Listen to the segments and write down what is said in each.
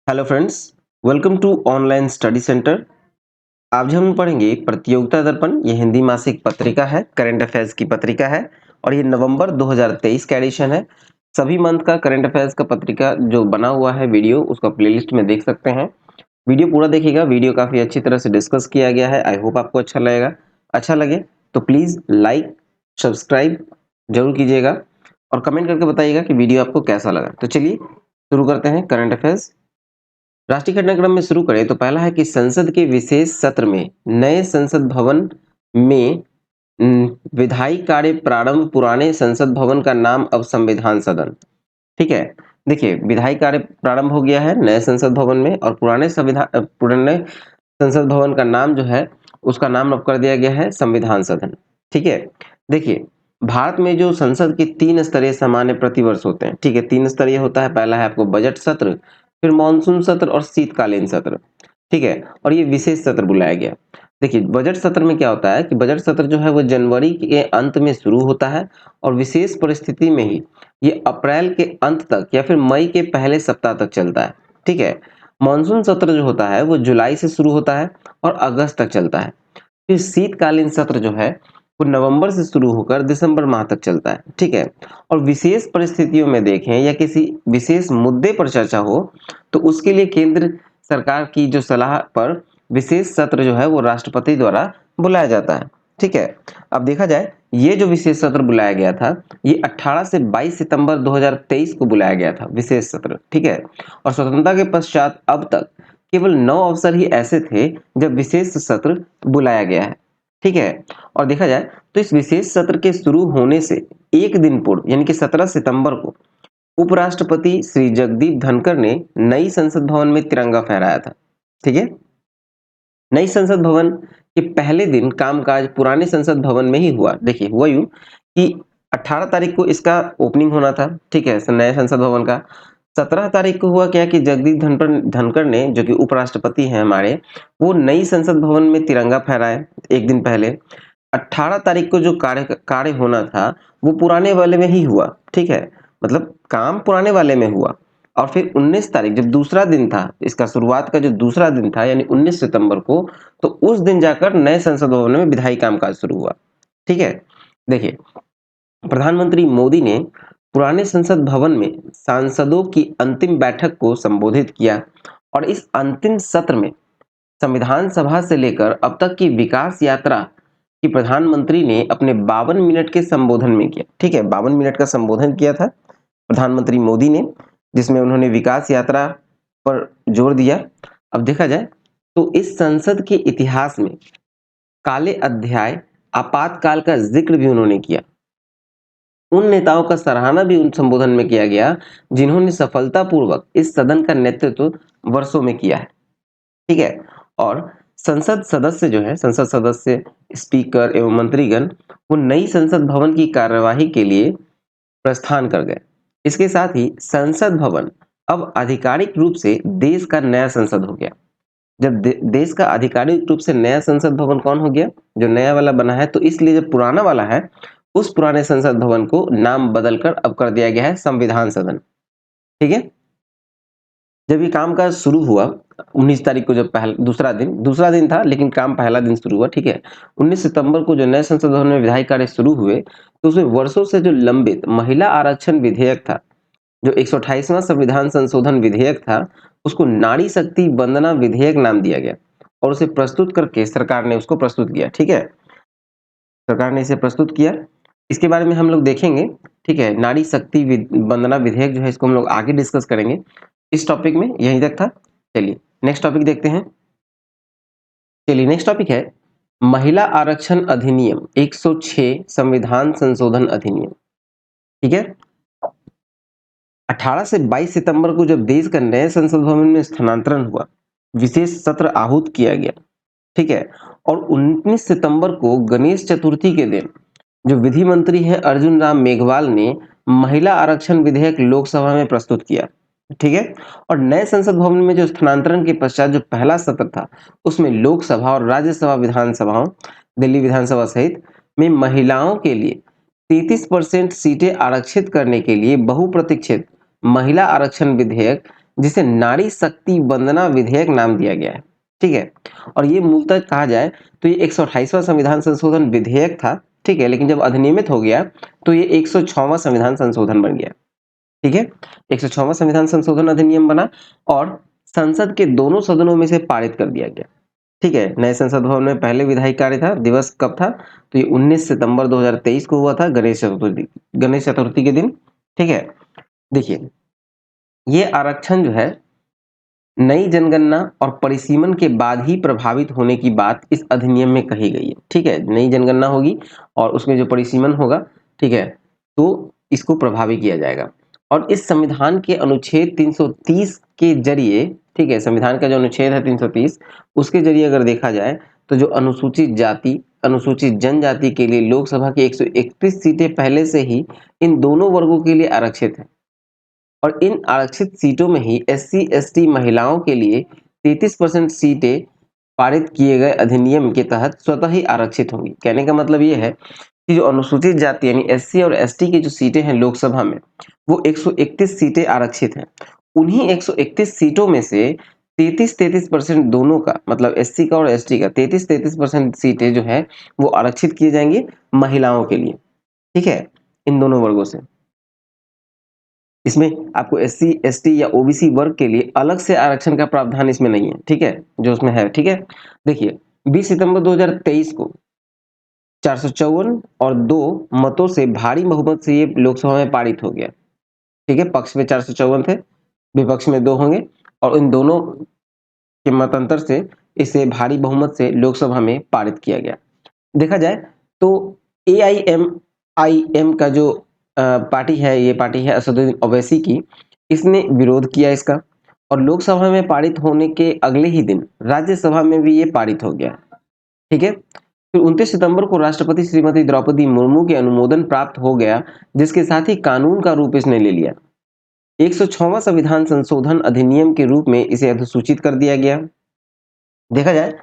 Hello friends, welcome to online study centre. आज हम पढ़ेंगे प्रतियोगिता दर्पण। ये हिंदी मासिक पत्रिका है, करंट अफेयर्स की पत्रिका है और ये नवंबर 2023 का एडिशन है। सभी मंथ का करंट अफेयर्स का पत्रिका जो बना हुआ है वीडियो, उसका प्लेलिस्ट में देख सकते हैं। वीडियो पूरा देखिएगा, वीडियो काफ़ी अच्छी तरह से डिस्कस किया गया है। आई होप आपको अच्छा लगेगा। अच्छा लगे तो प्लीज़ लाइक, सब्सक्राइब जरूर कीजिएगा और कमेंट करके बताइएगा कि वीडियो आपको कैसा लगा। तो चलिए शुरू करते हैं करंट अफेयर्स। राष्ट्रीय घटनाक्रम में शुरू करें तो पहला है कि संसद के विशेष सत्र में नए संसद भवन में विधायी कार्य प्रारंभ। पुराने संसद भवन का नाम अब संविधान सदन। ठीक है, देखिए विधायी कार्य प्रारंभ हो गया है नए संसद भवन में और पुराने संसद भवन का नाम जो है उसका नाम अब कर दिया गया है संविधान सदन। ठीक है, देखिए भारत में जो संसद के 3 स्तरीय सामान्य प्रतिवर्ष होते हैं। ठीक है, 3 स्तरीय होता है। पहला है आपको बजट सत्र, फिर मानसून सत्र और शीतकालीन सत्र। ठीक है, और ये विशेष सत्र बुलाया गया। देखिए बजट सत्र में क्या होता है कि बजट सत्र जो है वो जनवरी के अंत में शुरू होता है और विशेष परिस्थिति में ही ये अप्रैल के अंत तक या फिर मई के पहले सप्ताह तक चलता है। ठीक है, मानसून सत्र जो होता है वो जुलाई से शुरू होता है और अगस्त तक चलता है। फिर शीतकालीन सत्र जो है वो नवंबर से शुरू होकर दिसंबर माह तक चलता है। ठीक है, और विशेष परिस्थितियों में देखें या किसी विशेष मुद्दे पर चर्चा हो तो उसके लिए केंद्र सरकार की जो सलाह पर विशेष सत्र जो है वो राष्ट्रपति द्वारा बुलाया जाता है। ठीक है, अब देखा जाए ये जो विशेष सत्र बुलाया गया था ये 18 से 22 सितंबर 2023 को बुलाया गया था विशेष सत्र। ठीक है, और स्वतंत्रता के पश्चात अब तक केवल 9 अवसर ही ऐसे थे जब विशेष सत्र बुलाया गया है। ठीक है, और देखा जाए तो इस विशेष सत्र के शुरू होने से एक दिन पूर्व यानी कि 17 सितंबर को उपराष्ट्रपति श्री जगदीप धनखड़ ने नई संसद भवन में तिरंगा फहराया था। ठीक है, नई संसद भवन के पहले दिन कामकाज पुराने संसद भवन में ही हुआ। देखिए हुआ यूं कि 18 तारीख को इसका ओपनिंग होना था। ठीक है, नए संसद भवन का 17 तारीख को हुआ क्या कि जगदीप धनखड़ ने, जो कि उपराष्ट्रपति हैं हमारे, वो नई संसद भवन में तिरंगा फहराया एक दिन पहले। 18 तारीख को जो कार्य होना था वो पुराने वाले में ही हुआ। ठीक है, मतलब काम पुराने वाले में हुआ और फिर 19 तारीख जब दूसरा दिन था, इसका शुरुआत का जो दूसरा दिन था यानी 19 सितंबर को, तो उस दिन जाकर नए संसद भवन में विधायी कामकाज शुरू हुआ। ठीक है, देखिए प्रधानमंत्री मोदी ने पुराने संसद भवन में सांसदों की अंतिम बैठक को संबोधित किया और इस अंतिम सत्र में संविधान सभा से लेकर अब तक की विकास यात्रा की प्रधानमंत्री ने अपने 52 मिनट के संबोधन में किया। ठीक है, 52 मिनट का संबोधन किया था प्रधानमंत्री मोदी ने, जिसमें उन्होंने विकास यात्रा पर जोर दिया। अब देखा जाए तो इस संसद के इतिहास में काले अध्याय आपातकाल का जिक्र भी उन्होंने किया। उन नेताओं का सराहना भी उन संबोधन में किया गया जिन्होंने सफलतापूर्वक इस सदन का नेतृत्व वर्षों में किया है। ठीक है, और संसद सदस्य, स्पीकर एवं मंत्रीगण वो नई संसद भवन की कार्यवाही के लिए प्रस्थान कर गए। इसके साथ ही संसद भवन अब आधिकारिक रूप से देश का नया संसद हो गया। जब देश का आधिकारिक रूप से नया संसद भवन कौन हो गया, जो नया वाला बना है, तो इसलिए जो पुराना वाला है उस पुराने संसद भवन को नाम बदलकर अब कर दिया गया है संविधान सदन। ठीक है, जब ये कामकाज शुरू हुआ 19 तारीख को, जब दूसरा दिन था लेकिन काम पहला दिन शुरू हुआ। ठीक है, 19 सितंबर को जो नए संसद भवन में विधायी कार्य शुरू हुए तो उसमें वर्षों से जो लंबित महिला आरक्षण विधेयक था, जो 128वां संविधान संशोधन विधेयक था, उसको नारी शक्ति वंदना विधेयक नाम दिया गया और उसे प्रस्तुत करके सरकार ने उसको प्रस्तुत किया। ठीक है, सरकार ने इसे प्रस्तुत किया, इसके बारे में हम लोग देखेंगे। ठीक है, नारी शक्ति वंदना विधेयक जो है इसको हम लोग आगे डिस्कस करेंगे। इस टॉपिक में यहीं तक था। चलिए नेक्स्ट टॉपिक देखते हैं। चलिए नेक्स्ट टॉपिक है महिला आरक्षण अधिनियम 106 संविधान संशोधन अधिनियम। ठीक है, 18 से 22 सितंबर को जब देश का नए संसद भवन में स्थानांतरण हुआ, विशेष सत्र आहूत किया गया। ठीक है, और 19 सितंबर को गणेश चतुर्थी के दिन जो विधि मंत्री हैं अर्जुन राम मेघवाल ने महिला आरक्षण विधेयक लोकसभा में प्रस्तुत किया। ठीक है, और नए संसद भवन में जो स्थानांतरण के पश्चात जो पहला सत्र था उसमें लोकसभा और राज्यसभा विधानसभाओं, दिल्ली विधानसभा सहित में महिलाओं के लिए 33% सीटें आरक्षित करने के लिए बहुप्रतीक्षित महिला आरक्षण विधेयक जिसे नारी शक्ति वंदना विधेयक नाम दिया गया है। ठीक है, और ये मूलतः कहा जाए तो ये 128वां संविधान संशोधन विधेयक था। ठीक है, लेकिन जब अधिनियमित हो गया तो ये 106वां संविधान संशोधन बन गया। ठीक है, 106वां संविधान संशोधन अधिनियम बना और संसद के दोनों सदनों में से पारित कर दिया गया। ठीक है, नए संसद भवन में पहले विधायी कार्य था। दिवस कब था? तो ये 19 सितंबर 2023 को हुआ था, गणेश चतुर्थी के दिन। ठीक है, देखिए ये आरक्षण जो है नई जनगणना और परिसीमन के बाद ही प्रभावित होने की बात इस अधिनियम में कही गई है। ठीक है, नई जनगणना होगी और उसमें जो परिसीमन होगा, ठीक है, तो इसको प्रभावी किया जाएगा। और इस संविधान के अनुच्छेद 330 के जरिए, ठीक है, संविधान का जो अनुच्छेद है 330, उसके जरिए अगर देखा जाए तो जो अनुसूचित जाति, अनुसूचित जनजाति के लिए लोकसभा की 131 सीटें पहले से ही इन दोनों वर्गों के लिए आरक्षित है। और इन आरक्षित सीटों में ही SC/ST महिलाओं के लिए 33% सीटें पारित किए गए अधिनियम के तहत स्वतः ही आरक्षित होंगी। कहने का मतलब ये है कि जो अनुसूचित जाति यानी SC और ST की जो सीटें हैं लोकसभा में, वो 131 सीटें आरक्षित हैं। उन्हीं 131 सीटों में से 33% दोनों का, मतलब SC का और ST का 33% सीटें जो है वो आरक्षित किए जाएंगे महिलाओं के लिए। ठीक है, इन दोनों वर्गों से। इसमें आपको SC/ST या OBC वर्ग के लिए अलग से आरक्षण का प्रावधान इसमें नहीं है। ठीक है, जो उसमें है। ठीक है, देखिए 20 सितंबर 2023 को 454 और 2 मतों से भारी बहुमत से ये लोकसभा में पारित हो गया। ठीक है, पक्ष में 454 थे, विपक्ष में 2 होंगे और इन दोनों के मतांतर से इसे भारी बहुमत से लोकसभा में पारित किया गया। देखा जाए तो AIMIM का जो पार्टी है, ये पार्टी है असदुद्दीन ओवैसी की, इसने विरोध किया इसका और लोकसभा में पारित होने के अगले ही दिन राज्यसभा में भी ये पारित हो गया। ठीक है, फिर 29 सितंबर को राष्ट्रपति श्रीमती द्रौपदी मुर्मू के अनुमोदन प्राप्त हो गया, जिसके साथ ही कानून का रूप इसने ले लिया। 106वां संविधान संशोधन अधिनियम के रूप में इसे अधिसूचित कर दिया गया। देखा जाए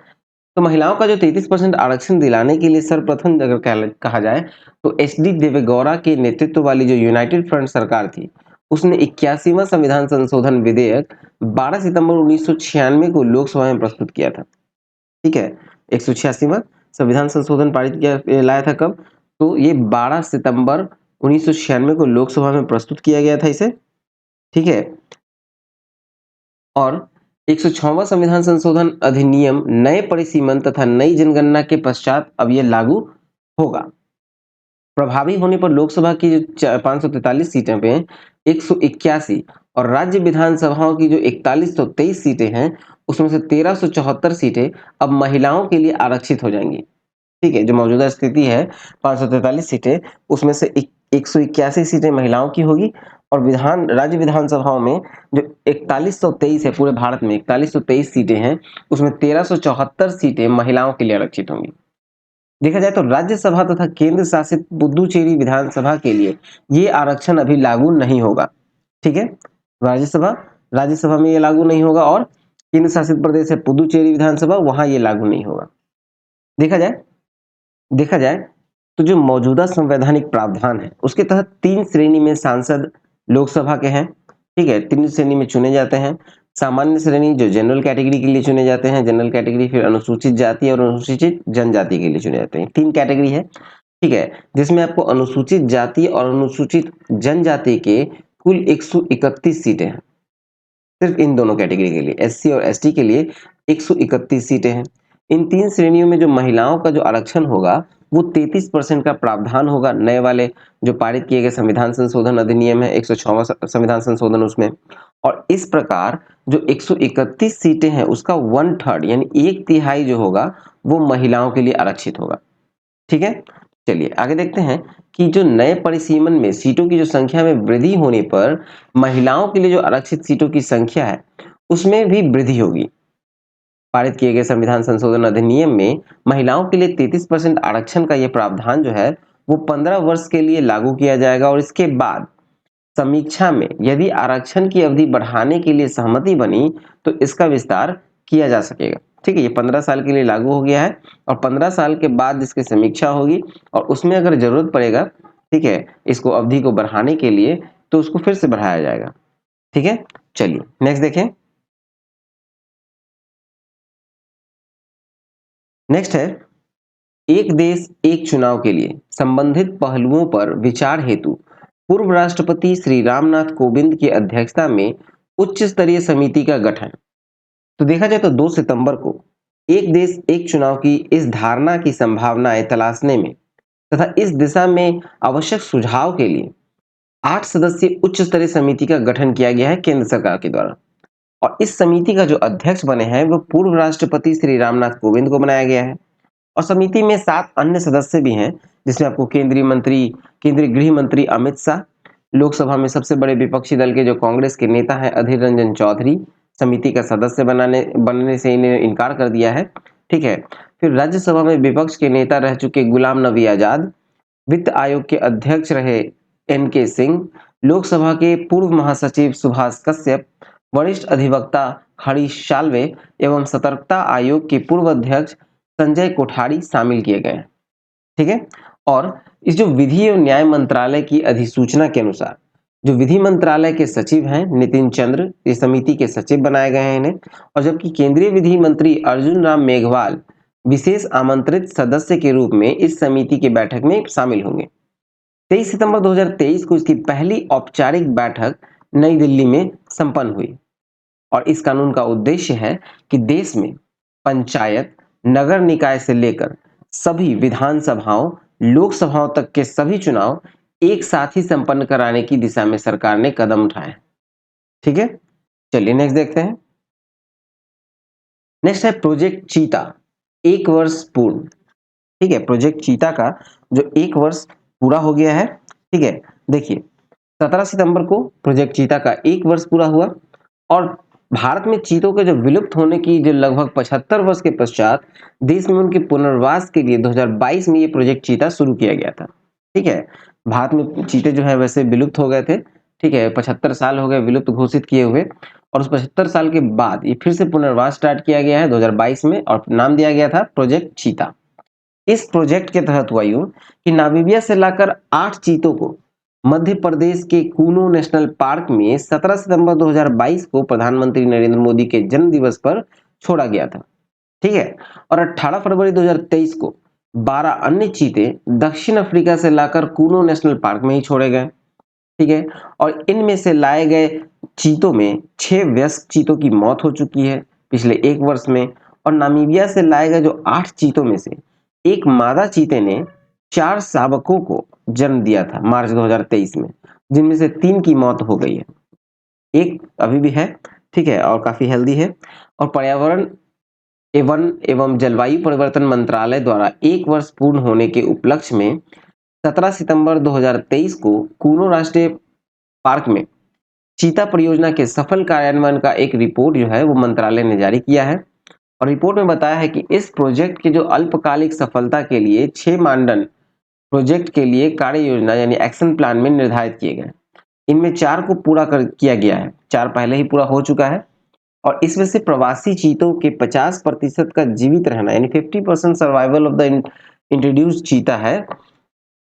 तो महिलाओं का जो 33% आरक्षण दिलाने के लिए सर्वप्रथम अगर कहा जाए तो HD देवेगौड़ा के नेतृत्व वाली जो यूनाइटेड फ्रंट सरकार थी, उसने 81वां संविधान संशोधन विधेयक 12 सितंबर 1996 को लोकसभा में प्रस्तुत किया था। ठीक है, 186वां संविधान संशोधन पारित किया लाया था कब? तो ये 12 सितंबर 1996 को लोकसभा में प्रस्तुत किया गया था इसे। ठीक है, और 106वां संविधान संशोधन अधिनियम नए परिसीमन तथा नई जनगणना के पश्चात अब ये लागू होगा। प्रभावी होने पर लोकसभा की जो 543 सीटें पे 181 और राज्य विधानसभाओं की जो 4123 सीटें हैं, उसमें से 1374 सीटें अब महिलाओं के लिए आरक्षित हो जाएंगी। ठीक है, जो मौजूदा स्थिति है 543 सीटें, उसमें से 181 सीटें महिलाओं की होगी और राज्य विधानसभाओं में जो 4123 है, पूरे भारत में 4123 सीटें हैं, उसमें 1374 सीटें महिलाओं के लिए आरक्षित होंगी। देखा जाए तो राज्यसभा तथा केंद्र शासित पुदुचेरी विधानसभा के लिए ये आरक्षण अभी लागू नहीं होगा। ठीक है, राज्यसभा राज्यसभा में ये लागू नहीं होगा और केंद्र शासित प्रदेश है पुदुचेरी विधानसभा, वहां ये लागू नहीं होगा। देखा जाए तो जो मौजूदा संवैधानिक प्रावधान है उसके तहत 3 श्रेणी में सांसद लोकसभा के हैं। ठीक है, 3 श्रेणी में चुने जाते हैं। सामान्य श्रेणी जो जनरल कैटेगरी के लिए चुने जाते हैं, जनरल कैटेगरी, फिर अनुसूचित जाति और अनुसूचित जनजाति के लिए चुने जाते हैं। 3 कैटेगरी है। ठीक है, जिसमें आपको अनुसूचित जाति और अनुसूचित जनजाति के कुल 131 सीटें हैं। सिर्फ इन दोनों कैटेगरी के लिए, SC और ST के लिए 131 सीटें हैं। इन 3 श्रेणियों में जो महिलाओं का जो आरक्षण होगा वो 33% का प्रावधान होगा नए वाले जो पारित किए गए संविधान संशोधन अधिनियम है 106वां संविधान संशोधन उसमें। और इस प्रकार जो 131 सीटें हैं उसका 1/3 यानी 1/3 जो होगा वो महिलाओं के लिए आरक्षित होगा। ठीक है, चलिए आगे देखते हैं कि जो नए परिसीमन में सीटों की जो संख्या में वृद्धि होने पर महिलाओं के लिए जो आरक्षित सीटों की संख्या है उसमें भी वृद्धि होगी। पारित किए गए संविधान संशोधन अधिनियम में महिलाओं के लिए 33% आरक्षण का यह प्रावधान जो है वो 15 वर्ष के लिए लागू किया जाएगा और इसके बाद समीक्षा में यदि आरक्षण की अवधि बढ़ाने के लिए सहमति बनी तो इसका विस्तार किया जा सकेगा। ठीक है, ये 15 साल के लिए लागू हो गया है और 15 साल के बाद इसकी समीक्षा होगी और उसमें अगर जरूरत पड़ेगा, ठीक है, इसको अवधि को बढ़ाने के लिए तो उसको फिर से बढ़ाया जाएगा। ठीक है, चलिए नेक्स्ट देखें। नेक्स्ट है, एक देश एक चुनाव के लिए संबंधित पहलुओं पर विचार हेतु पूर्व राष्ट्रपति श्री रामनाथ कोविंद की अध्यक्षता में उच्च स्तरीय समिति का गठन। तो देखा जाए तो 2 सितंबर को एक देश एक चुनाव की इस धारणा की संभावनाएं तलाशने में तथा इस दिशा में आवश्यक सुझाव के लिए 8 सदस्यीय उच्च स्तरीय समिति का गठन किया गया है केंद्र सरकार के द्वारा। और इस समिति का जो अध्यक्ष बने हैं वो पूर्व राष्ट्रपति श्री रामनाथ कोविंद को बनाया गया है। और समिति में 7 अन्य सदस्य भी हैं, जिसमें आपको केंद्रीय गृह मंत्री अमित शाह, लोकसभा में सबसे बड़े विपक्षी दल के जो कांग्रेस के नेता हैं अधीर रंजन चौधरी, समिति का सदस्य बनने से इन्हें इनकार कर दिया है। ठीक है। फिर राज्यसभा में विपक्ष के नेता रह चुके गुलाम नबी आजाद, वित्त आयोग के अध्यक्ष रहे एन.के. सिंह, लोकसभा के पूर्व महासचिव सुभाष कश्यप, वरिष्ठ अधिवक्ता हरीश साल्वे एवं सतर्कता आयोग के पूर्व अध्यक्ष संजय कोठारी शामिल किए गए हैं। ठीक है। और इस जो विधि एवं न्याय मंत्रालय की अधिसूचना के अनुसार जो विधि मंत्रालय के सचिव हैं नितिन चंद्र, इस समिति के सचिव बनाए गए हैं इन्हें। और जबकि केंद्रीय विधि मंत्री अर्जुन राम मेघवाल विशेष आमंत्रित सदस्य के रूप में इस समिति की बैठक में शामिल होंगे। 23 सितंबर 2023 को इसकी पहली औपचारिक बैठक नई दिल्ली में संपन्न हुई। और इस कानून का उद्देश्य है कि देश में पंचायत, नगर निकाय से लेकर सभी विधानसभाओं, लोकसभाओं तक के सभी चुनाव एक साथ ही संपन्न कराने की दिशा में सरकार ने कदम उठाए। ठीक है। चलिए नेक्स्ट देखते हैं। नेक्स्ट है प्रोजेक्ट चीता, 1 वर्ष पूर्ण। ठीक है। प्रोजेक्ट चीता का जो 1 वर्ष पूरा हो गया है। ठीक है। देखिए 17 सितंबर को प्रोजेक्ट चीता का 1 वर्ष पूरा हुआ। और भारत में चीतों के जो विलुप्त होने की जो लगभग 75 वर्ष के पश्चात देश में उनके पुनर्वास के लिए 2022 में ये प्रोजेक्ट चीता शुरू किया गया था। ठीक है। भारत में चीते जो है वैसे विलुप्त हो गए थे। ठीक है। 75 साल हो गए विलुप्त घोषित किए हुए। और उस 75 साल के बाद ये फिर से पुनर्वास स्टार्ट किया गया है 2022 में और नाम दिया गया था प्रोजेक्ट चीता। इस प्रोजेक्ट के तहत हुआ यूं कि नामीबिया से लाकर 8 चीतों को मध्य प्रदेश के कूनो नेशनल पार्क में 17 सितंबर 2022 को प्रधानमंत्री नरेंद्र मोदी के जन्म दिवस पर छोड़ा गया था। ठीक है। और 18 फरवरी 2023 को 12 अन्य चीते दक्षिण अफ्रीका से लाकर कूनो नेशनल पार्क में ही छोड़े गए। ठीक है। और इनमें से लाए गए चीतों में 6 वयस्क चीतों की मौत हो चुकी है पिछले 1 वर्ष में। और नामीबिया से लाए गए जो 8 चीतों में से एक मादा चीते ने 4 शावकों को जन्म दिया था मार्च 2023 में, जिनमें से 3 की मौत हो गई है, एक अभी भी है। ठीक है। और काफी हेल्दी है। और पर्यावरण एवं जलवायु परिवर्तन मंत्रालय द्वारा 1 वर्ष पूर्ण होने के उपलक्ष्य में 17 सितंबर 2023 को कूनो राष्ट्रीय पार्क में चीता परियोजना के सफल कार्यान्वयन का एक रिपोर्ट जो है वो मंत्रालय ने जारी किया है। और रिपोर्ट में बताया है कि इस प्रोजेक्ट की जो अल्पकालिक सफलता के लिए 6 मानदंड प्रोजेक्ट के लिए कार्य योजना यानी एक्शन प्लान में निर्धारित किए गए। इनमें 4 को पूरा किया गया है, 4 पहले ही पूरा हो चुका है। और इसमें से प्रवासी चीतों के 50% का जीवित रहना यानी 50% सर्वाइवल ऑफ द इंट्रोड्यूस्ड चीता है।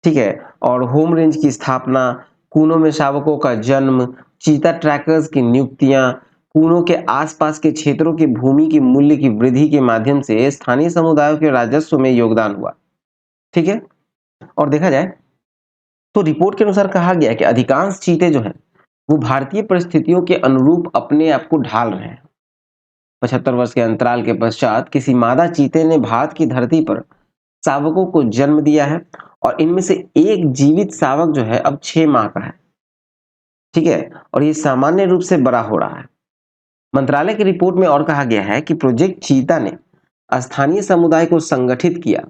ठीक है। और होम रेंज की स्थापना, कूनों में शावकों का जन्म, चीता ट्रैकर्स की नियुक्तियां, कूनों के आसपास के क्षेत्रों की भूमि की मूल्य की वृद्धि के माध्यम से स्थानीय समुदायों के राजस्व में योगदान हुआ। ठीक है। और देखा जाए तो रिपोर्ट के अनुसार कहा गया है कि अधिकांश चीते जो हैं वो भारतीय परिस्थितियों के अनुरूप अपने आप को ढाल रहे हैं। 75 वर्ष के अंतराल के पश्चात किसी मादा चीते ने भारत की धरती पर शावकों को जन्म दिया है। और इनमें से एक जीवित शावक जो है अब 6 माह का है। ठीक है। और ये सामान्य रूप से बड़ा हो रहा है। मंत्रालय की रिपोर्ट में और कहा गया है कि प्रोजेक्ट चीता ने स्थानीय समुदाय को संगठित किया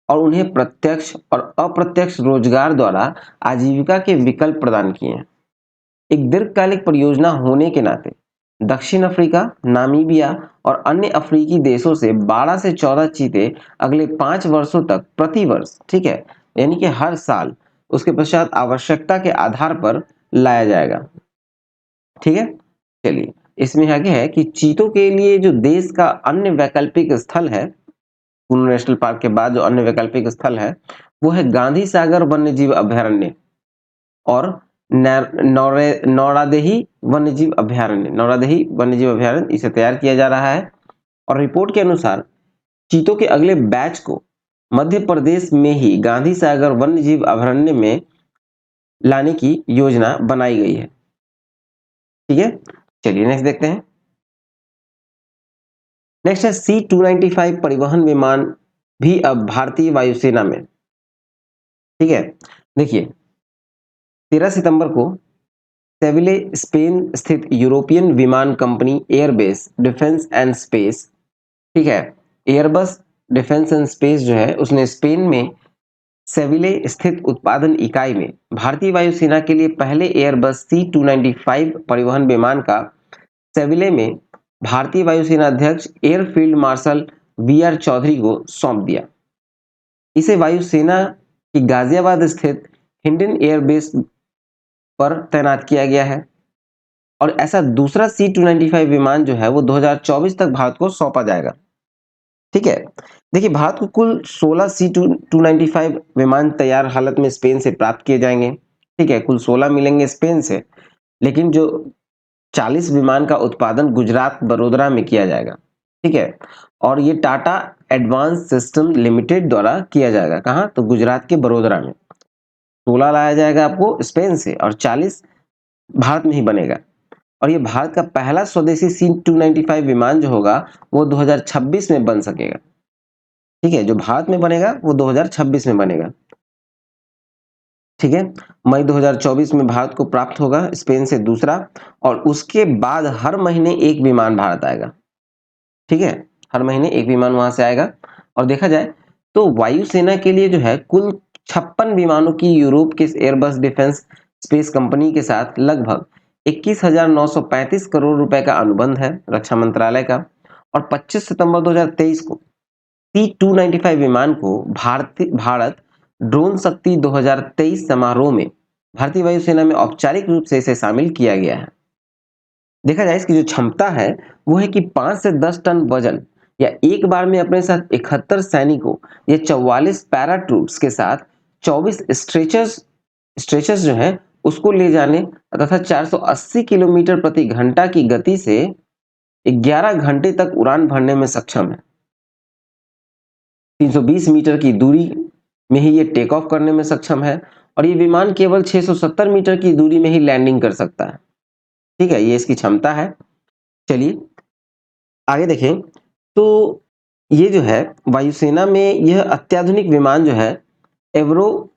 और उन्हें प्रत्यक्ष और अप्रत्यक्ष रोजगार द्वारा आजीविका के विकल्प प्रदान किए हैं। एक दीर्घकालिक परियोजना होने के नाते दक्षिण अफ्रीका, नामीबिया और अन्य अफ्रीकी देशों से 12 से 14 चीते अगले 5 वर्षों तक प्रति वर्ष, ठीक है, यानी कि हर साल, उसके पश्चात आवश्यकता के आधार पर लाया जाएगा। ठीक है। चलिए इसमें आगे है कि चीतों के लिए जो देश का अन्य वैकल्पिक स्थल है, कूनो नेशनल पार्क के बाद जो अन्य वैकल्पिक स्थल है वो है गांधी सागर वन्यजीव अभयारण्य और नौरादेही वन्यजीव अभ्यारण्य इसे तैयार किया जा रहा है। और रिपोर्ट के अनुसार चीतों के अगले बैच को मध्य प्रदेश में ही गांधी सागर वन्यजीव अभयारण्य में लाने की योजना बनाई गई है। ठीक है, चलिए नेक्स्ट देखते हैं। नेक्स्ट है C-295 परिवहन विमान भी अब भारतीय वायुसेना में। ठीक है, देखिए 13 सितंबर को सेविले स्पेन स्थित यूरोपियन विमान company Airbus defence and space, ठीक है, एयरबस डिफेंस एंड स्पेस जो है उसने स्पेन में सेविले स्थित उत्पादन इकाई में भारतीय वायुसेना के लिए पहले एयरबस C-295 परिवहन विमान का सेविले में भारतीय वायुसेना अध्यक्ष एयरफील्ड मार्शल BR चौधरी को सौंप दिया। इसे वायुसेना की गाजियाबाद स्थित हिंडन एयरबेस पर तैनात किया गया है और ऐसा दूसरा C-295 विमान जो है वो 2024 तक भारत को सौंपा जाएगा। ठीक है, देखिए भारत को कुल 16 C-295 विमान तैयार हालत में स्पेन से प्राप्त किए जाएंगे। ठीक है, कुल 16 मिलेंगे स्पेन से, लेकिन जो 40 विमान का उत्पादन गुजरात बड़ोदरा में किया जाएगा। ठीक है, और ये टाटा एडवांस सिस्टम लिमिटेड द्वारा किया जाएगा। कहाँ? तो गुजरात के बड़ोदरा में। 16 लाया जाएगा आपको स्पेन से और 40 भारत में ही बनेगा। और ये भारत का पहला स्वदेशी C-295 विमान जो होगा वो 2026 में बन सकेगा। ठीक है, जो भारत में बनेगा वो 2026 में बनेगा। ठीक है, मई 2024 में भारत को प्राप्त होगा स्पेन से दूसरा, और उसके बाद हर महीने एक विमान भारत आएगा। ठीक है, हर महीने एक विमान वहां से आएगा। और देखा जाए तो वायुसेना के लिए जो है कुल 56 विमानों की यूरोप के एयरबस डिफेंस स्पेस कंपनी के साथ लगभग 21,935 करोड़ रुपए का अनुबंध है रक्षा मंत्रालय का। और 25 सितंबर 2023 को C-295 विमान को भारत ड्रोन शक्ति 2023 समारोह में भारतीय वायुसेना में औपचारिक रूप से इसे शामिल किया गया है। देखा जाए इसकी जो क्षमता है वो है कि 5 से 10 टन वजन या एक बार में अपने साथ 71 सैनिकों या 44 पैरा ट्रूप्स के साथ 24 स्ट्रेचर्स जो है उसको ले जाने तथा 480 किलोमीटर प्रति घंटा की गति से 11 घंटे तक उड़ान भरने में सक्षम है। 320 मीटर की दूरी में ही ये टेक ऑफ करने में सक्षम है और ये विमान केवल 670 मीटर की दूरी में ही लैंडिंग कर सकता है। ठीक है, ये इसकी क्षमता है। चलिए आगे देखें तो ये जो है वायुसेना में यह अत्याधुनिक विमान जो है एवरो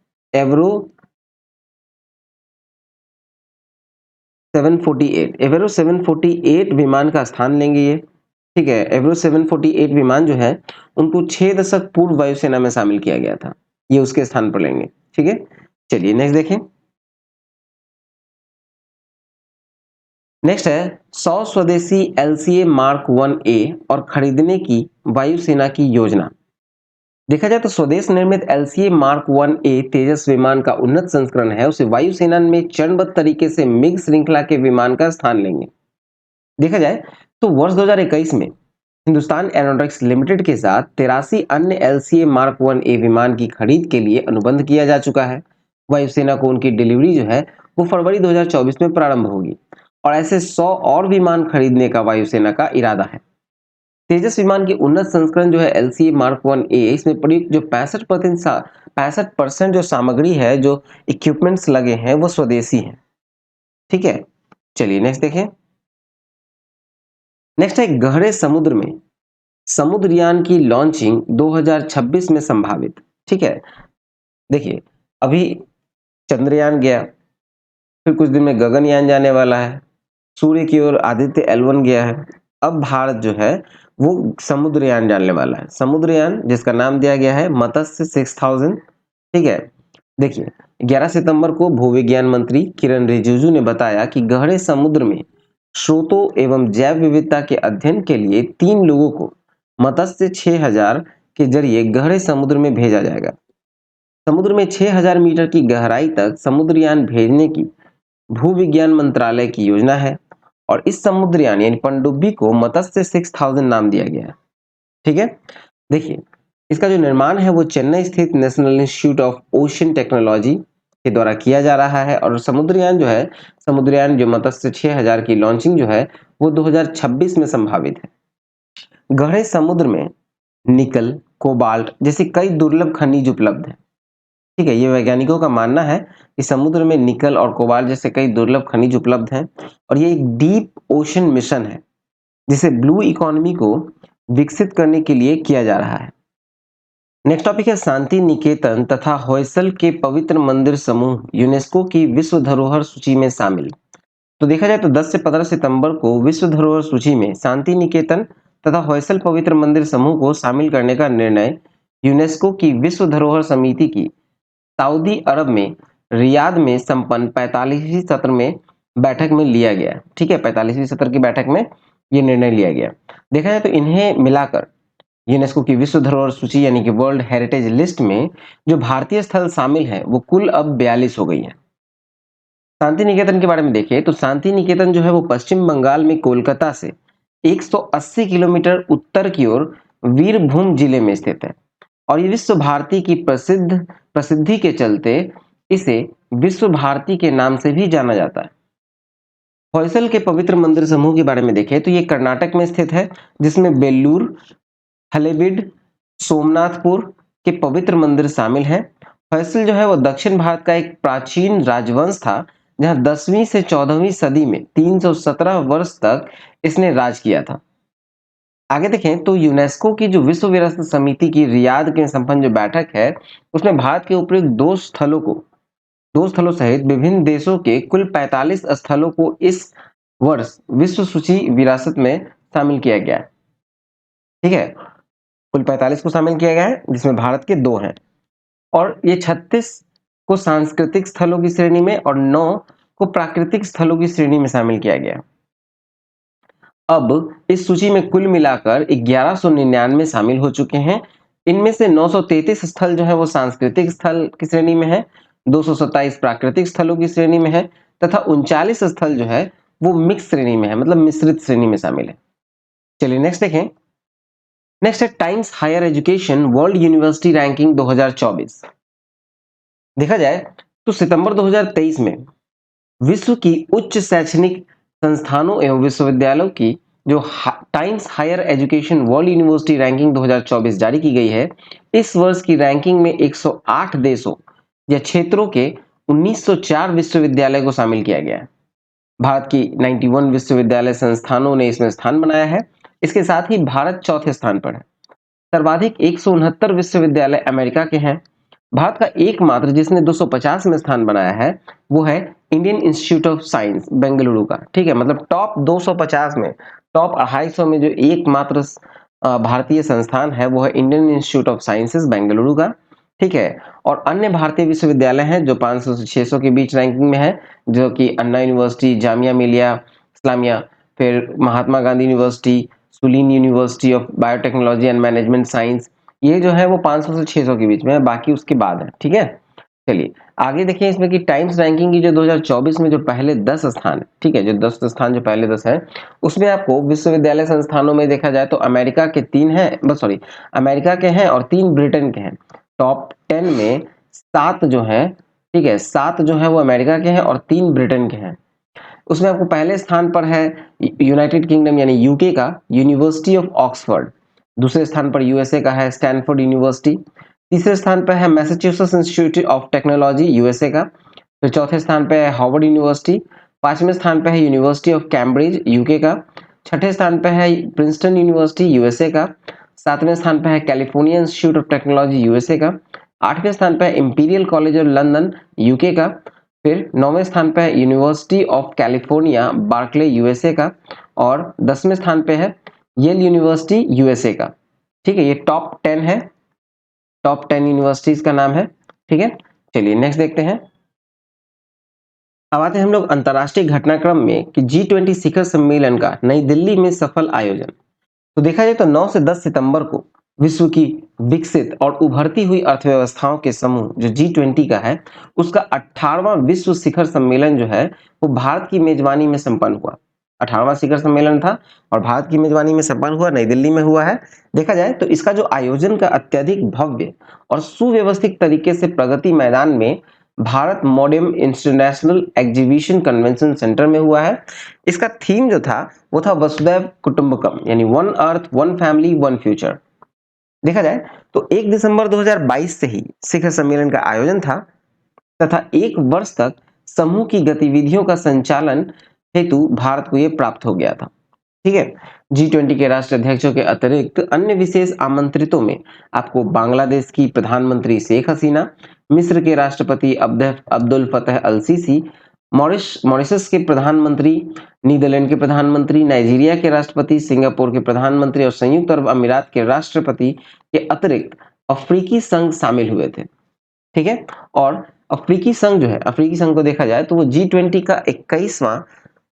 748 विमान का स्थान लेंगे ये। ठीक है, एवरो 748 विमान जो है उनको 6 दशक पूर्व वायुसेना में शामिल किया गया था, ये उसके स्थान पर लेंगे। ठीक है, चलिए नेक्स्ट देखें। नेक्स्ट है 100 स्वदेशी LCA Mark 1A और खरीदने की वायुसेना की योजना। देखा जाए तो स्वदेश निर्मित LCA Mark 1A तेजस विमान का उन्नत संस्करण है, उसे वायुसेना में चरणबद्ध तरीके से मिग श्रृंखला के विमान का स्थान लेंगे। देखा जाए तो वर्ष 2021 में हिंदुस्तान एरोनॉटिक्स लिमिटेड के साथ 83 अन्य LCA Mark 1A विमान की खरीद के लिए अनुबंध किया जा चुका है। वायुसेना को उनकी डिलीवरी जो है वो फरवरी 2024 में प्रारंभ होगी और ऐसे 100 और विमान खरीदने का वायुसेना का इरादा है। तेजस विमान की उन्नत संस्करण जो है LCA Mark 1A, इसमें प्रयुक्त जो 65% जो सामग्री है, जो इक्विपमेंट्स लगे हैं वो स्वदेशी हैं। ठीक है, चलिए नेक्स्ट देखें। नेक्स्ट है गहरे समुद्र में समुद्रयान की लॉन्चिंग 2026 में संभावित। ठीक है, देखिए अभी चंद्रयान गया, फिर कुछ दिन में गगनयान जाने वाला है, सूर्य की ओर आदित्य L1 गया है, अब भारत जो है वो समुद्रयान जाने वाला है। समुद्रयान जिसका नाम दिया गया है मत्स्य 6000। ठीक है, देखिए 11 सितंबर को भूविज्ञान मंत्री किरण रिजिजू ने बताया कि गहरे समुद्र में स्रोतों एवं जैव विविधता के अध्ययन के लिए 3 लोगों को मत्स्य 6000 के जरिए गहरे समुद्र में भेजा जाएगा। समुद्र में 6000 मीटर की गहराई तक समुद्रयान भेजने की भूविज्ञान मंत्रालय की योजना है और इस समुद्रयान यानी पनडुब्बी को मत्स्य 6000 नाम दिया गया है। ठीक है, देखिए इसका जो निर्माण है वो चेन्नई स्थित national institute of ocean technology के द्वारा किया जा रहा है। और समुद्रयान जो है, समुद्रयान जो मत्स्य 6000 की लॉन्चिंग जो है वो 2026 में संभावित है। गहरे समुद्र में निकल, कोबाल्ट जैसे कई दुर्लभ खनिज उपलब्ध हैं। ठीक है, ये वैज्ञानिकों का मानना है कि समुद्र में निकल और कोबाल्ट जैसे कई दुर्लभ खनिज उपलब्ध हैं और ये एक डीप ओशन मिशन है जिसे ब्लू इकोनॉमी को विकसित करने के लिए किया जा रहा है। नेक्स्ट टॉपिक है शांति निकेतन तथा होयसल के पवित्र मंदिर समूह यूनेस्को की विश्व धरोहर सूची में शामिल। तो देखा जाए तो 10 से 15 सितंबर को विश्व धरोहर सूची में शांति निकेतन तथा होयसल पवित्र मंदिर समूह को शामिल करने का निर्णय यूनेस्को की विश्व धरोहर समिति की सऊदी अरब में रियाद में संपन्न 45वीं सत्र में बैठक में लिया गया। ठीक है, 45वीं सत्र की बैठक में ये निर्णय लिया गया। देखा जाए तो इन्हें मिलाकर यूनेस्को की विश्व धरोहर सूची यानी कि वर्ल्ड हेरिटेज लिस्ट में जो भारतीय स्थल शामिल हैं वो कुल अब 42 हो गई हैं। शांति निकेतन के बारे में देखें तो शांति निकेतन जो है वो पश्चिम बंगाल में कोलकाता से 180 किलोमीटर उत्तर की ओर वीरभूम जिले में स्थित है और ये विश्व भारती की प्रसिद्धि के चलते इसे विश्व भारती के नाम से भी जाना जाता है। होयसल के पवित्र मंदिर समूह के बारे में देखें तो ये कर्नाटक में स्थित है जिसमें बेल्लूर, हलेबीड, सोमनाथपुर के पवित्र मंदिर शामिल हैं। होयसल जो है वो दक्षिण भारत का एक प्राचीन राजवंश था जहां 10वीं से 14वीं सदी में 317 वर्ष तक इसने राज किया था। आगे देखें तो यूनेस्को की जो विश्व विरासत समिति की रियाद के संपन्न जो बैठक है उसमें भारत के उपयुक्त दो स्थलों सहित विभिन्न देशों के कुल 45 स्थलों को इस वर्ष विश्व सूची विरासत में शामिल किया गया है। ठीक है, कुल 45 को शामिल किया गया है जिसमें भारत के 2 हैं और ये 36 को सांस्कृतिक स्थलों की श्रेणी में और 9 को प्राकृतिक स्थलों की श्रेणी में शामिल किया गया। अब इस सूची में कुल मिलाकर 1199 शामिल हो चुके हैं। इनमें से 933 स्थल जो है वो सांस्कृतिक स्थल की श्रेणी में है, 227 प्राकृतिक स्थलों की श्रेणी में है तथा 39 स्थल जो है वो मिक्स श्रेणी में है, मतलब मिश्रित श्रेणी में शामिल है। चलिए नेक्स्ट देखें। नेक्स्ट है Times higher education world university ranking 2024। देखा जाए तो सितंबर 2023 में विश्व की उच्च शैक्षणिक संस्थानों एवं विश्वविद्यालयों की जो Times higher education world university ranking 2024 जारी की गई है, इस वर्ष की रैंकिंग में 108 देशों या क्षेत्रों के 1904 विश्वविद्यालय को शामिल किया गया है। भारत की 91 विश्वविद्यालय संस्थानों ने इसमें स्थान बनाया है। इसके साथ ही भारत चौथे स्थान पर है। सर्वाधिक 169 विश्वविद्यालय अमेरिका के हैं। भारत का एकमात्र जिसने 250 में स्थान बनाया है वो है Indian institute of science Bengaluru का। ठीक है, मतलब टॉप 250 में, टॉप 250 में जो एकमात्र भारतीय संस्थान है वो है Indian institute of sciences Bengaluru का। ठीक है, और अन्य भारतीय विश्वविद्यालय हैं जो 500 से 600 के बीच रैंकिंग में है, जो कि अन्ना यूनिवर्सिटी, जामिया मिलिया इस्लामिया, फिर Mahatma Gandhi university, Shoolini university of biotechnology and management science, ये जो है वो 500 से 600 के बीच में है, बाकी उसके बाद है। ठीक है, चलिए आगे देखिए इसमें कि टाइम्स रैंकिंग की जो 2024 में जो पहले 10 स्थान है, ठीक है, जो 10 स्थान जो पहले 10 है उसमें आपको विश्वविद्यालय संस्थानों में देखा जाए तो अमेरिका के 3 हैं, बस सॉरी, अमेरिका के हैं और 3 ब्रिटेन के हैं। टॉप 10 में 7 जो है, ठीक है, 7 जो है वो अमेरिका के हैं और 3 ब्रिटेन के हैं। उसमें आपको पहले स्थान पर है यूनाइटेड किंगडम यानी यूके का यूनिवर्सिटी ऑफ ऑक्सफोर्ड, दूसरे स्थान पर यूएसए का है स्टैनफोर्ड यूनिवर्सिटी, तीसरे स्थान पर है Massachusetts institute of Technology USA का, फिर चौथे स्थान पर है हार्वर्ड यूनिवर्सिटी, पांचवें स्थान पर है यूनिवर्सिटी ऑफ कैम्ब्रिज यूके का, छठे स्थान पर है प्रिंसटन यूनिवर्सिटी यूएसए का, सातवें स्थान पर है California Institute of Technology USA का, आठवें स्थान पर है Imperial College of London UK का, फिर 9वें स्थान पे है University of California Berkeley USA का और 10वें स्थान पे है येल यूनिवर्सिटी यूएसए का। ठीक है, ये टॉप 10 है, टॉप 10 यूनिवर्सिटीज का नाम है। ठीक है, चलिए नेक्स्ट देखते हैं। अब आते हैं हम लोग अंतरराष्ट्रीय घटनाक्रम में कि G20 शिखर सम्मेलन का नई दिल्ली में सफल आयोजन। तो देखा जाए तो 9 से 10 सितंबर को विश्व की विकसित और उभरती हुई अर्थव्यवस्थाओं के समूह जो G20 का है उसका 18वां विश्व शिखर सम्मेलन जो है वो भारत की मेजबानी में संपन्न हुआ। 18वां शिखर सम्मेलन था और भारत की मेजबानी में संपन्न हुआ, नई दिल्ली में हुआ है। देखा जाए तो इसका जो आयोजन का अत्यधिक भव्य और सुव्यवस्थित तरीके से प्रगति मैदान में Bharat modern international exhibition convention centre में हुआ है। इसका थीम जो था वो था वसुधैव कुटुंबकम, यानी one earth one family one future. देखा जाए तो 1 दिसंबर 2022 से ही शिखर सम्मेलन का आयोजन था तथा 1 वर्ष तक समूह की गतिविधियों का संचालन हेतु भारत को यह प्राप्त हो गया था। ठीक है। G20 के राष्ट्राध्यक्षों के अतिरिक्त अन्य विशेष आमंत्रितों में आपको बांग्लादेश की प्रधानमंत्री शेख हसीना, मिस्र के राष्ट्रपति अब्दुल फतेह अल सीसी, मॉरिशस के प्रधानमंत्री, नीदरलैंड के प्रधानमंत्री, नाइजीरिया के राष्ट्रपति, सिंगापुर के प्रधानमंत्री और संयुक्त अरब अमीरात के राष्ट्रपति के अतिरिक्त अफ्रीकी संघ शामिल हुए थे। ठीक है। और अफ्रीकी संघ जो है, अफ्रीकी संघ को देखा जाए तो वो G20 का 21वां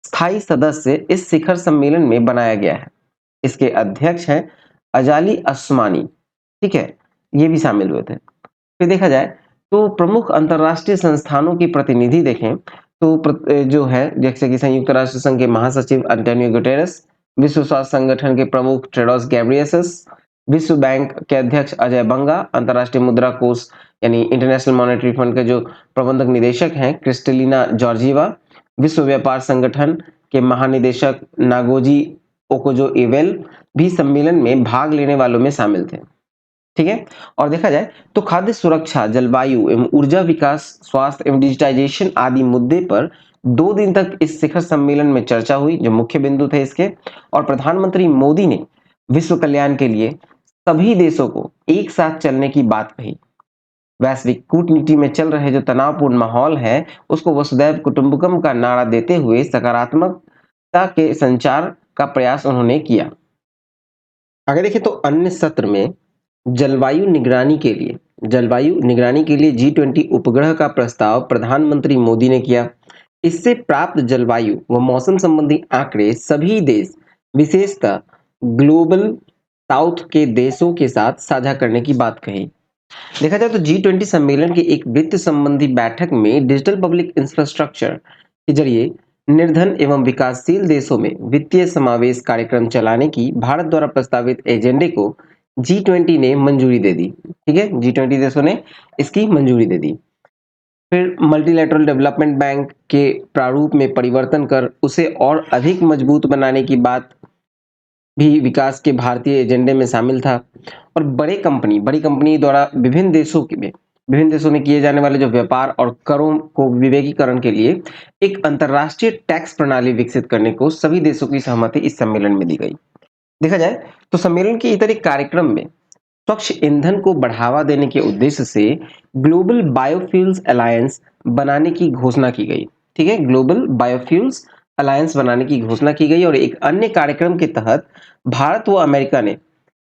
स्थायी सदस्य इस शिखर सम्मेलन में बनाया गया है। इसके अध्यक्ष हैं अजाली अस्मानी। ठीक है, ये भी शामिल हुए थे। फिर देखा जाए तो प्रमुख अंतरराष्ट्रीय संस्थानों की प्रतिनिधि देखें तो जो है जैसे कि संयुक्त राष्ट्र संघ के महासचिव अंटोनियो गुटेरेस, विश्व स्वास्थ्य संगठन के प्रमुख टेड्रोस गैब्रियेसस, विश्व बैंक के अध्यक्ष अजय बंगा, अंतरराष्ट्रीय मुद्रा कोष यानी इंटरनेशनल मॉनेटरी फंड के जो प्रबंधक निदेशक हैं क्रिस्टलिना जॉर्जिवा, विश्व व्यापार संगठन के महानिदेशक नागोजी ओकोजो इवेल भी सम्मेलन में भाग लेने वालों में शामिल थे। ठीक है। और देखा जाए तो खाद्य सुरक्षा, जलवायु एवं ऊर्जा विकास, स्वास्थ्य एवं डिजिटाइजेशन आदि मुद्दे पर 2 दिन तक इस शिखर सम्मेलन में चर्चा हुई, जो मुख्य बिंदु थे इसके। और प्रधानमंत्री मोदी ने विश्व कल्याण के लिए सभी देशों को एक साथ चलने की बात कही। वैश्विक कूटनीति में चल रहे जो तनावपूर्ण माहौल है उसको वसुधैव कुटुंबकम का नारा देते हुए सकारात्मकता के संचार का प्रयास उन्होंने किया। आगे देखें तो अन्य सत्र में जलवायु निगरानी के लिए G20 उपग्रह का प्रस्ताव प्रधानमंत्री मोदी ने किया। इससे प्राप्त जलवायु व मौसम संबंधी आंकड़े सभी देश, विशेषतः ग्लोबल साउथ के देशों के साथ साझा करने की बात कही। देखा जाए तो G20 सम्मेलन की एक वित्त संबंधी बैठक में डिजिटल पब्लिक इंफ्रास्ट्रक्चर के जरिए निर्धन एवं विकासशील देशों में वित्तीय समावेश कार्यक्रम चलाने की भारत द्वारा प्रस्तावित एजेंडे को G20 ने मंजूरी दे दी। ठीक है, G20 देशों ने इसकी मंजूरी दे दी। फिर मल्टीलैटरल डेवलपमेंट बैंक के प्रारूप में परिवर्तन कर उसे और अधिक मजबूत बनाने की बात भी विकास के भारतीय एजेंडे में शामिल था। और बड़ी कंपनी द्वारा विभिन्न देशों में किए जाने वाले जो व्यापार और करों को विवेकीकरण के लिए एक अंतरराष्ट्रीय टैक्स प्रणाली विकसित करने को सभी देशों की सहमति इस सम्मेलन में दी गई। देखा जाए तो सम्मेलन के इतर एक कार्यक्रम में स्वच्छ ईंधन को बढ़ावा देने के उद्देश्य से ग्लोबल बायोफ्यूल्स अलायंस बनाने की घोषणा की गई। ठीक है, ग्लोबल बायोफ्यूल्स अलायंस बनाने की घोषणा की गई। और एक अन्य कार्यक्रम के तहत भारत व अमेरिका ने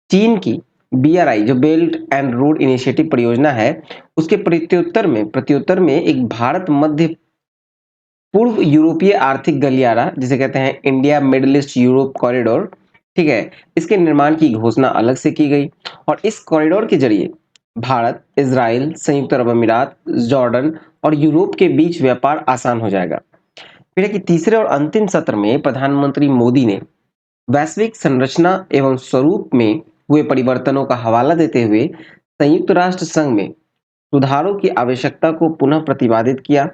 चीन की BRI जो बेल्ट एंड रोड इनिशिएटिव परियोजना है उसके प्रत्युत्तर में एक भारत मध्य पूर्व यूरोपीय आर्थिक गलियारा जिसे कहते हैं India middle east Europe corridor, ठीक है, इसके निर्माण की घोषणा अलग से की गई। और इस कॉरिडोर के जरिए भारत, इजराइल, संयुक्त अरब अमीरात, जॉर्डन और यूरोप के बीच व्यापार आसान हो जाएगा। फिर है कि तीसरे और अंतिम सत्र में प्रधानमंत्री मोदी ने वैश्विक संरचना एवं स्वरूप में हुए परिवर्तनों का हवाला देते हुए संयुक्त राष्ट्र संघ में सुधारों की आवश्यकता को पुनः प्रतिपादित किया।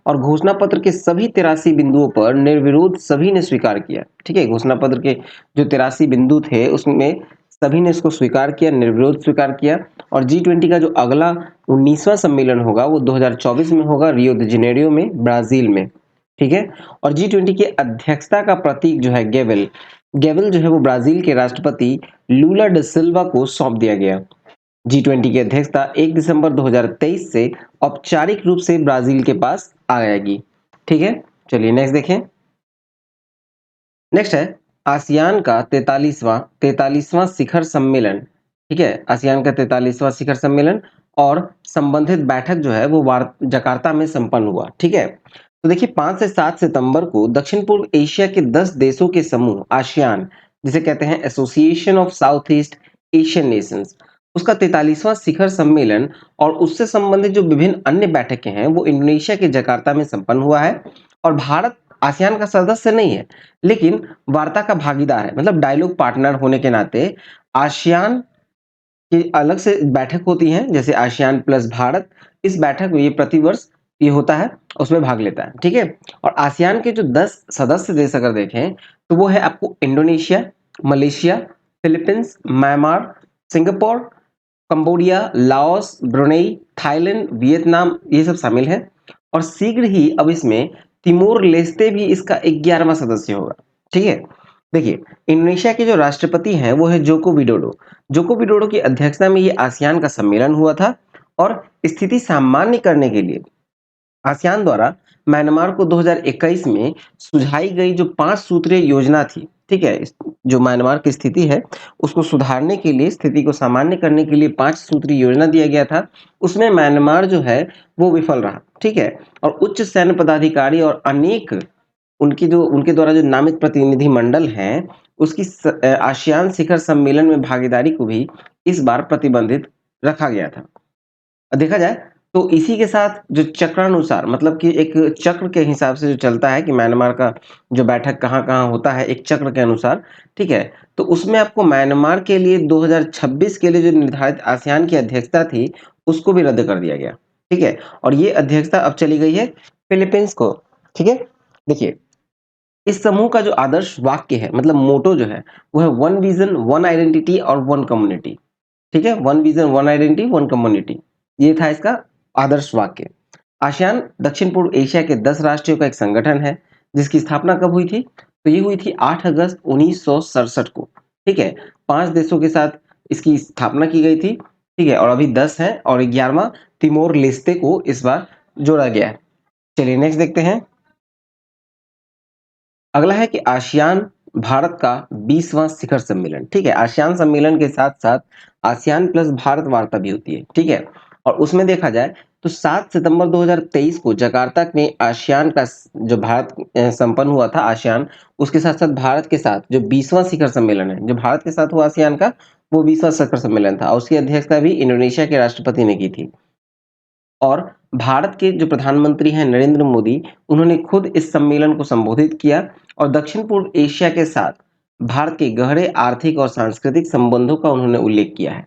और घोषणा पत्र के सभी 83 बिंदुओं पर निर्विरोध सभी ने स्वीकार किया। ठीक है, घोषणा पत्र के जो 83 बिंदु थे उसमें सभी ने इसको स्वीकार किया, निर्विरोध स्वीकार किया। और G20 का जो अगला 19वां सम्मेलन होगा वो 2024 में होगा, रियो द जेनेरियो में, ब्राजील में। ठीक है। और G20 की अध्यक्षता का प्रतीक जो है गेवल जो है वो ब्राजील के राष्ट्रपति लूला ड सिल्वा को सौंप दिया गया। G20 की अध्यक्षता 1 दिसंबर 2023 से औपचारिक रूप से ब्राजील के पास आ जाएगी। ठीक है, चलिए नेक्स्ट देखें। नेक्स्ट है आसियान का 43वां शिखर सम्मेलन। ठीक है, आसियान का 43वां शिखर सम्मेलन और संबंधित बैठक जो है वो जकार्ता में संपन्न हुआ। ठीक है, तो देखिए 5 से 7 सितंबर को दक्षिण पूर्व एशिया के 10 देशों के समूह आसियान, जिसे कहते हैं association of south east Asian Nations, उसका 43वां शिखर सम्मेलन और उससे संबंधित जो विभिन्न अन्य बैठकें हैं वो इंडोनेशिया के जकार्ता में संपन्न हुआ है। और भारत आसियान का सदस्य नहीं है लेकिन वार्ता का भागीदार है, मतलब डायलॉग पार्टनर होने के नाते आसियान की अलग से बैठक होती है जैसे आसियान प्लस भारत। इस बैठक में ये प्रतिवर्ष ये होता है, उसमें भाग लेता है, ठीक है। और आसियान के जो 10 सदस्य देश अगर देखें तो वो है आपको Indonesia, Malaysia, Philippines, Myanmar, Singapore, Cambodia, Laos, Brunei, Thailand, Vietnam, ये सब शामिल है। और शीघ्र ही अब इसमें तिमोर लेस्ते भी इसका 11वां सदस्य होगा, ठीक है। देखिए, इंडोनेशिया के जो राष्ट्रपति हैं वो है जोको विडोडो। जोको विडोडो की अध्यक्षता में ये आसियान का सम्मेलन हुआ था और स्थिति सामान्य करने के लिए आसियान द्वारा म्यांमार को 2021 में सुझाई गई जो 5 सूत्रीय योजना थी, ठीक है। जो म्यांमार की स्थिति है उसको सुधारने के लिए, स्थिति को सामान्य करने के लिए 5 सूत्रीय योजना दिया गया था। उसमें म्यांमार जो है वो विफल रहा, ठीक है। और उच्च सैन्य पदाधिकारी और अनेक उनके द्वारा जो नामित प्रतिनिधि मंडल हैं उसकी आसियान शिखर सम्मेलन में भागीदारी को भी इस बार प्रतिबंधित रखा गया था। देखा जाए तो इसी के साथ जो चक्रानुसार, मतलब कि एक चक्र के हिसाब से जो चलता है कि म्यांमार का जो बैठक कहाँ-कहाँ होता है एक चक्र के अनुसार, ठीक है। तो उसमें आपको म्यांमार के लिए 2026 के लिए जो निर्धारित आसियान की अध्यक्षता थी उसको भी रद्द कर दिया गया, ठीक है। और ये अध्यक्षता अब चली गई है फिलीपींस को, ठीक है। देखिए, इस समूह का जो आदर्श वाक्य है, मतलब मोटो जो है वो है वन विजन, वन आइडेंटिटी और वन कम्युनिटी, ठीक है। One vision, one identity, one community, ये था इसका आदर्श वाक्य। आसियान दक्षिण पूर्व एशिया के 10 राष्ट्रों का एक संगठन है जिसकी स्थापना कब हुई थी? तो ये हुई थी 8 अगस्त 1967 को, ठीक है। 5 देशों के साथ इसकी स्थापना की गई थी, ठीक है। और अभी 10 हैं और 11वां तिमोर लेस्ते को इस बार जोड़ा गया है। चलिए नेक्स्ट देखते हैं। अगला है कि आसियान भारत का 20वां शिखर सम्मेलन, ठीक है। आसियान सम्मेलन के साथ साथ आसियान प्लस भारत वार्ता भी होती है, ठीक है। और उसमें देखा जाए तो 7 सितंबर 2023 को जकार्ता में आसियान का जो भारत संपन्न हुआ था आसियान, उसके साथ साथ भारत के साथ जो 20वां शिखर सम्मेलन है जो भारत के साथ हुआ आसियान का, वो 20वां शिखर सम्मेलन था और उसकी अध्यक्षता भी इंडोनेशिया के राष्ट्रपति ने की थी। और भारत के जो प्रधानमंत्री हैं नरेंद्र मोदी, उन्होंने खुद इस सम्मेलन को संबोधित किया और दक्षिण पूर्व एशिया के साथ भारत के गहरे आर्थिक और सांस्कृतिक संबंधों का उन्होंने उल्लेख किया है।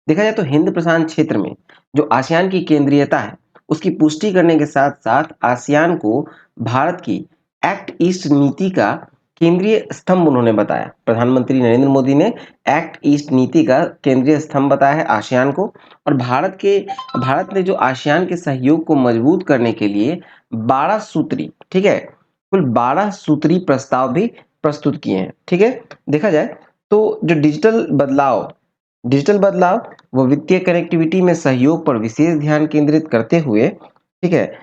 देखा जाए तो हिंद प्रशांत क्षेत्र में जो आसियान की केंद्रीयता है उसकी पुष्टि करने के साथ साथ आसियान को भारत की एक्ट ईस्ट नीति का केंद्रीय स्तंभ उन्होंने बताया। प्रधानमंत्री नरेंद्र मोदी ने एक्ट ईस्ट नीति का केंद्रीय स्तंभ बताया है आसियान को। और भारत ने जो आसियान के सहयोग को मजबूत करने के लिए 12 सूत्री, ठीक है, कुल 12 सूत्री प्रस्ताव भी प्रस्तुत किए हैं, ठीक है। देखा जाए तो जो डिजिटल बदलाव व वित्तीय कनेक्टिविटी में सहयोग पर विशेष ध्यान केंद्रित करते हुए, ठीक है,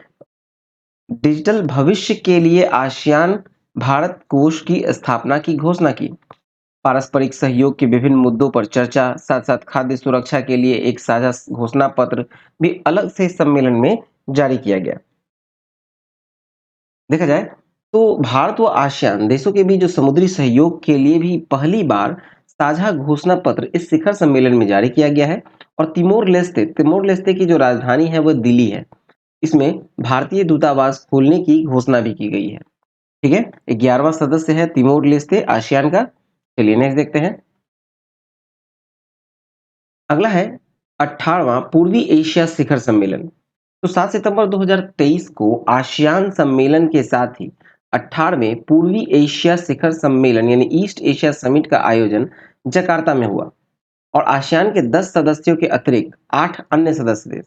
डिजिटल भविष्य के लिए आसियान भारत कोष की स्थापना की घोषणा की। पारस्परिक सहयोग के विभिन्न मुद्दों पर चर्चा, साथ साथ खाद्य सुरक्षा के लिए एक साझा घोषणा पत्र भी अलग से इस सम्मेलन में जारी किया गया। देखा जाए तो भारत व आसियान देशों के बीच जो समुद्री सहयोग के लिए भी पहली बार साझा घोषणा पत्र इस शिखर सम्मेलन में जारी किया गया है। और तिमोर लेस्ते की जो राजधानी है वह दिल्ली है। इसमें भारतीय दूतावास खोलने की घोषणा भी की गई है, ठीक है। 11वां सदस्य है तिमोर लेस्ते आसियान का। चलिए नेक्स्ट देखते हैं। अगला है 18वां पूर्वी एशिया शिखर सम्मेलन। तो 7 सितंबर 2023 को आसियान सम्मेलन के साथ ही 18वें पूर्वी एशिया शिखर सम्मेलन यानी ईस्ट एशिया समिट का आयोजन जकार्ता में हुआ। और आसियान के 10 सदस्यों के अतिरिक्त 8 अन्य सदस्य देश,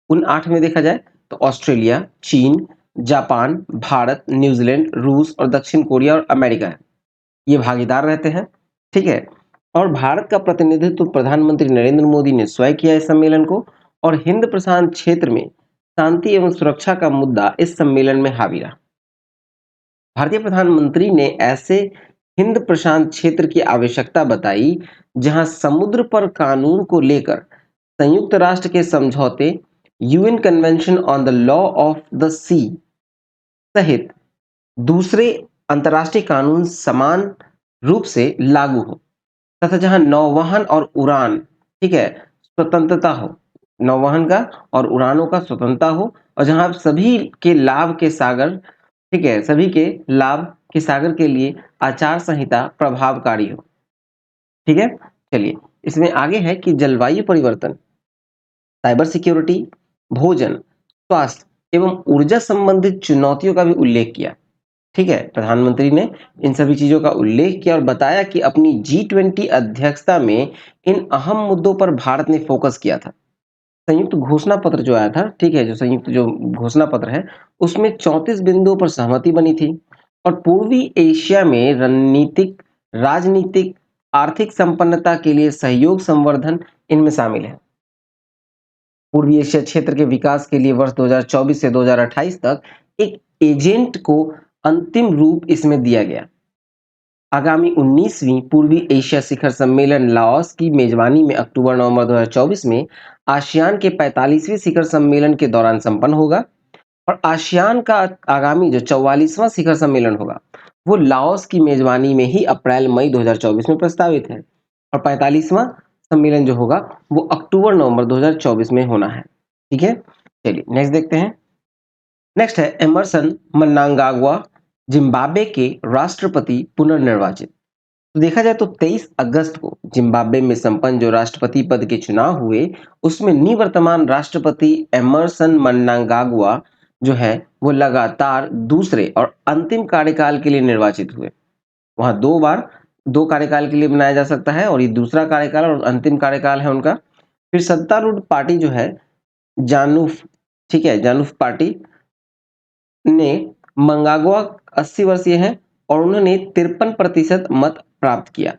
उन 8 में देखा जाए तो ऑस्ट्रेलिया, चीन, जापान, भारत, न्यूजीलैंड, रूस और दक्षिण कोरिया और अमेरिका है, ये भागीदार रहते हैं, ठीक है। और भारत का प्रतिनिधित्व प्रधानमंत्री नरेंद्र मोदी ने स्वयं किया इस सम्मेलन को। और हिंद प्रशांत क्षेत्र में शांति एवं सुरक्षा का मुद्दा इस सम्मेलन में हावी रहा। भारतीय प्रधानमंत्री ने ऐसे हिंद प्रशांत क्षेत्र की आवश्यकता बताई जहां समुद्र पर कानून को लेकर संयुक्त राष्ट्र के समझौते, UN convention on the law of the sea सहित दूसरे अंतर्राष्ट्रीय कानून समान रूप से लागू हो, तथा जहां नौवहन और उड़ान, ठीक है, स्वतंत्रता हो, नौवहन का और उड़ानों का स्वतंत्रता हो। और जहां सभी के लाभ के सागर, ठीक है, सभी के लाभ के सागर के लिए आचार संहिता प्रभावकारी हो, ठीक है। चलिए इसमें आगे है कि जलवायु परिवर्तन, साइबर सिक्योरिटी, भोजन, स्वास्थ्य एवं ऊर्जा संबंधित चुनौतियों का भी उल्लेख किया। ठीक है, प्रधानमंत्री ने इन सभी चीजों का उल्लेख किया और बताया कि अपनी G20 अध्यक्षता में इन अहम मुद्दों पर भारत ने फोकस किया था। संयुक्त घोषणा पत्र जो आया था, ठीक है, जो संयुक्त जो घोषणा पत्र है, उसमें 34 बिंदुओं पर सहमति बनी थी और पूर्वी एशिया में रणनीतिक, राजनीतिक, आर्थिक संपन्नता के लिए सहयोग संवर्धन इनमें शामिल है। पूर्वी एशिया क्षेत्र के विकास के लिए वर्ष 2024 से 2028 तक एक एजेंट को अंतिम रूप इसमें दिया गया। आगामी 19वीं पूर्वी एशिया शिखर सम्मेलन लाओस की मेजबानी में अक्टूबर-नवंबर 2024 में आसियान के 45वें शिखर सम्मेलन के दौरान संपन्न होगा और आसियान का आगामी जो 44वां शिखर सम्मेलन होगा, वो लाओस की मेजबानी में ही अप्रैल-मई 2024 में प्रस्तावित है और 45वां सम्मेलन जो होगा वो अक्टूबर-नवंबर 2024 में होना है। ठीक है, चलिए नेक्स्ट देखते हैं। नेक्स्ट है एमरसन मनांगाग्वा, जिम्बाब्वे के राष्ट्रपति पुनर्निर्वाचित। तो देखा जाए तो 23 अगस्त को जिम्बाब्वे में संपन्न जो राष्ट्रपति पद के चुनाव हुए, उसमें निवर्तमान राष्ट्रपति एमरसन मनांगाग्वा जो है वो लगातार दूसरे और अंतिम कार्यकाल के लिए निर्वाचित हुए। वहां 2 बार 2 कार्यकाल के लिए बनाया जा सकता है और ये दूसरा कार्यकाल और अंतिम कार्यकाल है उनका। फिर सत्तारूढ़ पार्टी जो है जानूफ, ठीक है, जानूफ पार्टी ने मंगाग्वा 80 वर्षीय हैं और उन्होंने 53% मत प्राप्त किया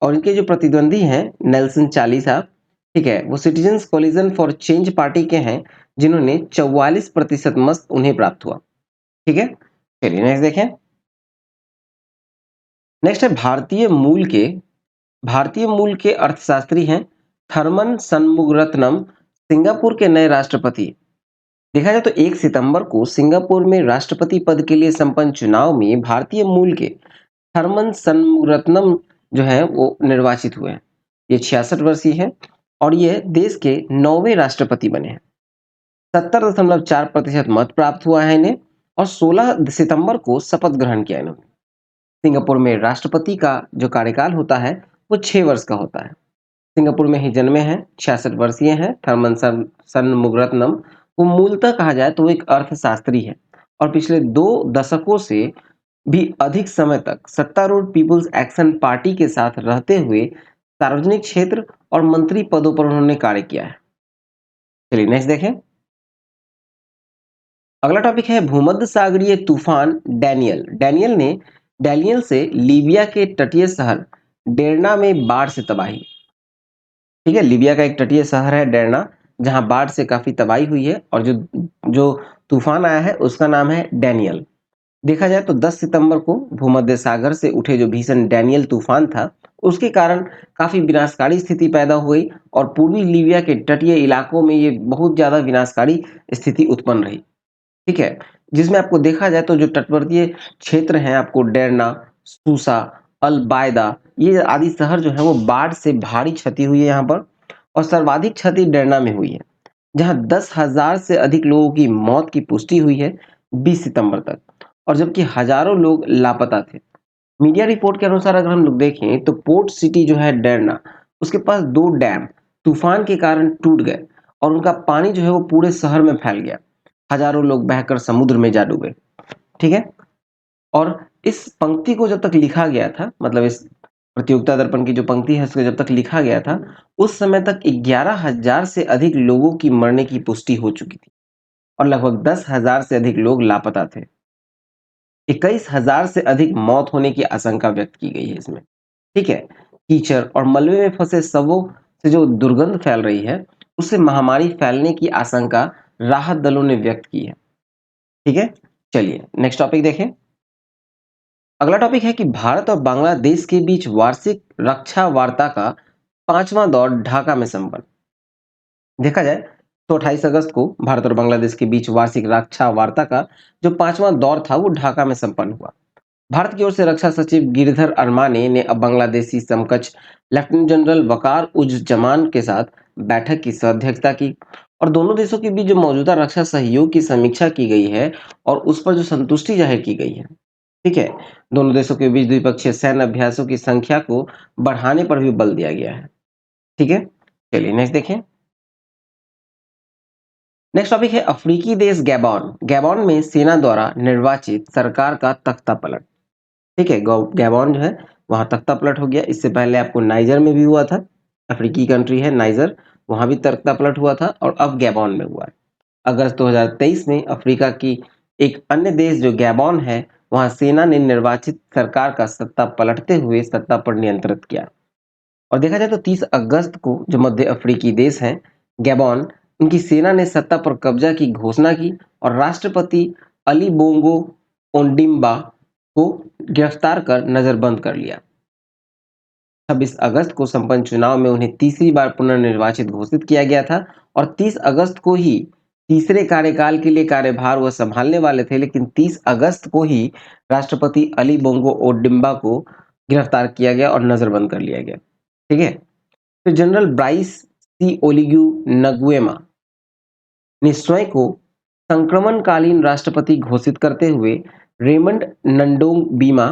और इनके जो प्रतिद्वंदी हैं नेल्सन चालीसा, ठीक है, वो citizens collision for change party के हैं जिन्होंने 44% मत उन्हें प्राप्त हुआ। ठीक है, चलिए नेक्स्ट देखें। नेक्स्ट है भारतीय मूल के अर्थशास्त्री हैं थर्मन सनमुगरत्नम, सिंगापुर के नए राष्ट्रपति। देखा जाए तो 1 सितंबर को सिंगापुर में राष्ट्रपति पद के लिए संपन्न चुनाव में भारतीय मूल के थर्मन सनमुगरत्नम जो है वो निर्वाचित हुए हैं। ये 66 वर्षीय हैं और ये देश के 9वें राष्ट्रपति बने हैं। 70.4% मत प्राप्त हुआ है इन्हें और 16 सितंबर को शपथ ग्रहण किया इन्होंने। सिंगापुर में राष्ट्रपति का जो कार्यकाल होता है वो 6 वर्ष का होता है। सिंगापुर में ही जन्मे हैं, 66 वर्षीय हैं थर्मन सनमुगरत्नम। वो मूलतः कहा जाए तो वो एक अर्थशास्त्री है और पिछले 2 दशकों से भी अधिक समय तक सत्तारूढ़ पीपुल्स एक्शन पार्टी के साथ रहते हुए सार्वजनिक क्षेत्र और मंत्री पदों पर उन्होंने कार्य किया है। चलिए नेक्स्ट देखें। अगला टॉपिक है भूमध्य सागरीय तूफान डैनियल। डैनियल से लीबिया के तटीय शहर डेर्ना में बाढ़ से तबाही। ठीक है, लीबिया का एक तटीय शहर है डेर्ना, जहां बाढ़ से काफी तबाही हुई है और जो जो तूफान आया है उसका नाम है डैनियल। देखा जाए तो 10 सितंबर को भूमध्य सागर से उठे जो भीषण डैनियल तूफान था, उसके कारण काफी विनाशकारी स्थिति पैदा हुई और पूर्वी लीबिया के तटीय इलाकों में ये बहुत ज्यादा विनाशकारी स्थिति उत्पन्न रही। ठीक है, जिसमें आपको देखा जाए तो जो तटवर्तीय क्षेत्र हैं, आपको डेरना, सूसा, अल बायदा, ये आदि शहर जो है वो बाढ़ से भारी क्षति हुई है यहाँ पर और सर्वाधिक क्षति डेरना में हुई है, जहां 10,000 से अधिक लोगों की मौत की पुष्टि हुई है 20 सितंबर तक और जबकि हजारों लोग लापता थे। मीडिया रिपोर्ट के अनुसार अगर हम लोग देखें तो पोर्ट सिटी जो है डेरना, उसके पास 2 डैम तूफान के कारण टूट गए और उनका पानी जो है वो पूरे शहर में फैल गया। हजारों लोग बहकर समुद्र में जा डूबे। ठीक है, और इस पंक्ति को जब तक लिखा गया था, मतलब इस प्रतियोगिता दर्पण की जो पंक्ति है उसको जब तक लिखा गया था, उस समय तक 11,000 से अधिक लोगों की मरने की पुष्टि हो चुकी थी और लगभग 10,000 से अधिक लोग लापता थे। 21,000 से अधिक मौत होने की आशंका व्यक्त की गई है इसमें। ठीक है, कीचड़ और मलबे में फंसे शवों से जो दुर्गंध फैल रही है, उससे महामारी फैलने की आशंका राहत दलों ने व्यक्त की है। ठीक है, चलिए नेक्स्ट टॉपिक देखें। अगला टॉपिक है कि भारत और बांग्लादेश के बीच वार्षिक रक्षा वार्ता का 5वां दौर ढाका में संपन्न। देखा जाए तो 28 अगस्त को भारत और बांग्लादेश के बीच वार्षिक रक्षा वार्ता का जो 5वां दौर था वो ढाका में संपन्न हुआ। भारत की ओर से रक्षा सचिव गिरधर अरमाने ने अब बांग्लादेशी समकक्ष लेफ्टिनेंट जनरल वकार उज जमान के साथ बैठक की अध्यक्षता की और दोनों देशों के बीच जो मौजूदा रक्षा सहयोग की समीक्षा की गई है और उस पर जो संतुष्टि जाहिर की गई है। ठीक है, दोनों देशों के बीच द्विपक्षीय सैन्य अभ्यासों की संख्या को बढ़ाने पर भी बल दिया गया है। ठीक है, चलिए नेक्स्ट देखें। नेक्स्ट टॉपिक है अफ्रीकी देश गैबॉन। गैबॉन में सेना द्वारा निर्वाचित सरकार का तख्ता पलट। ठीक है, गैबॉन जो है वहां तख्ता पलट हो गया। इससे पहले आपको नाइजर में भी हुआ था, अफ्रीकी कंट्री है नाइजर, वहां भी तख्ता पलट हुआ था, और अब गैबॉन में हुआ है। अगस्त 2023 में अफ्रीका की एक अन्य देश जो गैबॉन है, वहां सेना ने निर्वाचित सरकार का सत्ता पलटते हुए सत्ता पर नियंत्रित किया। और देखा जाए तो 30 अगस्त को जो मध्य अफ्रीकी देश है गैबॉन, उनकी सेना ने सत्ता पर कब्जा की घोषणा की और राष्ट्रपति अली बोंगो ओंडिम्बा को गिरफ्तार कर नजरबंद कर लिया। 26 अगस्त को संपन्न चुनाव में उन्हें तीसरी बार पुनर्निर्वाचित घोषित किया गया था और 30 अगस्त को ही तीसरे कार्यकाल के लिए कार्यभार वह संभालने वाले थे, लेकिन 30 अगस्त को ही राष्ट्रपति अली बोंगो ओडिम्बा को गिरफ्तार किया गया और नजरबंद कर लिया गया। ठीक है, फिर जनरल ब्राइस सी ओलिग्यू नगुएमा ने स्वयं को संक्रमणकालीन राष्ट्रपति घोषित करते हुए रेमंड नंडोंग बीमा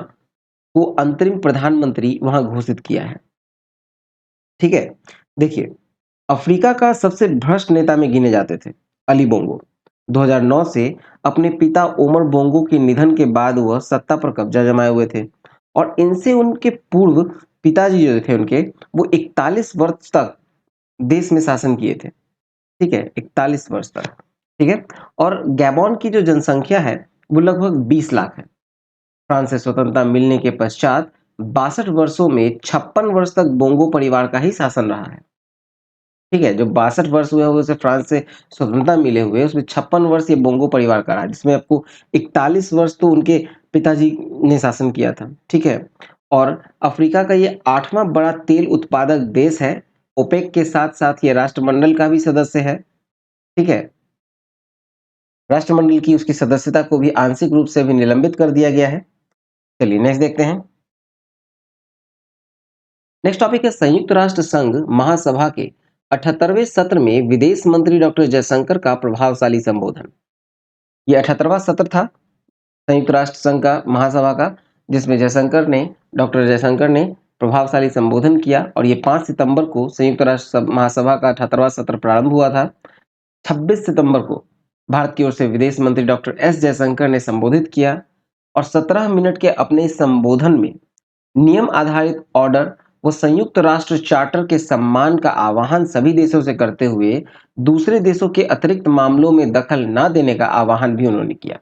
को अंतरिम प्रधानमंत्री वहां घोषित किया है। ठीक है, देखिए अफ्रीका का सबसे भ्रष्ट नेता में गिने जाते थे अली बोंगो। 2009 से अपने पिता ओमर बोंगो के निधन के बाद वह सत्ता पर कब्जा जमाए हुए थे और इनसे उनके पूर्व पिताजी जो थे उनके, वो 41 वर्ष तक देश में शासन किए थे। ठीक है, 41 वर्ष तक। ठीक है, और गैबॉन की जो जनसंख्या है वो लगभग 20 लाख है। फ्रांस से स्वतंत्रता मिलने के पश्चात 62 वर्षों में 56 वर्ष तक बोंगो परिवार का ही शासन रहा है। ठीक है, जो 62 वर्ष हुए हुए से फ्रांस से स्वतंत्रता मिले हुए उसमें 56 वर्ष ये बोंगो परिवार का रहा, जिसमें आपको 41 वर्ष तो उनके पिताजी ने शासन किया था। ठीक है, और अफ्रीका का ये 8वां बड़ा तेल उत्पादक देश है। ओपेक के साथ साथ ये राष्ट्रमंडल का भी सदस्य है। ठीक है, राष्ट्रमंडल की उसकी सदस्यता को भी आंशिक रूप से भी निलंबित कर दिया गया है। चलिए नेक्स्ट देखते हैं। नेक्स्ट टॉपिक है संयुक्त राष्ट्र संघ महासभा के 78वें सत्र में विदेश मंत्री डॉक्टर जयशंकर का प्रभावशाली संबोधन। ये 78वां सत्र था संयुक्त राष्ट्र संघ का महासभा का, जिसमें डॉक्टर जयशंकर ने प्रभावशाली संबोधन किया और ये 5 सितंबर को संयुक्त राष्ट्र महासभा का 78वां सत्र प्रारंभ हुआ था। 26 सितंबर को भारत की ओर से विदेश मंत्री डॉक्टर एस जयशंकर ने संबोधित किया और 17 मिनट के अपने इस संबोधन में नियम आधारित ऑर्डर व संयुक्त राष्ट्र चार्टर के सम्मान का आह्वान सभी देशों से करते हुए दूसरे देशों के अतिरिक्त मामलों में दखल न देने का आह्वान भी उन्होंने किया।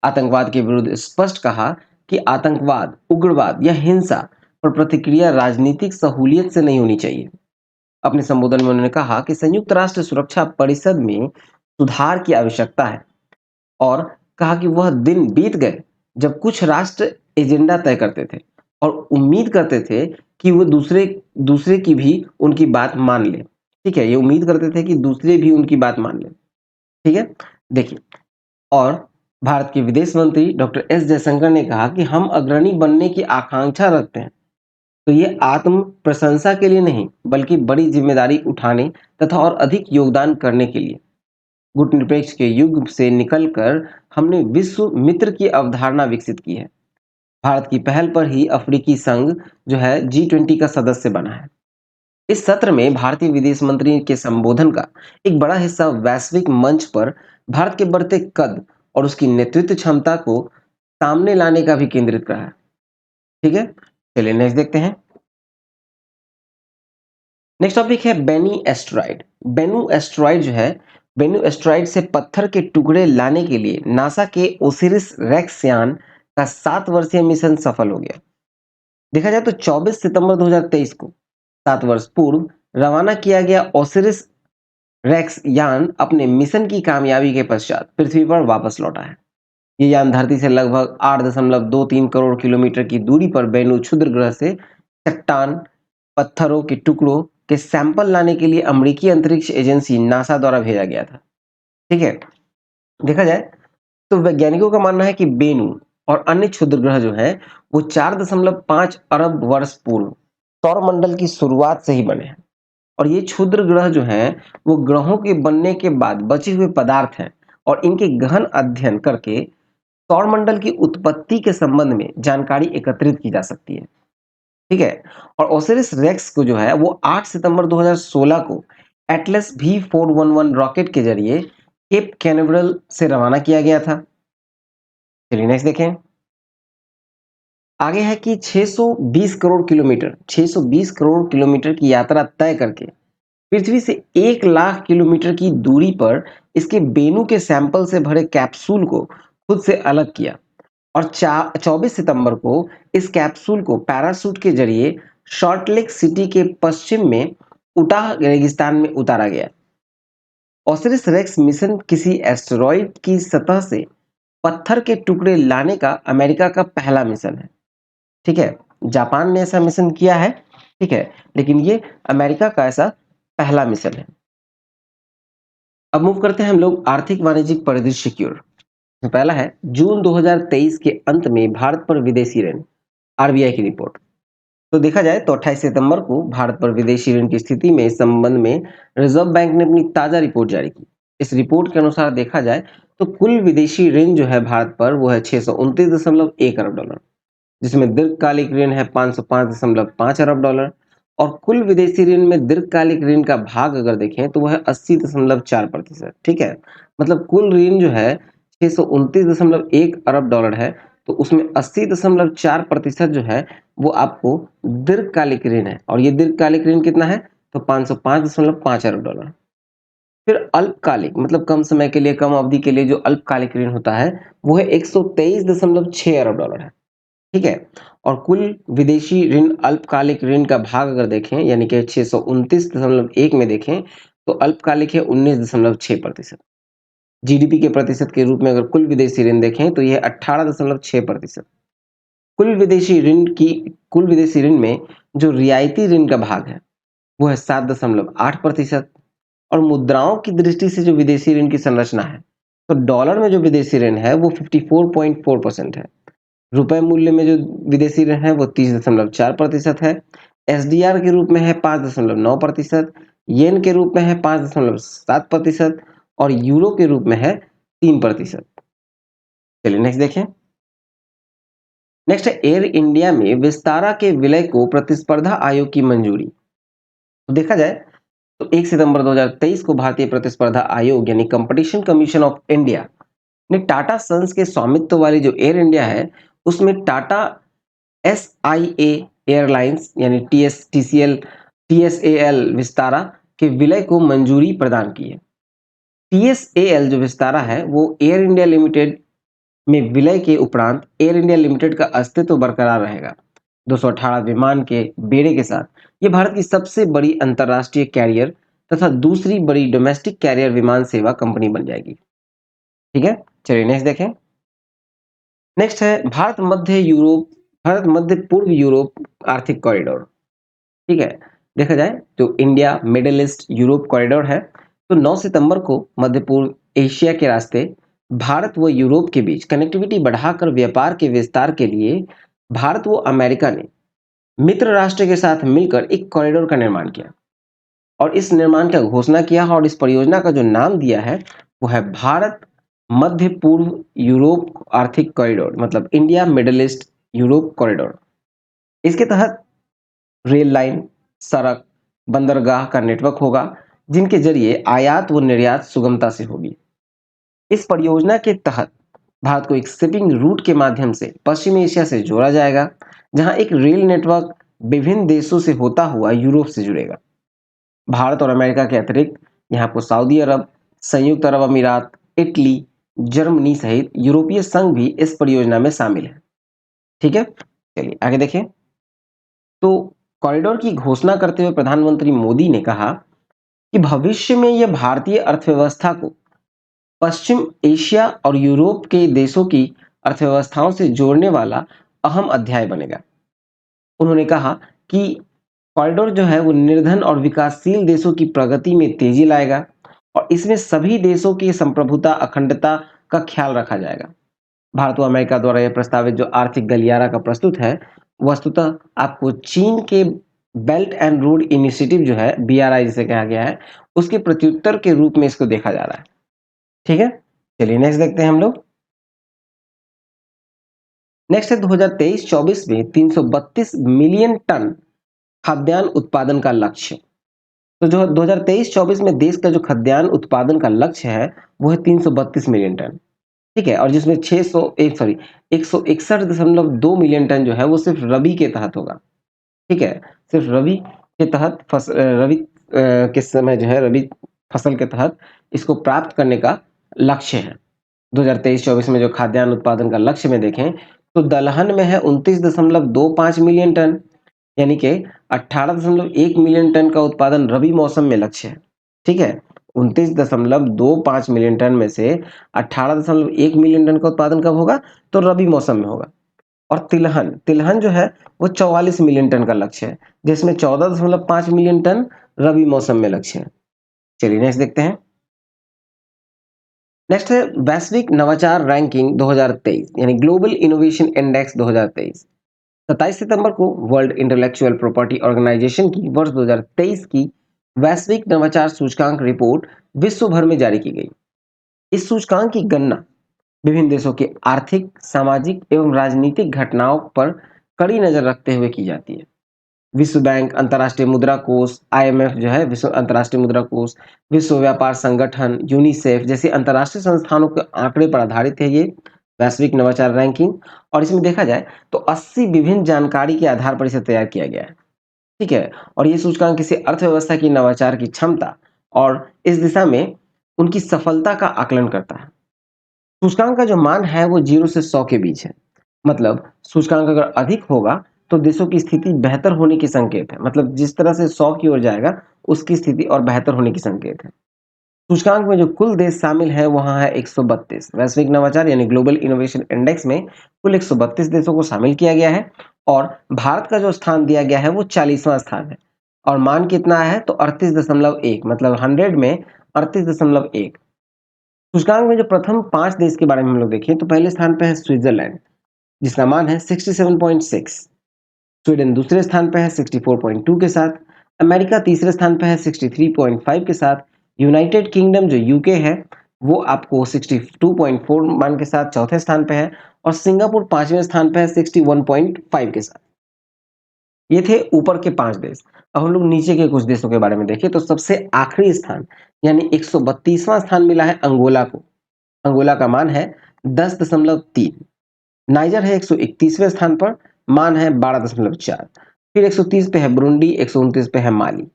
आतंकवाद के विरुद्ध स्पष्ट कहा कि आतंकवाद, उग्रवाद या हिंसा पर प्रतिक्रिया राजनीतिक सहूलियत से नहीं होनी चाहिए। अपने संबोधन में उन्होंने कहा कि संयुक्त राष्ट्र सुरक्षा परिषद में सुधार की आवश्यकता है और कहा कि वह दिन बीत गए जब कुछ राष्ट्र एजेंडा तय करते थे और उम्मीद करते थे कि वो दूसरे दूसरे की भी उनकी बात मान ले। ठीक है, ये उम्मीद करते थे कि दूसरे भी उनकी बात मान ले। ठीक है, देखिए, और भारत के विदेश मंत्री डॉक्टर एस जयशंकर ने कहा कि हम अग्रणी बनने की आकांक्षा रखते हैं, तो ये आत्म प्रशंसा के लिए नहीं बल्कि बड़ी जिम्मेदारी उठाने तथा और अधिक योगदान करने के लिए। गुटनिरपेक्ष के युग से निकलकर हमने विश्व मित्र की अवधारणा विकसित की है। भारत की पहल पर ही अफ्रीकी संघ जो है G20 का सदस्य बना है। इस सत्र में भारतीय विदेश मंत्री के संबोधन का एक बड़ा हिस्सा वैश्विक मंच पर भारत के बढ़ते कद और उसकी नेतृत्व क्षमता को सामने लाने का भी केंद्रित रहा है। ठीक है, चलिए नेक्स्ट देखते हैं। नेक्स्ट टॉपिक है बेनी एस्ट्रॉइड। बेनू एस्ट्रॉइड जो है, बेनू एस्ट्रॉइड से पत्थर के टुकड़े लाने के लिए नासा के ओसिरिस रेक्स यान का 7 वर्षीय मिशन सफल हो गया। देखा जाए तो 24 सितंबर 2023 को 7 वर्ष पूर्व रवाना किया गया ओसिरिस रेक्स यान अपने मिशन की कामयाबी के पश्चात पृथ्वी पर वापस लौटा है। ये यान धरती से लगभग 8.23 करोड़ किलोमीटर की दूरी पर बेनू क्षुद्र ग्रह से चट्टान पत्थरों के टुकड़ों के सैंपल लाने के लिए अमेरिकी अंतरिक्ष एजेंसी नासा द्वारा भेजा गया था। ठीक है, देखा जाए तो वैज्ञानिकों का मानना है कि बेनू और अन्य क्षुद्र ग्रह जो है वो 4.5 अरब वर्ष पूर्व सौरमंडल की शुरुआत से ही बने हैं और ये क्षुद्र ग्रह जो हैं वो ग्रहों के बनने के बाद बचे हुए पदार्थ हैं और इनके गहन अध्ययन करके सौरमंडल की उत्पत्ति के संबंध में जानकारी एकत्रित की जा सकती है। ठीक है, और ओसिरिस रेक्स को जो है वो 8 सितंबर 2016 को एटलस V411 रॉकेट के जरिए केप कैनावरल से रवाना किया गया था। चलिए नेक्स्ट देखें। आगे है कि 620 करोड़ किलोमीटर 620 करोड़ किलोमीटर की यात्रा तय करके पृथ्वी से 1 लाख किलोमीटर की दूरी पर इसके बेनु के सैंपल से भरे कैप्सूल को खुद से अलग किया और 24 सितंबर को इस कैप्सूल को पैराशूट के जरिए शॉर्ट लेक सिटी के पश्चिम में उटाह रेगिस्तान में उतारा गया। ओसिरिस रेक्स मिशन किसी एस्टेरॉइड की सतह से पत्थर के टुकड़े लाने का अमेरिका का पहला मिशन है। ठीक है, जापान ने ऐसा मिशन किया है, ठीक है, लेकिन ये अमेरिका का ऐसा पहला मिशन है। अब मूव करते हैं हम लोग आर्थिक वाणिज्यिक परिदृश्य की ओर। तो पहला है जून 2023 के अंत में भारत पर विदेशी ऋण, आरबीआई की रिपोर्ट। तो देखा जाए तो 28 सितंबर को भारत पर विदेशी ऋण की स्थिति में इस संबंध में रिजर्व बैंक ने अपनी ताजा रिपोर्ट जारी की। इस रिपोर्ट के अनुसार देखा जाए तो कुल विदेशी ऋण जो है भारत पर वो है 629.1 अरब डॉलर, जिसमें दीर्घकालिक ऋण है 505.5 अरब डॉलर और कुल विदेशी ऋण में दीर्घकालिक ऋण का भाग अगर देखें तो वह है 80.4%। ठीक है, मतलब कुल ऋण जो है 629.1 अरब डॉलर है, तो उसमें 80.4% जो है वो आपको दीर्घकालिक ऋण है और ये दीर्घकालिक ऋण कितना है तो 505.5 अरब डॉलर। फिर अल्पकालिक मतलब कम समय के लिए, कम अवधि के लिए जो अल्पकालिक ऋण होता है वो है 123.6 अरब डॉलर है। ठीक है, और कुल विदेशी ऋण अल्पकालिक ऋण का भाग अगर देखें यानी कि 629.1 में देखें तो अल्पकालिक है 19.6%। जीडीपी के प्रतिशत के रूप में अगर कुल विदेशी ऋण देखें तो यह 18.6%। कुल विदेशी ऋण में जो रियायती ऋण का भाग है वो है 7.8%। और मुद्राओं की दृष्टि से जो विदेशी ऋण की संरचना है तो डॉलर में जो विदेशी ऋण है वो 54.4% है, रुपए मूल्य में जो विदेशी ऋण है वो 30.4% है, एसडीआर के रूप में है 5.9%, येन के रूप में है 5.7% और यूरो के रूप में है 3%। चलिए नेक्स्ट देखें। नेक्स्ट है एयर इंडिया में विस्तारा के विलय को प्रतिस्पर्धा आयोग की मंजूरी। तो देखा जाए तो 1 सितंबर 2023 को भारतीय प्रतिस्पर्धा आयोग यानी कंपटीशन कमीशन ऑफ इंडिया ने टाटा सन्स के स्वामित्व वाली जो एयर इंडिया है उसमें टाटा एसआईए एयरलाइंस यानी टीएसएएल विस्तारा के विलय को मंजूरी प्रदान की है। टीएसएएल जो विस्तारा है वो एयर इंडिया लिमिटेड में विलय के उपरांत एयर इंडिया लिमिटेड का अस्तित्व बरकरार रहेगा। 218 विमान के बेड़े के साथ ये भारत की सबसे बड़ी अंतरराष्ट्रीय कैरियर तथा दूसरी बड़ी डोमेस्टिक कैरियर विमान सेवा कंपनी बन जाएगी। ठीक है, चलिए नेक्स्ट देखें। नेक्स्ट है भारत मध्य पूर्व यूरोप आर्थिक कॉरिडोर। ठीक है, देखा जाए तो India middle east Europe corridor है। तो 9 सितंबर को मध्य पूर्व एशिया के रास्ते भारत व यूरोप के बीच कनेक्टिविटी बढ़ाकर व्यापार के विस्तार के लिए भारत व अमेरिका ने मित्र राष्ट्र के साथ मिलकर एक कॉरिडोर का निर्माण किया और इस निर्माण का घोषणा किया और इस परियोजना का जो नाम दिया है वो है भारत मध्य पूर्व यूरोप आर्थिक कॉरिडोर, मतलब India middle east Europe corridor. इसके तहत रेल लाइन, सड़क, बंदरगाह का नेटवर्क होगा जिनके जरिए आयात व निर्यात सुगमता से होगी। इस परियोजना के तहत भारत को एक शिपिंग रूट के माध्यम से पश्चिमी एशिया से जोड़ा जाएगा, जहां एक रेल नेटवर्क विभिन्न देशों से होता हुआ यूरोप से जुड़ेगा। भारत और अमेरिका के अतिरिक्त यहाँ पर सऊदी अरब, संयुक्त अरब अमीरात, इटली, जर्मनी सहित यूरोपीय संघ भी इस परियोजना में शामिल है। ठीक है, चलिए आगे देखें। तो कॉरिडोर की घोषणा करते हुए प्रधानमंत्री मोदी ने कहा कि भविष्य में यह भारतीय अर्थव्यवस्था को पश्चिम एशिया और यूरोप के देशों की अर्थव्यवस्थाओं से जोड़ने वाला अहम अध्याय बनेगा। उन्होंने कहा कि कॉरिडोर जो है वो निर्धन और विकासशील देशों की प्रगति में तेजी लाएगा और इसमें सभी देशों की संप्रभुता अखंडता का ख्याल रखा जाएगा। भारत व अमेरिका द्वारा यह प्रस्तावित जो आर्थिक गलियारा का प्रस्तुत है वस्तुतः आपको चीन के बेल्ट एंड रोड इनिशिएटिव जो है बीआरआई जिसे कहा गया है उसके प्रत्युत्तर के रूप में इसको देखा जा रहा है। ठीक है, चलिए नेक्स्ट देखते हैं हम लोग। नेक्स्ट है 2023-24 में 332 मिलियन टन खाद्यान्न उत्पादन का लक्ष्य। तो जो 2023-24 में देश का जो खाद्यान्न उत्पादन का लक्ष्य है वो है 332 मिलियन टन। ठीक है, और जिसमें 161.2 मिलियन टन जो है वो सिर्फ रबी के तहत होगा। ठीक है, सिर्फ रबी के तहत रबी के समय जो है रबी फसल के तहत इसको प्राप्त करने का लक्ष्य है। 2023-24 में जो खाद्यान्न उत्पादन का लक्ष्य में देखें तो दलहन में है 29.25 मिलियन टन, यानी कि 18.1 मिलियन टन का उत्पादन रबी मौसम में लक्ष्य है। ठीक है, 29.25 मिलियन टन में से 18.1 मिलियन टन का उत्पादन कब होगा? तो रबी मौसम में होगा। और तिलहन तिलहन जो है वो 44 मिलियन टन का लक्ष्य है, जिसमें 14.5 मिलियन टन रबी मौसम में लक्ष्य है। चलिए नेक्स्ट देखते हैं। नेक्स्ट है वैश्विक नवाचार रैंकिंग 2023 यानी ग्लोबल इनोवेशन इंडेक्स 2023। 27 सितंबर को वर्ल्ड इंटेलेक्चुअल प्रॉपर्टी ऑर्गेनाइजेशन की वर्ष 2023 की वैश्विक नवाचार सूचकांक रिपोर्ट विश्व भर में जारी की गई। इस सूचकांक की गणना विभिन्न देशों के आर्थिक, सामाजिक एवं राजनीतिक घटनाओं पर कड़ी नजर रखते हुए की जाती है। विश्व बैंक, अंतर्राष्ट्रीय मुद्रा कोष, आईएमएफ जो है विश्व अंतर्राष्ट्रीय मुद्रा कोष, विश्व व्यापार संगठन, यूनिसेफ जैसे अंतर्राष्ट्रीय संस्थानों के आंकड़े पर आधारित है ये वैश्विक नवाचार रैंकिंग। और इसमें देखा जाए तो 80 विभिन्न जानकारी के आधार पर इसे तैयार किया गया है। ठीक है, और ये सूचकांक किसी अर्थव्यवस्था की नवाचार की क्षमता और इस दिशा में उनकी सफलता का आकलन करता है। सूचकांक का जो मान है वो 0 से 100 के बीच है। मतलब सूचकांक अगर अधिक होगा तो देशों की स्थिति बेहतर होने की संकेत है। मतलब जिस तरह से 100 की ओर जाएगा उसकी स्थिति और बेहतर होने की संकेत है। सूचकांक में जो कुल देश शामिल है वहां है 132। वैश्विक नवाचार यानी ग्लोबल इनोवेशन इंडेक्स में कुल 132 देशों को शामिल किया गया है और भारत का जो स्थान दिया गया है वो 40वां स्थान है। और मान कितना है? तो 38.1, मतलब 100 में 38.1। सूचकांक में जो प्रथम 5 देश के बारे में हम लोग देखें तो पहले स्थान पे है स्विट्जरलैंड, जिसका मान है 67.6। स्वीडन दूसरे स्थान पे है 64.2 के साथ। अमेरिका तीसरे स्थान पे है 63.5 के साथ। यूनाइटेड किंगडम जो यूके है वो आपको 62.4 मान के साथ चौथे स्थान पे है। और सिंगापुर 5वें स्थान पे है 61.5 के साथ। ये थे ऊपर के 5 देश। अब हम लोग नीचे के कुछ देशों के बारे में देखें तो सबसे आखिरी स्थान यानी 132वां स्थान मिला है अंगोला को। अंगोला का मान है 10.3। नाइजर है 131वें स्थान पर, मान है 12.4। फिर 130 पे है बुरुंडी, 129 पे है माली।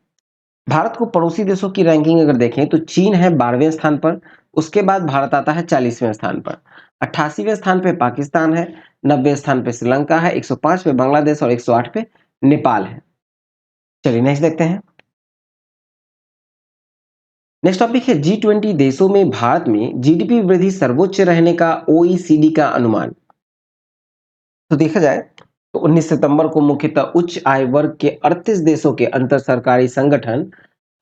भारत को पड़ोसी देशों की रैंकिंग अगर देखें तो चीन है 12वें स्थान पर, उसके बाद भारत आता है 40वें स्थान पर। 88वें स्थान पे पाकिस्तान है, 90वें स्थान पे श्रीलंका है, 105 पे बांग्लादेश और 108 पे नेपाल है। चलिए नेक्स्ट देखते हैं। नेक्स्ट टॉपिक है G20 देशों में भारत में जीडीपी वृद्धि सर्वोच्च रहने का ओईसीडी का अनुमान। तो देखा जाए तो 19 सितंबर को मुख्यतः उच्च आय वर्ग के 38 देशों के अंतर सरकारी संगठन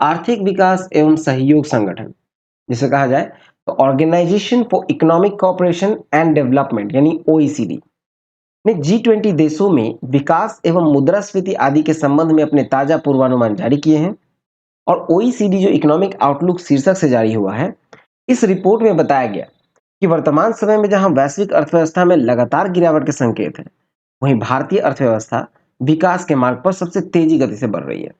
आर्थिक विकास एवं सहयोग संगठन, जिसे कहा जाए तो Organisation for Economic Cooperation and Development यानी ओईसीडी, ने G20 देशों में विकास एवं मुद्रास्फीति आदि के संबंध में अपने ताजा पूर्वानुमान जारी किए हैं। और ओईसीडी जो इकोनॉमिक आउटलुक शीर्षक से जारी हुआ है, इस रिपोर्ट में बताया गया कि वर्तमान समय में जहां वैश्विक अर्थव्यवस्था में लगातार गिरावट के संकेत हैं, वहीं भारतीय अर्थव्यवस्था विकास के मार्ग पर सबसे तेजी गति से बढ़ रही है।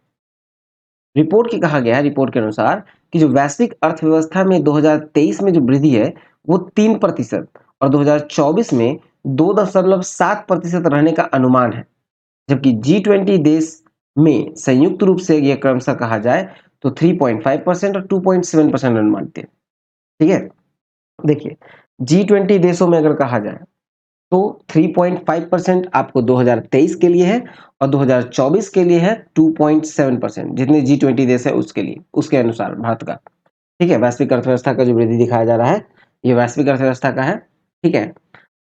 रिपोर्ट की कहा गया है, रिपोर्ट के अनुसार कि जो वैश्विक अर्थव्यवस्था में 2023 में जो वृद्धि है वो 3% और 2024 में 2.7% रहने का अनुमान है। जबकि G20 देश में संयुक्त रूप से यह क्रमशः कहा जाए तो 3.5% और 2.7% अनुमानित है। ठीक है, देखिए G20 देशों में अगर कहा जाए तो 3.5% आपको 2023 के लिए है और 2024 के लिए है 2.7%। जितने G20 देश है उसके लिए, उसके अनुसार भारत का। ठीक है, वैश्विक अर्थव्यवस्था का जो वृद्धि दिखाया जा रहा है ये वैश्विक अर्थव्यवस्था का है। ठीक है,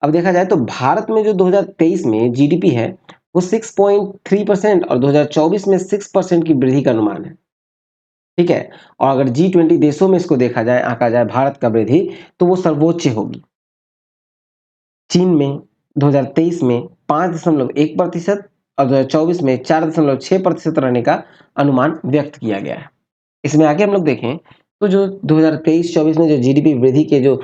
अब देखा जाए तो भारत में जो 2023 में जीडीपी है वो 6.3% और 2024 में 6% की वृद्धि का अनुमान है। ठीक है, और अगर G20 देशों में इसको देखा जाए, आंका जाए भारत का वृद्धि, तो वो सर्वोच्च होगी। चीन में 2023 में 5.1% और 2024 में 4.6% रहने का अनुमान व्यक्त किया गया है। इसमें आगे हम लोग देखें तो जो 2023-24 में जो जीडीपी वृद्धि के जो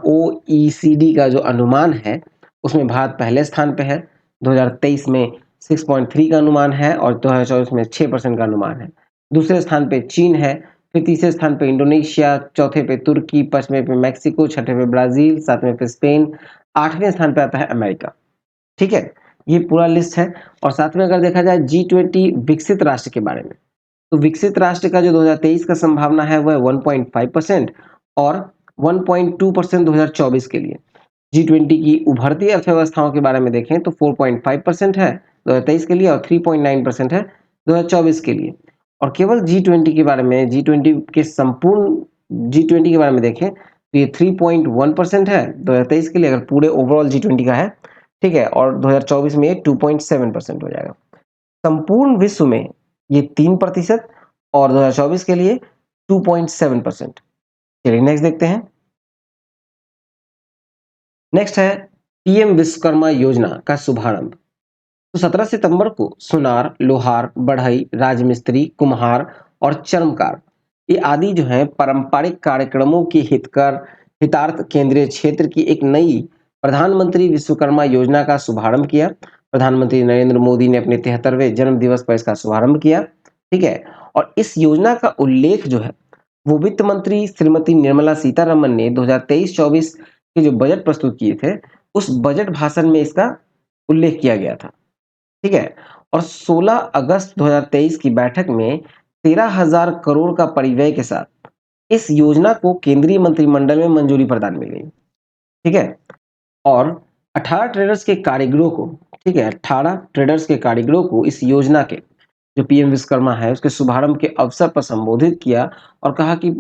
ओईसीडी का जो अनुमान है उसमें भारत पहले स्थान पे है। 2023 में 6.3 का अनुमान है और 2024 में 6% का अनुमान है। दूसरे स्थान पे चीन है, फिर तीसरे स्थान पे इंडोनेशिया, चौथे पे तुर्की, पांचवें पे मैक्सिको, छठे पे ब्राजील, सातवें पे स्पेन, आठवें स्थान पे आता है अमेरिका। ठीक है, ये पूरा लिस्ट है। और साथ में अगर देखा जाए G20 विकसित राष्ट्र के बारे में, तो विकसित राष्ट्र का जो 2023 का संभावना है वो है 1.5% और 1.2% 2024 के लिए। G20 की उभरती अर्थव्यवस्थाओं के बारे में देखें तो 4.5% है 2023 के लिए और 3.9% है 2024 के लिए। और केवल G20 के बारे में, G20 के संपूर्ण G20 के बारे में देखें तो ये 3.1% है 2023 के लिए, अगर पूरे ओवरऑल G20 का है। ठीक है, और 2024 में ये 2.7% हो जाएगा। संपूर्ण विश्व में ये 3% और 2024 के लिए 2.7%। चलिए नेक्स्ट देखते हैं। नेक्स्ट है पीएम विश्वकर्मा योजना का शुभारंभ। तो 17 सितंबर को सुनार, लोहार, बढ़ई, राजमिस्त्री, कुम्हार और चर्मकार ये आदि जो है पारंपरिक कार्यक्रमों की हितार्थ केंद्रीय क्षेत्र की एक नई प्रधानमंत्री विश्वकर्मा योजना का शुभारंभ किया। प्रधानमंत्री नरेंद्र मोदी ने अपने 73वें जन्म दिवस पर इसका शुभारंभ किया। ठीक है, और इस योजना का उल्लेख जो है वो वित्त मंत्री श्रीमती निर्मला सीतारमन ने 2023-24 के जो बजट प्रस्तुत किए थे उस बजट भाषण में इसका उल्लेख किया गया था। ठीक है, और 16 अगस्त 2023 की बैठक में 13,000 करोड़ का परिव्यय के साथ इस योजना को केंद्रीय मंत्रिमंडल में मंजूरी प्रदान मिल गई। ठीक है, और 18 ट्रेडर्स के कारीगरों को, ठीक है, 18 ट्रेडर्स के कारीगरों को इस योजना के जो पीएम विश्वकर्मा है उसके शुभारंभ के अवसर पर संबोधित किया और कहा कि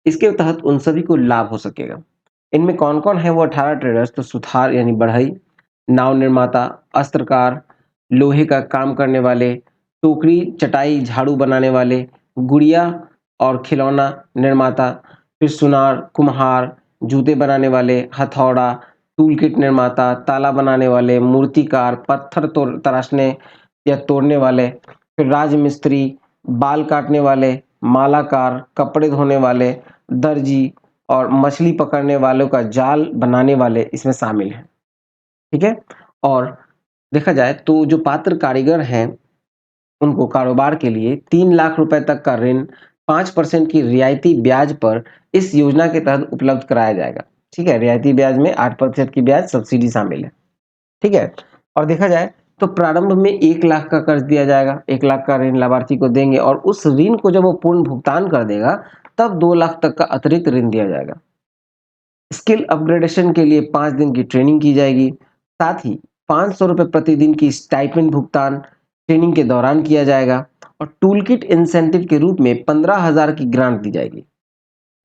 इसके तहत उन सभी को लाभ हो सकेगा। इनमें कौन-कौन है वो 18 ट्रेडर्स, तो सुथार यानी बढ़ई, नाव निर्माता, अस्त्रकार, लोहे का काम करने वाले, टोकरी, चटाई, झाड़ू बनाने वाले, गुड़िया और खिलौना निर्माता, फिर सुनार, कुम्हार, जूते बनाने वाले, हथौड़ा, टूल किट निर्माता, ताला बनाने वाले, मूर्तिकार, पत्थर तराशने या तोड़ने वाले, फिर राजमिस्त्री, बाल काटने वाले, मालाकार, कपड़े धोने वाले, दर्जी और मछली पकड़ने वालों का जाल बनाने वाले इसमें शामिल हैं। ठीक है, और देखा जाए तो जो पात्र कारीगर हैं उनको कारोबार के लिए 3 लाख रुपए तक का ऋण 5% की रियायती ब्याज पर इस योजना के तहत उपलब्ध कराया जाएगा। ठीक है, रियायती ब्याज में 8% की ब्याज सब्सिडी शामिल है। ठीक है, और देखा जाए तो प्रारंभ में 1 लाख का कर्ज दिया जाएगा, 1 लाख का ऋण लाभार्थी को देंगे और उस ऋण को जब वो पूर्ण भुगतान कर देगा तब 2 लाख तक का अतिरिक्त ऋण दिया जाएगा। स्किल अपग्रेडेशन के लिए 5 दिन की ट्रेनिंग की जाएगी। साथ ही 500 रुपए प्रतिदिन की स्टाइपेंड भुगतान ट्रेनिंग के दौरान किया जाएगा और टूल किट इंसेंटिव के रूप में 15,000 की ग्रांट दी जाएगी।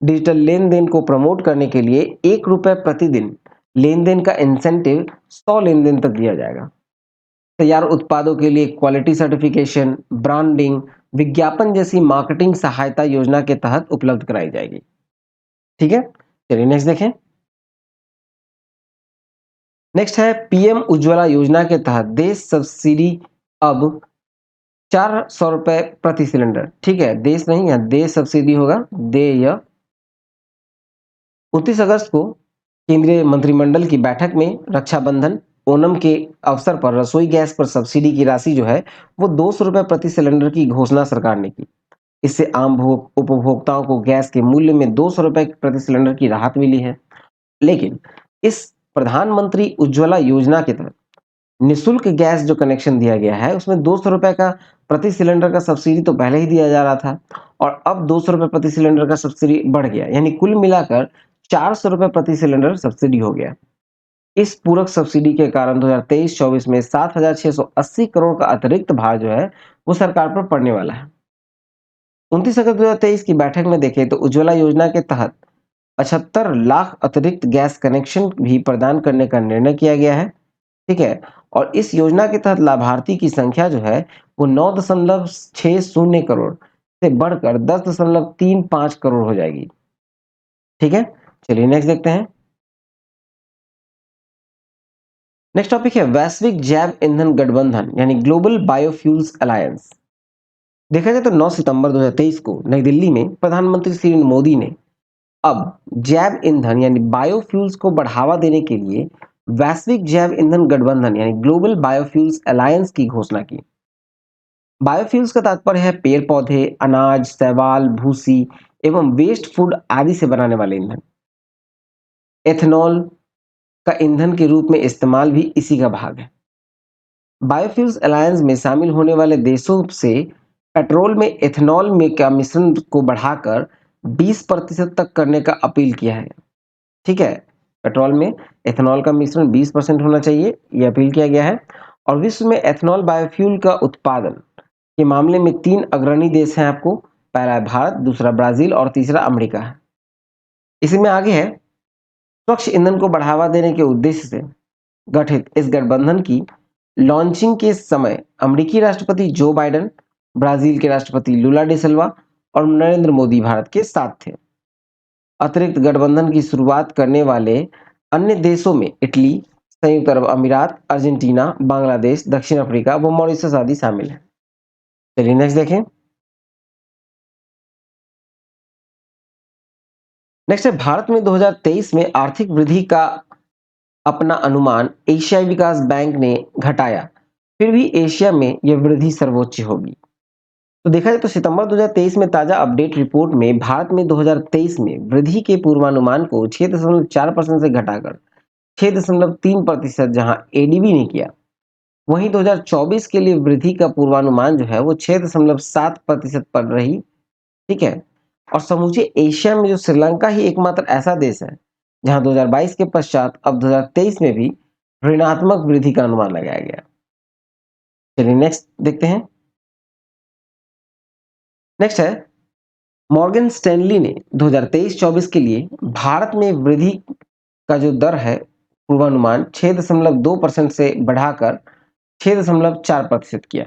डिजिटल लेन-देन को प्रमोट करने के लिए 1 रुपए प्रतिदिन लेन-देन का इंसेंटिव 100 लेन-देन तक दिया जाएगा। तैयार उत्पादों के लिए क्वालिटी सर्टिफिकेशन, ब्रांडिंग, विज्ञापन जैसी मार्केटिंग सहायता योजना के तहत उपलब्ध कराई जाएगी। ठीक है, चलिए नेक्स्ट देखें। नेक्स्ट है पीएम उज्ज्वला योजना के तहत देश सब्सिडी अब 400 रुपए प्रति सिलेंडर। ठीक है, देश नहीं, यहाँ देश सब्सिडी होगा, देय। 29 अगस्त को केंद्रीय मंत्रिमंडल की बैठक में रक्षाबंधन, ओणम के अवसर पर रसोई गैस पर सब्सिडी की राशि जो है वो 200 रुपए प्रति सिलेंडर की घोषणा सरकार ने की। इससे आम उपभोक्ताओं को गैस के मूल्य में 200 रुपए प्रति सिलेंडर की राहत मिली है। लेकिन इस प्रधानमंत्री उज्ज्वला योजना के तहत निःशुल्क गैस जो कनेक्शन दिया गया है उसमें 200 रुपए का प्रति सिलेंडर का सब्सिडी तो पहले ही दिया जा रहा था और अब 200 रुपए प्रति सिलेंडर का सब्सिडी बढ़ गया, यानी कुल मिलाकर 400 रुपए प्रति सिलेंडर सब्सिडी हो गया। इस पूरक सब्सिडी के कारण 2023-24 में 7,680 करोड़ का अतिरिक्त भार जो है वो सरकार पर पड़ने वाला है। 29 अगस्त 2023 की बैठक में देखें तो उज्ज्वला योजना के तहत 75 लाख अतिरिक्त गैस कनेक्शन भी प्रदान करने का निर्णय किया गया है। ठीक है, और इस योजना के तहत लाभार्थी की संख्या जो है वो 9.60 करोड़ से बढ़कर 10.35 करोड़ हो जाएगी। ठीक है, चलिए नेक्स्ट देखते हैं। नेक्स्ट टॉपिक है वैश्विक जैव ईंधन गठबंधन यानी ग्लोबल बायोफ्यूल्स अलायंस। देखा जाए तो 9 सितंबर 2023 को नई दिल्ली में प्रधानमंत्री श्री मोदी ने अब जैव ईंधन यानी बायोफ्यूल्स को बढ़ावा देने के लिए वैश्विक जैव ईंधन गठबंधन यानी ग्लोबल बायोफ्यूल्स अलायंस की घोषणा की। बायोफ्यूल्स का तात्पर्य है पेड़ पौधे, अनाज, शैवाल, भूसी एवं वेस्ट फूड आदि से बनाने वाले ईंधन। एथेनॉल का ईंधन के रूप में इस्तेमाल भी इसी का भाग है। बायोफ्यूल्स अलायंस में शामिल होने वाले देशों से पेट्रोल में एथेनॉल में का मिश्रण को बढ़ाकर 20% तक करने का अपील किया है। ठीक है, पेट्रोल में एथेनॉल का मिश्रण 20% होना चाहिए, ये अपील किया गया है। और विश्व में एथेनॉल बायोफ्यूल का उत्पादन के मामले में 3 अग्रणी देश हैं आपको। पहला है भारत, दूसरा ब्राजील और तीसरा अमेरिका है। इसी में आगे है, स्वच्छ ईंधन को बढ़ावा देने के उद्देश्य से गठित इस गठबंधन की लॉन्चिंग के समय अमेरिकी राष्ट्रपति जो बाइडेन, ब्राजील के राष्ट्रपति लुला डी सिल्वा और नरेंद्र मोदी भारत के साथ थे। अतिरिक्त गठबंधन की शुरुआत करने वाले अन्य देशों में इटली, संयुक्त अरब अमीरात, अर्जेंटीना, बांग्लादेश, दक्षिण अफ्रीका व मॉरिशस आदि शामिल हैं। चलिए नेक्स्ट देखें। नेक्स्ट है, भारत में 2023 में आर्थिक वृद्धि का अपना अनुमान एशियाई विकास बैंक ने घटाया, फिर भी एशिया में यह वृद्धि सर्वोच्च होगी। तो देखा जाए तो सितंबर 2023 में ताजा अपडेट रिपोर्ट में भारत में 2023 में वृद्धि के पूर्वानुमान को 6.4% से घटाकर 6.3% जहां एडीबी ने किया, वहीं 2024 के लिए वृद्धि का पूर्वानुमान जो है वो 6.7% पर रही। ठीक है, और समूचे एशिया में जो श्रीलंका ही एकमात्र ऐसा देश है जहां 2022 के पश्चात अब 2023 में भी ऋणात्मक वृद्धि का अनुमान लगाया गया। चलिए नेक्स्ट देखते हैं। नेक्स्ट है, मॉर्गन स्टैनली ने 2023-24 के लिए भारत में वृद्धि का जो दर है पूर्वानुमान 6.2% से बढ़ाकर 6.4% किया।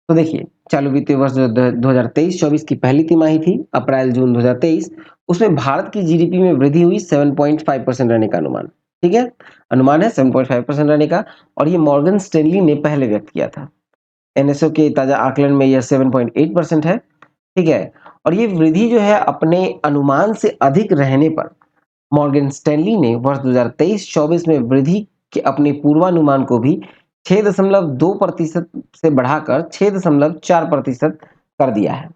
तो देखिए, चालू वित्तीय वर्ष जो 2023-24 की पहली तिमाही थी, अप्रैल जून 2023, उसमें भारत की जीडीपी में वृद्धि हुई 7.5% रहने का अनुमान। ठीक है, अनुमान है 7.5% रहने का, और ये मॉर्गन स्टैनली ने पहले व्यक्त किया था। एनएसओ के ताजा आकलन में यह 7.8% है। ठीक है, और ये वृद्धि जो है अपने अनुमान से अधिक रहने पर मॉर्गन स्टैनली ने वर्ष 2023-24 में वृद्धि के अपने पूर्वानुमान को भी 6.2% से बढ़ाकर 6.4% कर दिया है।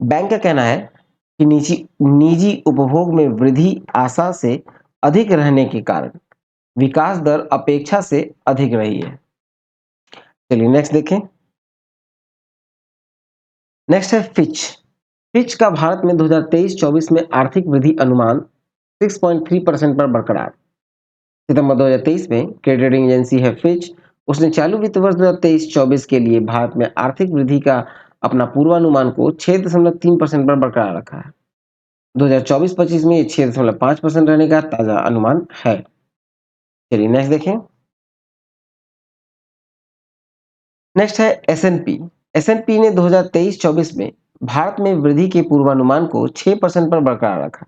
बैंक का कहना है कि निजी निजी उपभोग में वृद्धि आशा से अधिक रहने के कारण विकास दर अपेक्षा से अधिक रही है। चलिए नेक्स्ट देखें। नेक्स्ट है फिच। फिच का भारत में 2023-24 में आर्थिक वृद्धि अनुमान 6.3% पर बरकरार। सितंबर 2023 में क्रेडिट रेटिंग एजेंसी है फिच, उसने चालू वित्त वर्ष 2023-24 के लिए भारत में आर्थिक वृद्धि का अपना पूर्वानुमान को 6.3% पर बरकरार रखा है। 2024-25 में ये 6.5% रहने का ताजा अनुमान है। चलिए नेक्स्ट देखें। नेक्स्ट है एसएनपी। एसएनपी ने 2023-24 में भारत में वृद्धि के पूर्वानुमान को 6% पर बरकरार रखा।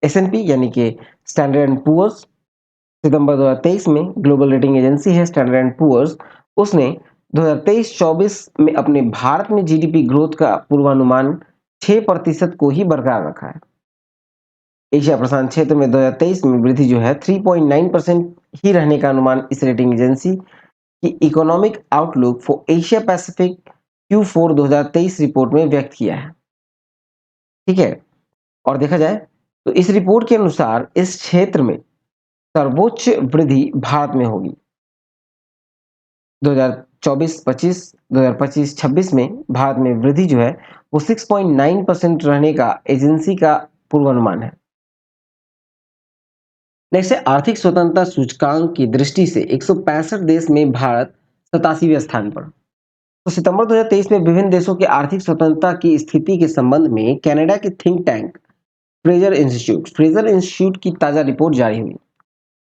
एसएनपी यानी कि स्टैंडर्ड एंड पुअर्स, सितंबर 2023 में ग्लोबल रेटिंग एजेंसी है स्टैंडर्ड एंड पुअर्स, उसने 2023-24 में अपने भारत में जीडीपी ग्रोथ का पूर्वानुमान 6% को ही बरकरार रखा है। एशिया प्रशांत क्षेत्र में 2023 में वृद्धि जो है 3.9% ही रहने का अनुमान इस रेटिंग एजेंसी की economic outlook for Asia Pacific Q4 2023 report में व्यक्त किया है। ठीक है, और देखा जाए तो इस रिपोर्ट के अनुसार इस क्षेत्र में सर्वोच्च वृद्धि भारत में होगी। 2024-25, 2025-26 में भारत में वृद्धि जो है वो 6.9% रहने का एजेंसी का पूर्वानुमान है। नेक्स्ट है, आर्थिक स्वतंत्रता सूचकांक की दृष्टि से 165 देश में भारत 87वें स्थान पर। तो सितंबर 2023 में विभिन्न देशों की आर्थिक स्वतंत्रता की स्थिति के संबंध में कनाडा के थिंक टैंक फ्रेजर इंस्टीट्यूट की ताजा रिपोर्ट जारी हुई।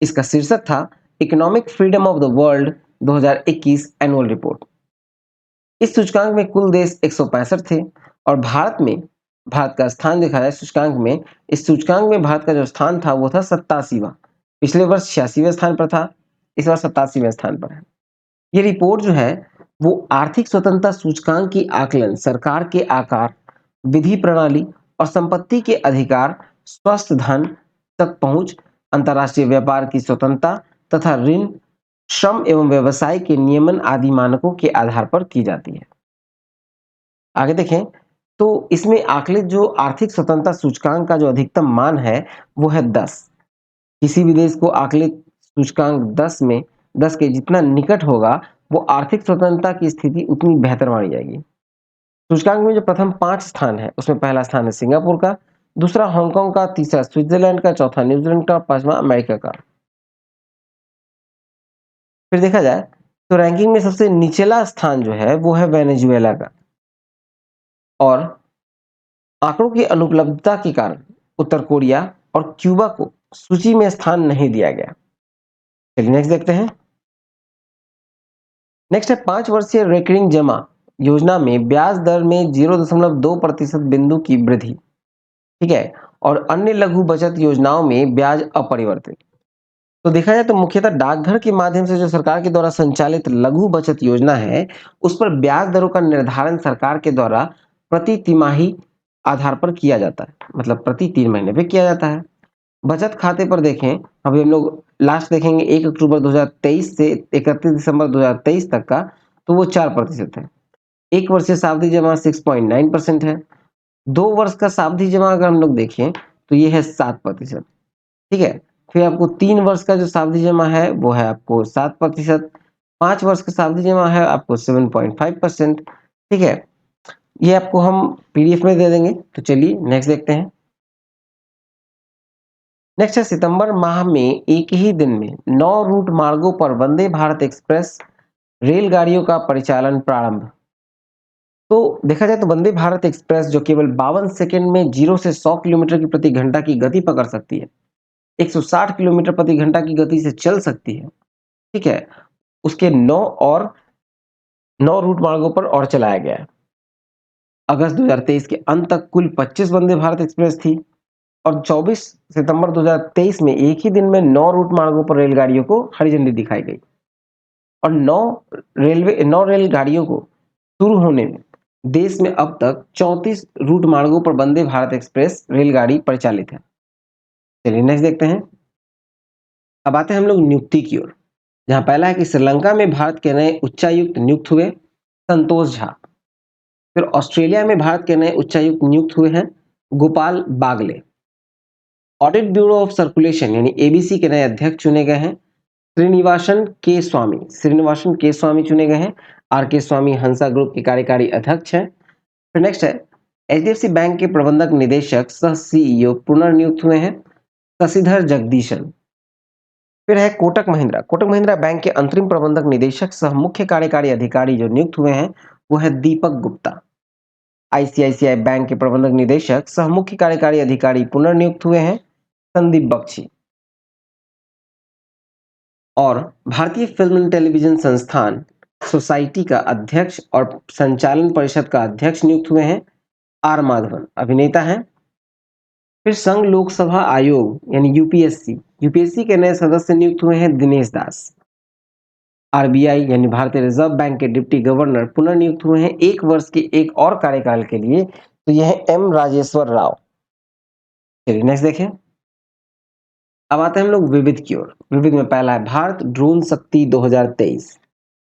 इसका शीर्षक था economic freedom of the world 2021 annual report. इस सूचकांक में कुल देश 165 थे और भारत का स्थान देखा जाए सूचकांक में, इस सूचकांक में भारत का जो स्थान था वो था 87वां। पिछले वर्ष 86वें स्थान पर था, इस बार 87वें स्थान पर है। ये रिपोर्ट जो है वो आर्थिक स्वतंत्रता सूचकांक की आकलन सरकार के आकार, विधि प्रणाली और संपत्ति के अधिकार, स्वस्थ धन तक पहुंच, अंतर्राष्ट्रीय व्यापार की स्वतंत्रता तथा ऋण श्रम एवं व्यवसाय के नियमन आदि मानकों के आधार पर की जाती है। आगे देखें तो इसमें आकलित जो आर्थिक स्वतंत्रता सूचकांक का जो अधिकतम मान है वो है 10। किसी भी देश को आकलित सूचकांक 10 के जितना निकट होगा वो आर्थिक स्वतंत्रता की स्थिति उतनी बेहतर मानी जाएगी। सूचकांक में जो प्रथम 5 स्थान है उसमें पहला स्थान है सिंगापुर का, दूसरा हांगकांग का, तीसरा स्विट्जरलैंड का, चौथा न्यूजीलैंड का, पांचवा अमेरिका का। फिर देखा जाए तो रैंकिंग में सबसे निचला स्थान जो है वो है वेनेजुएला का, और आंकड़ों की अनुपलब्धता के कारण उत्तर कोरिया और क्यूबा को सूची में स्थान नहीं दिया गया। चलिए नेक्स्ट देखते हैं। नेक्स्ट है 5 वर्षीय रेकरिंग जमा योजना में ब्याज दर में 0.2% बिंदु की वृद्धि, ठीक है, और अन्य लघु बचत योजनाओं में ब्याज अपरिवर्तित। तो देखा जाए तो मुख्यतः डाकघर के माध्यम से जो सरकार के द्वारा संचालित लघु बचत योजना है उस पर ब्याज दरों का निर्धारण सरकार के द्वारा प्रति तिमाही आधार पर किया जाता है, मतलब प्रति 3 महीने पे किया जाता है। बचत खाते पर देखें, अभी हम लोग लास्ट देखेंगे 1 अक्टूबर 2023 से 31 दिसंबर 2023 तक का, तो वो 4% है। 1 वर्षीय सावधि जमा 6.9% है। 2 वर्ष का सावधि जमा अगर हम लोग देखें तो ये है 7%, ठीक है। फिर आपको 3 वर्ष का जो सावधि जमा है वो है आपको 7%, 5 वर्ष का सावधि जमा है आपको 7.5%, ठीक है। ये आपको हम पीडीएफ में दे देंगे। तो चलिए नेक्स्ट देखते हैं। नेक्स्ट है सितंबर माह में एक ही दिन में 9 रूट मार्गों पर वंदे भारत एक्सप्रेस रेलगाड़ियों का परिचालन प्रारंभ। तो देखा जाए तो वंदे भारत एक्सप्रेस जो केवल 52 सेकंड में 0 से 100 किलोमीटर की प्रति घंटा की गति पकड़ सकती है, 160 किलोमीटर प्रति घंटा की गति से चल सकती है, ठीक है, उसके 9 रूट मार्गों पर और चलाया गया है। अगस्त 2023 के अंत तक कुल 25 वंदे भारत एक्सप्रेस थी, और 24 सितंबर 2023 में एक ही दिन में 9 रूट मार्गों पर रेलगाड़ियों को हरी झंडी दिखाई गई, और 9 रेलगाड़ियों को शुरू होने में देश में अब तक 34 रूट मार्गों पर वंदे भारत एक्सप्रेस रेलगाड़ी परिचालित है। चलिए नेक्स्ट देखते हैं। अब आते हैं हम लोग नियुक्ति की ओर, जहां पहला है कि श्रीलंका में भारत के नए उच्चायुक्त नियुक्त हुए संतोष झा। फिर ऑस्ट्रेलिया में भारत के नए उच्चायुक्त नियुक्त हुए हैं Gopal Bagle. Audit bureau of circulation यानी एबीसी के नए अध्यक्ष चुने गए हैं श्रीनिवासन के स्वामी चुने गए हैं। आर के स्वामी हंसा ग्रुप के कार्यकारी अध्यक्ष हैं। फिर नेक्स्ट है एचडीएफसी बैंक के प्रबंधक निदेशक सह सीईओ पुनर्नियुक्त हुए हैं शशिधर जगदीशन। फिर है कोटक महिंद्रा बैंक के अंतरिम प्रबंधक निदेशक सह मुख्य कार्यकारी अधिकारी जो नियुक्त हुए हैं वो है दीपक गुप्ता। आईसीआईसीआई बैंक के प्रबंधक निदेशक सह मुख्य कार्यकारी अधिकारी पुनर्नियुक्त हुए हैं संदीप बख्शी। और भारतीय फिल्म एंड टेलीविजन संस्थान सोसाइटी का अध्यक्ष और संचालन परिषद का अध्यक्ष नियुक्त हुए हैं आर माधवन, अभिनेता हैं। फिर संघ लोकसभा आयोग यानी यूपीएससी के नए सदस्य नियुक्त हुए हैं दिनेश दास। आरबीआई यानी भारतीय रिजर्व बैंक के डिप्टी गवर्नर पुनर्नियुक्त हुए हैं 1 वर्ष के एक और कार्यकाल के लिए, तो यह है एम राजेश्वर राव। चलिए नेक्स्ट देखें। अब आते हैं हम लोग विविध की ओर। विविध में पहला है भारत ड्रोन शक्ति 2023।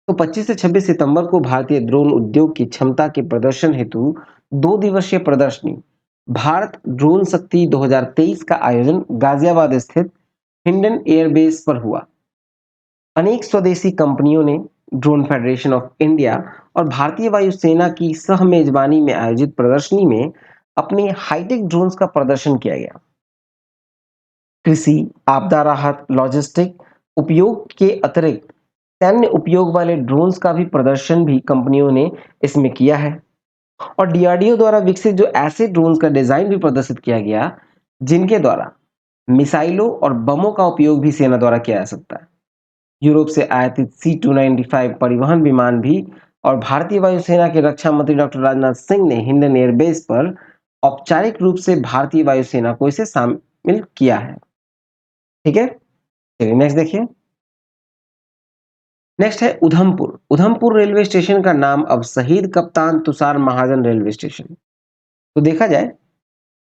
तो 25 से 26 सितंबर को भारतीय ड्रोन उद्योग की क्षमता के प्रदर्शन हेतु 2 दिवसीय प्रदर्शनी भारत ड्रोन शक्ति 2023 का आयोजन गाजियाबाद स्थित हिंडन एयरबेस पर हुआ। अनेक स्वदेशी कंपनियों ने ड्रोन फेडरेशन ऑफ इंडिया और भारतीय वायुसेना की सह मेजबानी में आयोजित प्रदर्शनी में अपने हाईटेक ड्रोन्स का प्रदर्शन किया गया। कृषि, आपदा राहत, लॉजिस्टिक उपयोग के अतिरिक्त सैन्य उपयोग वाले ड्रोन्स का भी प्रदर्शन भी कंपनियों ने इसमें किया है। और डीआरडीओ द्वारा विकसित जो ऐसे ड्रोन्स का डिजाइन भी प्रदर्शित किया गया जिनके द्वारा मिसाइलों और बमों का उपयोग भी सेना द्वारा किया जा सकता है। यूरोप से आयातित C-295 परिवहन विमान भी, और भारतीय वायुसेना के रक्षा मंत्री डॉक्टर राजनाथ सिंह ने हिंडन एयरबेस पर औपचारिक रूप से भारतीय वायुसेना को इसे शामिल किया है। ठीक है, चलिए नेक्स्ट देखिए। नेक्स्ट है उधमपुर रेलवे स्टेशन का नाम अब शहीद कप्तान तुषार महाजन रेलवे स्टेशन। तो देखा जाए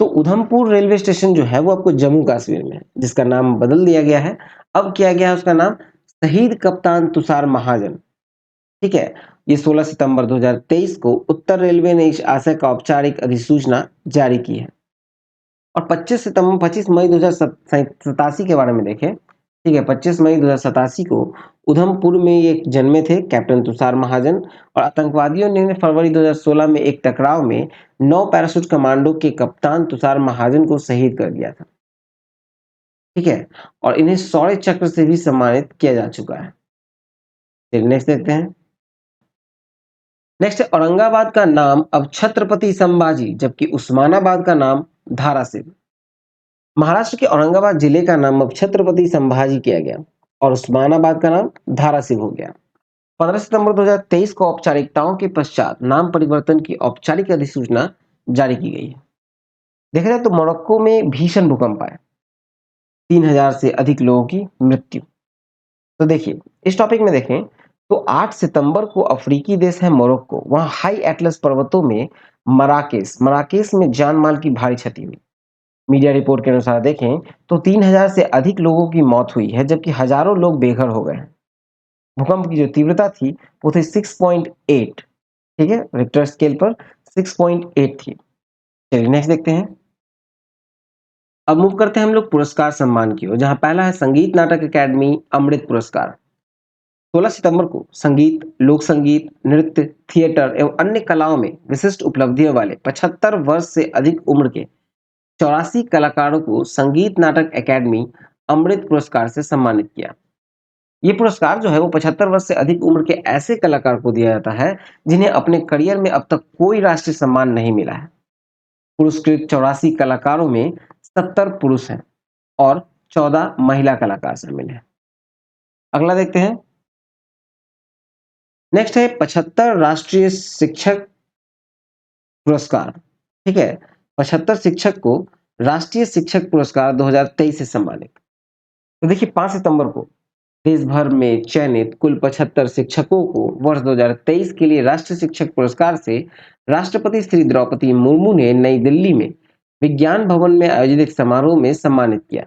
तो उधमपुर रेलवे स्टेशन जो है वो आपको जम्मू कश्मीर में है, जिसका नाम बदल दिया गया है। अब किया गया है उसका नाम शहीद कप्तान तुषार महाजन, ठीक है, ये 16 सितंबर 2023 को उत्तर रेलवे ने इस आशय का औपचारिक अधिसूचना जारी की है। और 25 मई 2087 के बारे में देखें, ठीक है, 25 मई 2087 को उधमपुर में ये जन्मे थे कैप्टन तुषार महाजन, और आतंकवादियों ने फरवरी 2016 में एक टकराव में 9 पैराशूट कमांडो के कप्तान तुषार महाजन को शहीद कर दिया था, ठीक है, और इन्हें शौर्य चक्र से भी सम्मानित किया जा चुका है। नेक्स्ट देखते हैं। नेक्स्ट, औरंगाबाद का नाम अब छत्रपति संभाजी, जबकि उस्मानाबाद का नाम धाराशिव। महाराष्ट्र के औरंगाबाद जिले का नाम अब छत्रपति संभाजी किया गया और उस्मानाबाद का नाम धाराशिव हो गया। 15 सितंबर 2023 को औपचारिकताओं के पश्चात नाम परिवर्तन की औपचारिक अधिसूचना जारी की गई है। देखा जाए तो मोरक्को में भीषण भूकंप आया, 3000 से अधिक लोगों की मृत्यु। तो देखिए, इस टॉपिक में देखें तो 8 सितंबर को अफ्रीकी देश है मोरक्को, वहां हाई एटलस पर्वतों में मराकेस में जान माल की भारी क्षति हुई। मीडिया रिपोर्ट के अनुसार देखें तो 3000 से अधिक लोगों की मौत हुई है, जबकि हजारों लोग बेघर हो गए हैं। भूकंप की जो तीव्रता थी वो थी 6.8, ठीक है, रिक्टर स्केल पर 6.8 थी। चलिए नेक्स्ट देखते हैं। अब मूव करते हैं हम लोग पुरस्कार सम्मान की ओर, जहां पहला है संगीत नाटक अकादमी अमृत पुरस्कार। 16 सितंबर को संगीत, लोक संगीत, नृत्य, थिएटर एवं अन्य कलाओं में विशिष्ट उपलब्धियों वाले 75 वर्ष से अधिक उम्र के 84 कलाकारों को संगीत नाटक अकादमी अमृत पुरस्कार से सम्मानित किया। ये पुरस्कार जो है वो 75 वर्ष से अधिक उम्र के ऐसे कलाकार को दिया जाता है जिन्हें अपने करियर में अब तक कोई राष्ट्रीय सम्मान नहीं मिला है। पुरस्कृत 84 कलाकारों में 70 पुरुष हैं और 14 महिला कलाकार शामिल हैं। अगला देखते हैं। नेक्स्ट है 75 राष्ट्रीय शिक्षक पुरस्कार, ठीक है, 75 शिक्षक को राष्ट्रीय शिक्षक पुरस्कार 2023 से सम्मानित। तो देखिए 5 सितंबर को देश भर में चयनित कुल 75 शिक्षकों को वर्ष 2023 के लिए राष्ट्रीय शिक्षक पुरस्कार से राष्ट्रपति श्री द्रौपदी मुर्मू ने नई दिल्ली में विज्ञान भवन में आयोजित एक समारोह में सम्मानित किया।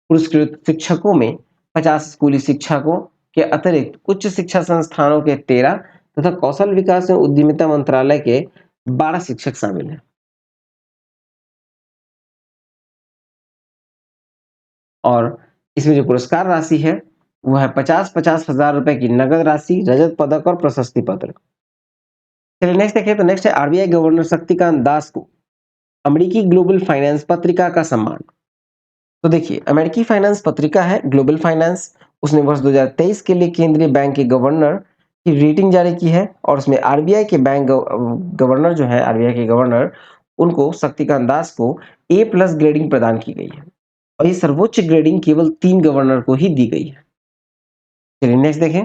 पुरस्कृत शिक्षकों में 50 स्कूली शिक्षकों के अतिरिक्त उच्च शिक्षा संस्थानों के 13 तथा कौशल विकास एवं उद्यमिता मंत्रालय के 12 शिक्षक शामिल हैं। और इसमें जो पुरस्कार राशि है वो है 50-50 हजार रुपए की नगद राशि, रजत पदक और प्रशस्ति पत्र। चलिए नेक्स्ट देखें। तो नेक्स्ट है आरबीआई गवर्नर शक्तिकांत दास को अमेरिकी ग्लोबल फाइनेंस पत्रिका का सम्मान। तो देखिए, अमेरिकी फाइनेंस पत्रिका है ग्लोबल फाइनेंस, उसने वर्ष 2023 के लिए केंद्रीय बैंक के गवर्नर की रेटिंग जारी की है, और उसमें आरबीआई के बैंक गवर्नर जो है, आरबीआई के गवर्नर, उनको शक्तिकांत दास को A+ ग्रेडिंग प्रदान की गई है, और ये सर्वोच्च ग्रेडिंग केवल 3 गवर्नर को ही दी गई है। चलिए नेक्स्ट देखें।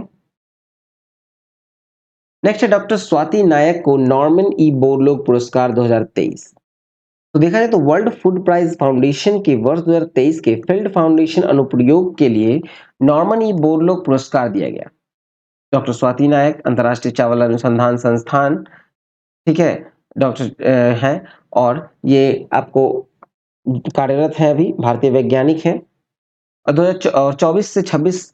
नेक्स्ट है डॉक्टर स्वाति नायक को नॉर्मन ई बोरलोग पुरस्कार 2023। तो देखा जाए तो वर्ल्ड फूड प्राइज फाउंडेशन के वर्ष 2023 के फील्ड फाउंडेशन अनुप्रयोग के लिए नॉर्मन ई बोरलोग पुरस्कार दिया गया। डॉक्टर स्वाति नायक अंतर्राष्ट्रीय चावल अनुसंधान संस्थान, ठीक है, डॉक्टर हैं, और ये आपको कार्यरत है, अभी भारतीय वैज्ञानिक हैं। और 2024 से 26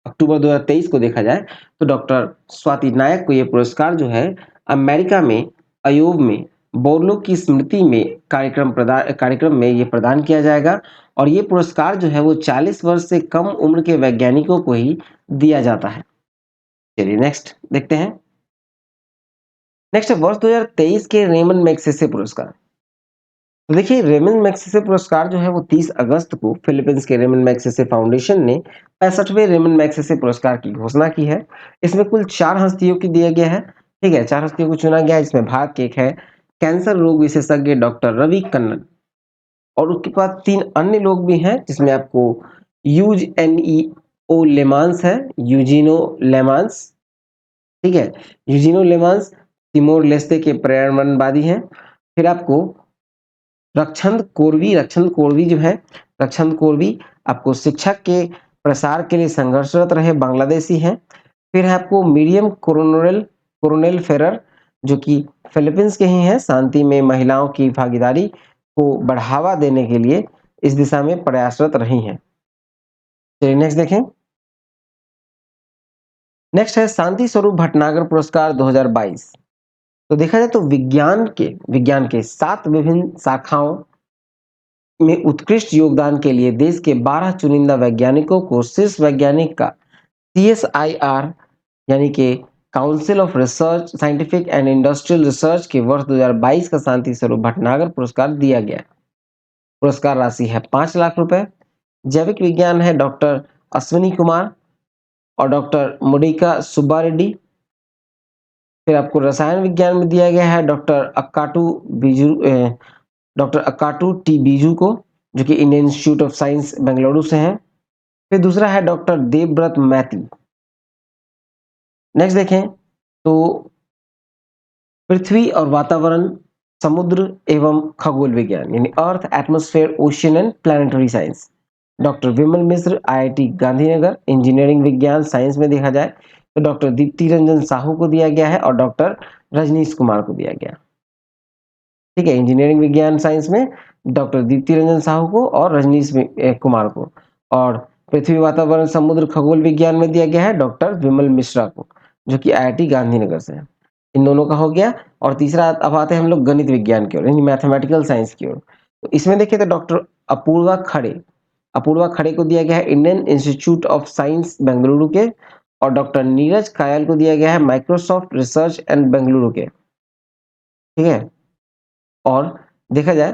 अक्टूबर 2023 को देखा जाए तो डॉक्टर स्वाति नायक को ये पुरस्कार जो है अमेरिका में अयोव में बोरलोग की स्मृति में कार्यक्रम में ये प्रदान किया जाएगा, और ये पुरस्कार जो है वो 40 वर्ष से कम उम्र के वैज्ञानिकों को ही दिया जाता है। चलिए नेक्स्ट देखते हैं। नेक्स्ट है वर्ष 2023 के रेमन मैग्सेसे पुरस्कार। तो देखिए, रेमन मैग्सेसे पुरस्कार जो है वो 30 अगस्त को फिलीपींस के रेमन मैग्सेसे फाउंडेशन ने 65वें रेमन मैग्सेसे पुरस्कार की घोषणा की है। इसमें कुल 4 हस्तियों की दिया गया है, ठीक है, 4 हस्तियों को चुना गया है, जिसमें भारत के एक है कैंसर रोग विशेषज्ञ डॉक्टर रवि कन्नन, और उसके बाद 3 अन्य लोग भी हैं, जिसमें आपको यूजेनईओ लेमांस है, यूजिनो लेमांस, ठीक है, यूजिनो लेमांस तिमोर लेस्ते के पर्यावरणवादी हैं। फिर आपको रक्षंद कोरवी जो है, रक्षंद कोरवी आपको शिक्षा के प्रसार के लिए संघर्षरत रहे बांग्लादेशी हैं। फिर है आपको मीडियम कोरोनेल फेरर, जो कि फिलीपींस के ही हैं, शांति में महिलाओं की भागीदारी को बढ़ावा देने के लिए इस दिशा में प्रयासरत रही हैं। चलिए नेक्स्ट देखें। नेक्स्ट है शांति स्वरूप भटनागर पुरस्कार 2022। तो देखा जाए तो विज्ञान के 7 विभिन्न शाखाओं में उत्कृष्ट योगदान के लिए देश के 12 चुनिंदा वैज्ञानिकों को शीर्ष वैज्ञानिक का CSIR यानी कि council of research scientific and industrial research के वर्ष 2022 का शांति स्वरूप भटनागर पुरस्कार दिया गया। पुरस्कार राशि है 5 लाख रुपए। जैविक विज्ञान है डॉक्टर अश्विनी कुमार और डॉक्टर मुडिका सुब्बा रेड्डी। फिर आपको रसायन विज्ञान में दिया गया है डॉक्टर अक्काटू टी बीजू को, जो कि Indian institute of science Bengaluru से हैं। फिर दूसरा है डॉक्टर देवव्रत मैती। नेक्स्ट देखें तो पृथ्वी और वातावरण, समुद्र एवं खगोल विज्ञान यानी earth atmosphere ocean and planetary science, doctor Vimal Mishra IIT Gandhinagar. Engineering विज्ञान साइंस में देखा जाए तो डॉक्टर दीप्ति रंजन साहू को दिया गया है और डॉक्टर रजनीश कुमार को दिया गया। ठीक है, इंजीनियरिंग विज्ञान साइंस में डॉक्टर दीप्ति रंजन साहू को और रजनीश कुमार को, और पृथ्वी वातावरण समुद्र खगोल विज्ञान में दिया गया है डॉक्टर विमल मिश्रा को, जो कि IIT गांधीनगर से है। इन दोनों का हो गया। और तीसरा अब आते हैं हम लोग गणित विज्ञान की ओर यानी मैथमेटिकल साइंस की ओर। तो इसमें देखिए तो डॉक्टर अपूर्वा खड़े को दिया गया है Indian institute of science Bengaluru के, और डॉक्टर नीरज कायल को दिया गया है माइक्रोसॉफ्ट रिसर्च एंड बेंगलुरु के। ठीक है, और देखा जाए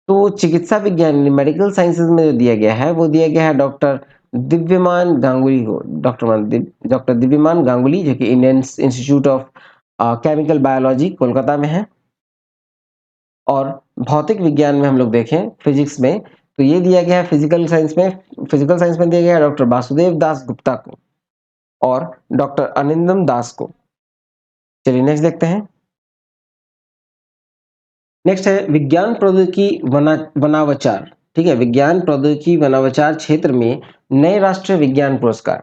तो चिकित्सा विज्ञान मेडिकल साइंसेज में जो दिया गया है वो दिया गया है डॉक्टर दिव्यमान गांगुली को, डॉक्टर दिव्यमान गांगुली, जो कि Indian institute of chemical biology Kolkata में है। और भौतिक विज्ञान में हम लोग देखें फिजिक्स में तो ये दिया गया है फिजिकल साइंस में दिया गया है डॉक्टर वासुदेव दास गुप्ता को और डॉक्टर अनिंदम दास को। चलिए नेक्स्ट देखते हैं। नेक्स्ट है विज्ञान प्रौद्योगिकी वनावचार। ठीक है, विज्ञान प्रौद्योगिकी वनावचार क्षेत्र में नए राष्ट्रीय विज्ञान पुरस्कार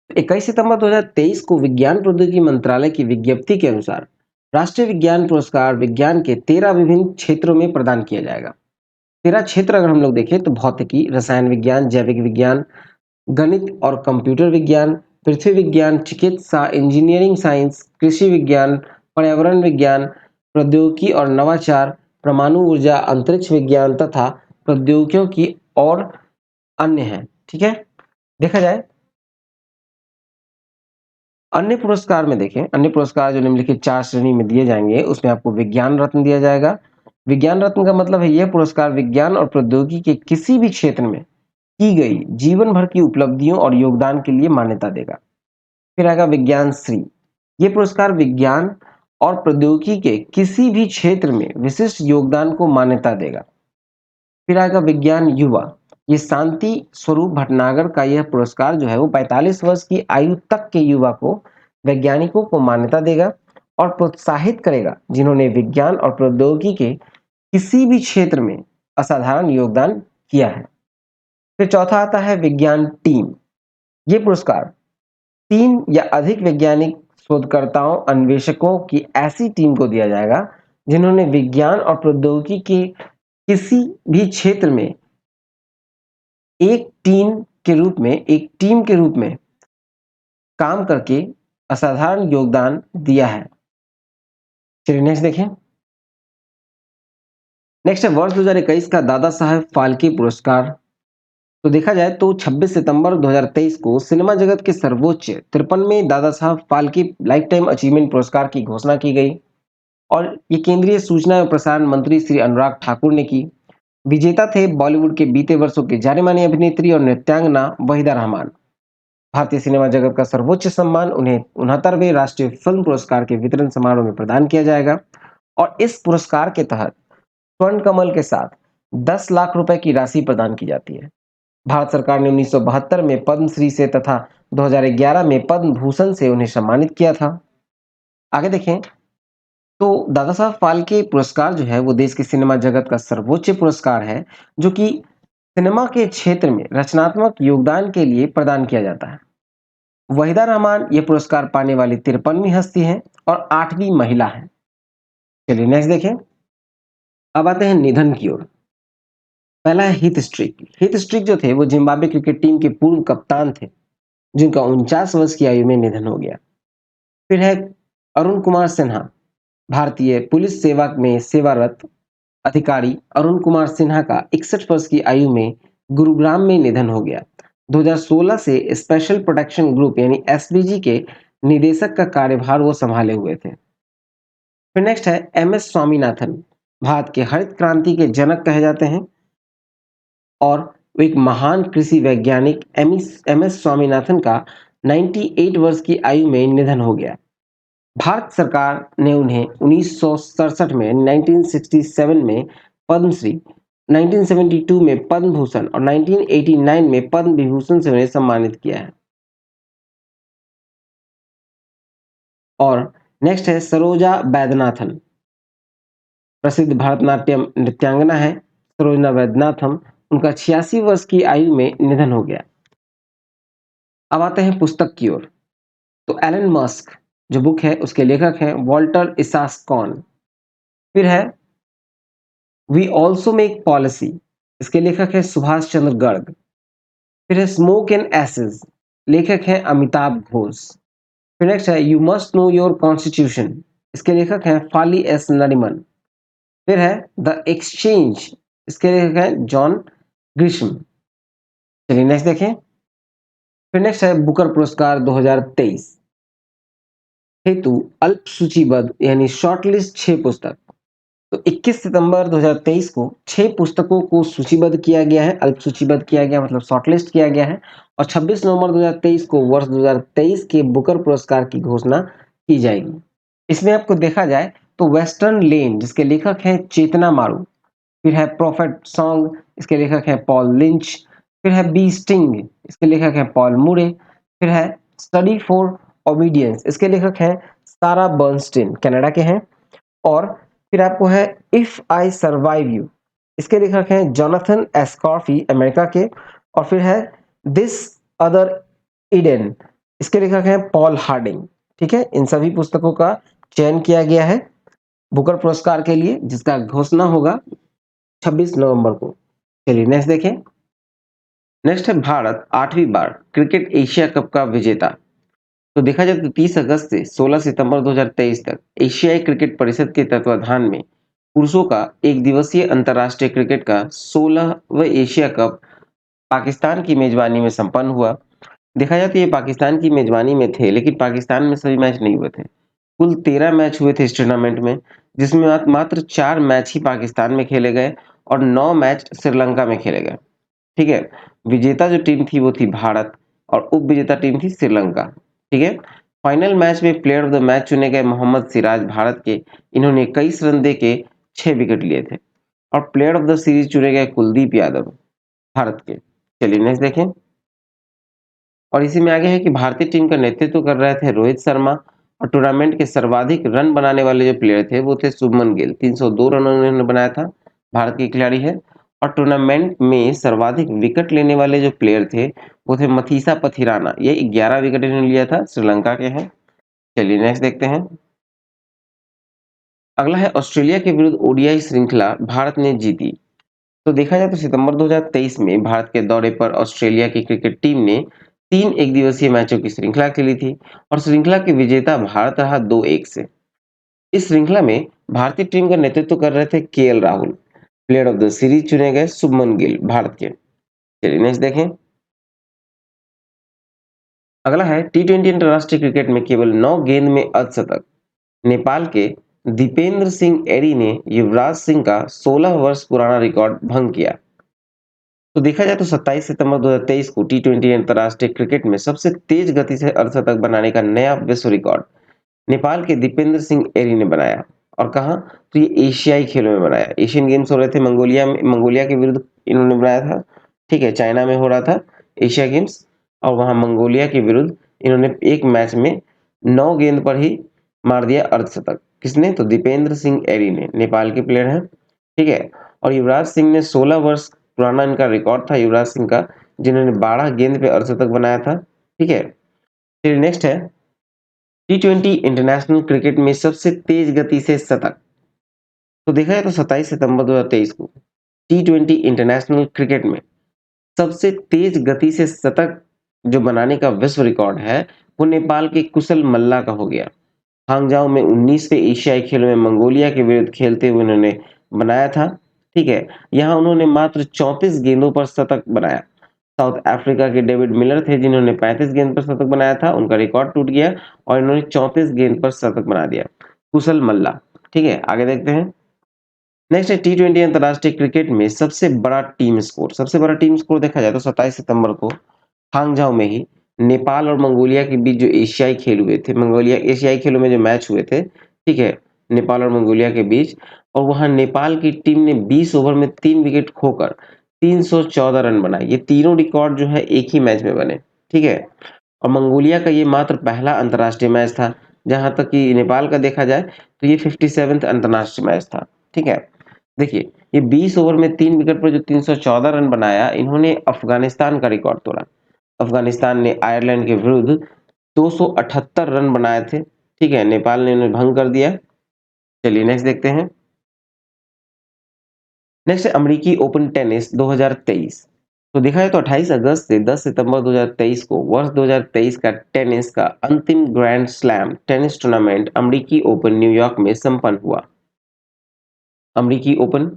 21 सितंबर 2023 को विज्ञान प्रौद्योगिकी मंत्रालय की विज्ञप्ति के अनुसार राष्ट्रीय विज्ञान पुरस्कार विज्ञान के 13 विभिन्न क्षेत्रों में प्रदान किया जाएगा। 13 क्षेत्र अगर हम लोग देखें तो भौतिकी, रसायन विज्ञान, जैविक विज्ञान, गणित और कंप्यूटर विज्ञान, पृथ्वी विज्ञान, चिकित्सा, इंजीनियरिंग साइंस, कृषि विज्ञान, पर्यावरण विज्ञान, प्रौद्योगिकी और नवाचार, परमाणु ऊर्जा, अंतरिक्ष विज्ञान तथा प्रौद्योगिकियों की और अन्य हैं। ठीक है, देखा जाए अन्य पुरस्कार जो निम्नलिखित 4 श्रेणी में दिए जाएंगे उसमें आपको विज्ञान रत्न दिया जाएगा। विज्ञान रत्न का मतलब है यह पुरस्कार विज्ञान और प्रौद्योगिकी के किसी भी क्षेत्र में की गई जीवन भर की उपलब्धियों और योगदान के लिए मान्यता देगा। फिर आएगा विज्ञान श्री। ये पुरस्कार विज्ञान और प्रौद्योगिकी के किसी भी क्षेत्र में विशिष्ट योगदान को मान्यता देगा। फिर आएगा विज्ञान युवा। ये शांति स्वरूप भटनागर का यह पुरस्कार जो है वो 45 वर्ष की आयु तक के युवा को वैज्ञानिकों को मान्यता देगा और प्रोत्साहित करेगा जिन्होंने विज्ञान और प्रौद्योगिकी के किसी भी क्षेत्र में असाधारण योगदान किया है। फिर चौथा आता है विज्ञान टीम। ये पुरस्कार 3 या अधिक वैज्ञानिक शोधकर्ताओं अन्वेषकों की ऐसी टीम को दिया जाएगा जिन्होंने विज्ञान और प्रौद्योगिकी के किसी भी क्षेत्र में एक टीम के रूप में काम करके असाधारण योगदान दिया है। चलिए नेक्स्ट देखें। नेक्स्ट है वर्ष 2021 का दादा साहेब फाल्के पुरस्कार। तो देखा जाए तो 26 सितंबर 2023 को सिनेमा जगत के सर्वोच्च 53वें Dada Saheb Phalke life time achievement पुरस्कार की घोषणा की गई और ये केंद्रीय सूचना एवं प्रसारण मंत्री श्री अनुराग ठाकुर ने की। विजेता थे बॉलीवुड के बीते वर्षों के जाने मानी अभिनेत्री और नृत्यांगना वहीदा रहमान। भारतीय सिनेमा जगत का सर्वोच्च सम्मान उन्हें 69वें राष्ट्रीय फिल्म पुरस्कार के वितरण समारोह में प्रदान किया जाएगा और इस पुरस्कार के तहत स्वर्ण कमल के साथ 10 लाख रुपए की राशि प्रदान की जाती है। भारत सरकार ने 1972 में पद्मश्री से तथा 2011 में पद्म भूषण से उन्हें सम्मानित किया था। आगे देखें तो दादा साहब फाल्के पुरस्कार जो है वो देश के सिनेमा जगत का सर्वोच्च पुरस्कार है जो कि सिनेमा के क्षेत्र में रचनात्मक योगदान के लिए प्रदान किया जाता है। वहीदा रहमान ये पुरस्कार पाने वाली 53वीं हस्ती हैं और 8वीं महिला हैं। चलिए नेक्स्ट देखें। अब आते हैं निधन की ओर। पहला है हीथ स्ट्रिक। हीथ स्ट्रिक जो थे वो जिम्बाब्वे क्रिकेट टीम के पूर्व कप्तान थे। जिनका 49 वर्ष की आयु में निधन हो गया। फिर है अरुण कुमार सिन्हा, भारतीय पुलिस सेवा में सेवारत अधिकारी अरुण कुमार सिन्हा का 61 वर्ष की आयु में गुरुग्राम में निधन हो गया। 2016 से स्पेशल प्रोटेक्शन ग्रुप यानी एसपीजी के निदेशक का कार्यभार वो संभाले हुए थे। फिर नेक्स्ट है एम एस स्वामीनाथन, भारत के हरित क्रांति के जनक कहे जाते हैं और वो एक महान कृषि वैज्ञानिक एम एस स्वामीनाथन का 98 वर्ष की आयु में निधन हो गया। भारत सरकार ने उन्हें 1967 में 1967 में पद्मश्री, 1972 में पद्म भूषण और 1989 में पद्म विभूषण से उन्हें सम्मानित किया है। और नेक्स्ट है सरोजा वैद्यनाथन, प्रसिद्ध भरतनाट्यम नृत्यांगना है सरोजना वैद्यनाथन, उनका 86 वर्ष की आयु में निधन हो गया। अब आते हैं पुस्तक की ओर। तो एलन मस्क जो बुक है उसके लेखक हैं वॉल्टर इसास्कॉन। फिर है वी ऑल्सो मेक पॉलिसी, इसके लेखक है सुभाष चंद्र गर्ग। फिर है स्मोक एंड एसेस, लेखक है अमिताभ घोष। फिर नेक्स्ट है you must know your constitution, इसके लेखक हैं फाली एस नरिमन। फिर है द एक्सचेंज, इसके लेखक हैं जॉन ग्रिशम। चलिए नेक्स्ट देखें। फिर नेक्स्ट है बुकर पुरस्कार 2023 हेतु अल्प सूचीबद्ध यानी शॉर्टलिस्ट 6 पुस्तक। तो 21 सितंबर 2023 को 6 पुस्तकों को सूचीबद्ध किया गया है, अल्प सूचीबद्ध किया गया मतलब शॉर्टलिस्ट किया गया है और 26 नवंबर 2023 को वर्ष 2023 के बुकर पुरस्कार की घोषणा की जाएगी। इसमें आपको देखा जाए तो वेस्टर्न लेन जिसके लेखक हैं चेतना मारू, फिर है प्रॉफिट सॉन्ग, इसके लेखक हैं पॉल लिंच। फिर है बी स्टिंग, इसके लेखक हैं पॉल मुरे। फिर है स्टडी फॉर ओबीडियंस, इसके लेखक हैं सारा बर्नस्टीन, कनाडा के हैं। और फिर आपको है इफ आई सर्वाइव यू, इसके लेखक हैं जोनाथन एस्कॉर्फी, अमेरिका के। और फिर है दिस अदर इडन, इसके लेखक हैं पॉल हार्डिंग। ठीक है, इन सभी पुस्तकों का चयन किया गया है बुकर पुरस्कार के लिए, जिसका घोषणा होगा 26 नवंबर को। चलिए नेक्स्ट देखें। नेक्स्ट है भारत 8वीं बार क्रिकेट एशिया कप का विजेता। तो देखा जाए तो 30 अगस्त से 16 सितंबर 2023 तक एशियाई क्रिकेट परिषद के तत्वाधान में पुरुषों का एक दिवसीय अंतर्राष्ट्रीय क्रिकेट का 16वां एशिया कप पाकिस्तान की मेजबानी में संपन्न हुआ। देखा जाए तो ये पाकिस्तान की मेजबानी में थे, लेकिन पाकिस्तान में सभी मैच नहीं हुए थे। कुल 13 मैच हुए थे इस टूर्नामेंट में, जिसमें मात्र 4 मैच ही पाकिस्तान में खेले गए और 9 मैच श्रीलंका में खेले गए। ठीक है, विजेता जो टीम थी वो थी भारत और उप विजेता टीम थी श्रीलंका। ठीक है, फाइनल मैच में प्लेयर ऑफ द मैच चुने गए मोहम्मद सिराज भारत के, इन्होंने 21 रन दे के 6 विकेट लिए थे। और प्लेयर ऑफ द सीरीज चुने गए कुलदीप यादव भारत के। चलिए नेक्स्ट देखें। और इसी में आगे है कि भारतीय टीम का नेतृत्व कर रहे थे रोहित शर्मा और टूर्नामेंट के सर्वाधिक रन बनाने वाले जो प्लेयर थे वो थे शुभमन गिल, 302 रन उन्होंने बनाया था, भारत के खिलाड़ी है। और टूर्नामेंट में सर्वाधिक विकेट लेने वाले जो प्लेयर थे वो थे मथीसा पथिराना, ये 11 विकेट इन्होंने लिया था, श्रीलंका के हैं। चलिए नेक्स्ट देखते हैं। अगला है ऑस्ट्रेलिया के विरुद्ध ओडीआई श्रृंखला भारत ने जीती। तो देखा जाए तो सितंबर 2023 में भारत के दौरे पर ऑस्ट्रेलिया की क्रिकेट टीम ने 3 एक दिवसीय मैचों की श्रृंखला खेली थी और श्रृंखला के विजेता भारत रहा 2-1 से। इस श्रृंखला में भारतीय टीम का नेतृत्व कर रहे थे KL Rahul, player of the series चुने गए शुभमन गिल भारत के। चलिए नेक्स्ट देखें। अगला है टी20 अंतरराष्ट्रीय क्रिकेट में केवल 9 गेंद में अर्धशतक, नेपाल के दीपेंद्र सिंह एरी ने युवराज सिंह का 16 वर्ष पुराना रिकॉर्ड भंग किया। तो देखा जाए तो 27 सितंबर 2023 को टी20 अंतरराष्ट्रीय क्रिकेट में सबसे तेज गति से अर्धशतक बनाने का नया विश्व रिकॉर्ड नेपाल के दीपेंद्र सिंह एरी ने बनाया। और कहा तो ये एशियाई खेलों में बनाया, एशियन गेम्स हो रहे थे मंगोलिया के विरुद्ध इन्होंने बनाया था। ठीक है, चाइना में हो रहा था एशिया गेम्स और वहां मंगोलिया के विरुद्ध इन्होंने एक मैच में 9 गेंद पर ही मार दिया अर्धशतक। किसने? तो दीपेंद्र सिंह एरी ने, नेपाल के प्लेयर हैं। ठीक है, और युवराज सिंह ने 16 वर्ष पुराना इनका रिकॉर्ड था युवराज सिंह का, जिन्होंने 12 गेंद पे अर्धशतक बनाया था। ठीक है, फिर नेक्स्ट है टी20 इंटरनेशनल क्रिकेट में सबसे तेज गति से शतक। तो देखा जाए तो 27 सितंबर 2023 को टी20 इंटरनेशनल क्रिकेट में सबसे तेज गति से शतक जो बनाने का विश्व रिकॉर्ड है वो नेपाल के कुशल मल्ला का हो गया। हांगझाओ में 19वें एशियाई खेलों में मंगोलिया के विरुद्ध खेलते हुए उन्होंने बनाया था। ठीक है, यहाँ उन्होंने मात्र 34 गेंदों पर शतक बनाया। साउथ अफ्रीका के डेविड मिलर थे जिन्होंने 35 गेंद पर शतक बनाया था, उनका रिकॉर्ड टूट गया और इन्होंने 34 गेंद पर शतक बना दिया, कुशल मल्ला। ठीक है, आगे देखते हैं। नेक्स्ट है टी20 अंतर्राष्ट्रीय क्रिकेट में सबसे बड़ा टीम स्कोर। सबसे बड़ा टीम स्कोर देखा जाए तो 27 सितंबर को हांगझाओ में ही नेपाल और मंगोलिया के बीच जो एशियाई खेल हुए थे, मंगोलिया एशियाई खेलों में जो मैच हुए थे, ठीक है, नेपाल और मंगोलिया के बीच, और वहां नेपाल की टीम ने 20 ओवर में 3 विकेट खोकर 314 रन बनाए। ये तीनों रिकॉर्ड जो है एक ही मैच में बने। ठीक है, और मंगोलिया का ये मात्र पहला अंतर्राष्ट्रीय मैच था। जहां तक कि नेपाल का देखा जाए तो ये 57वां अंतर्राष्ट्रीय मैच था। ठीक है, देखिए ये 20 ओवर में 3 विकेट पर जो 314 रन बनाया, इन्होंने अफगानिस्तान का रिकॉर्ड तोड़ा। अफगानिस्तान ने आयरलैंड के विरुद्ध 278 रन बनाए थे। ठीक है, नेपाल ने उन्हें भंग कर दिया। चलिए नेक्स्ट देखते हैं। नेक्स्ट है अमेरिकी ओपन टेनिस 2023। तो देखा जाए तो 28 अगस्त से 10 सितंबर 2023 को वर्ष 2023 का टेनिस का अंतिम ग्रैंड स्लैम टेनिस टूर्नामेंट अमेरिकी ओपन न्यूयॉर्क में संपन्न हुआ। अमेरिकी ओपन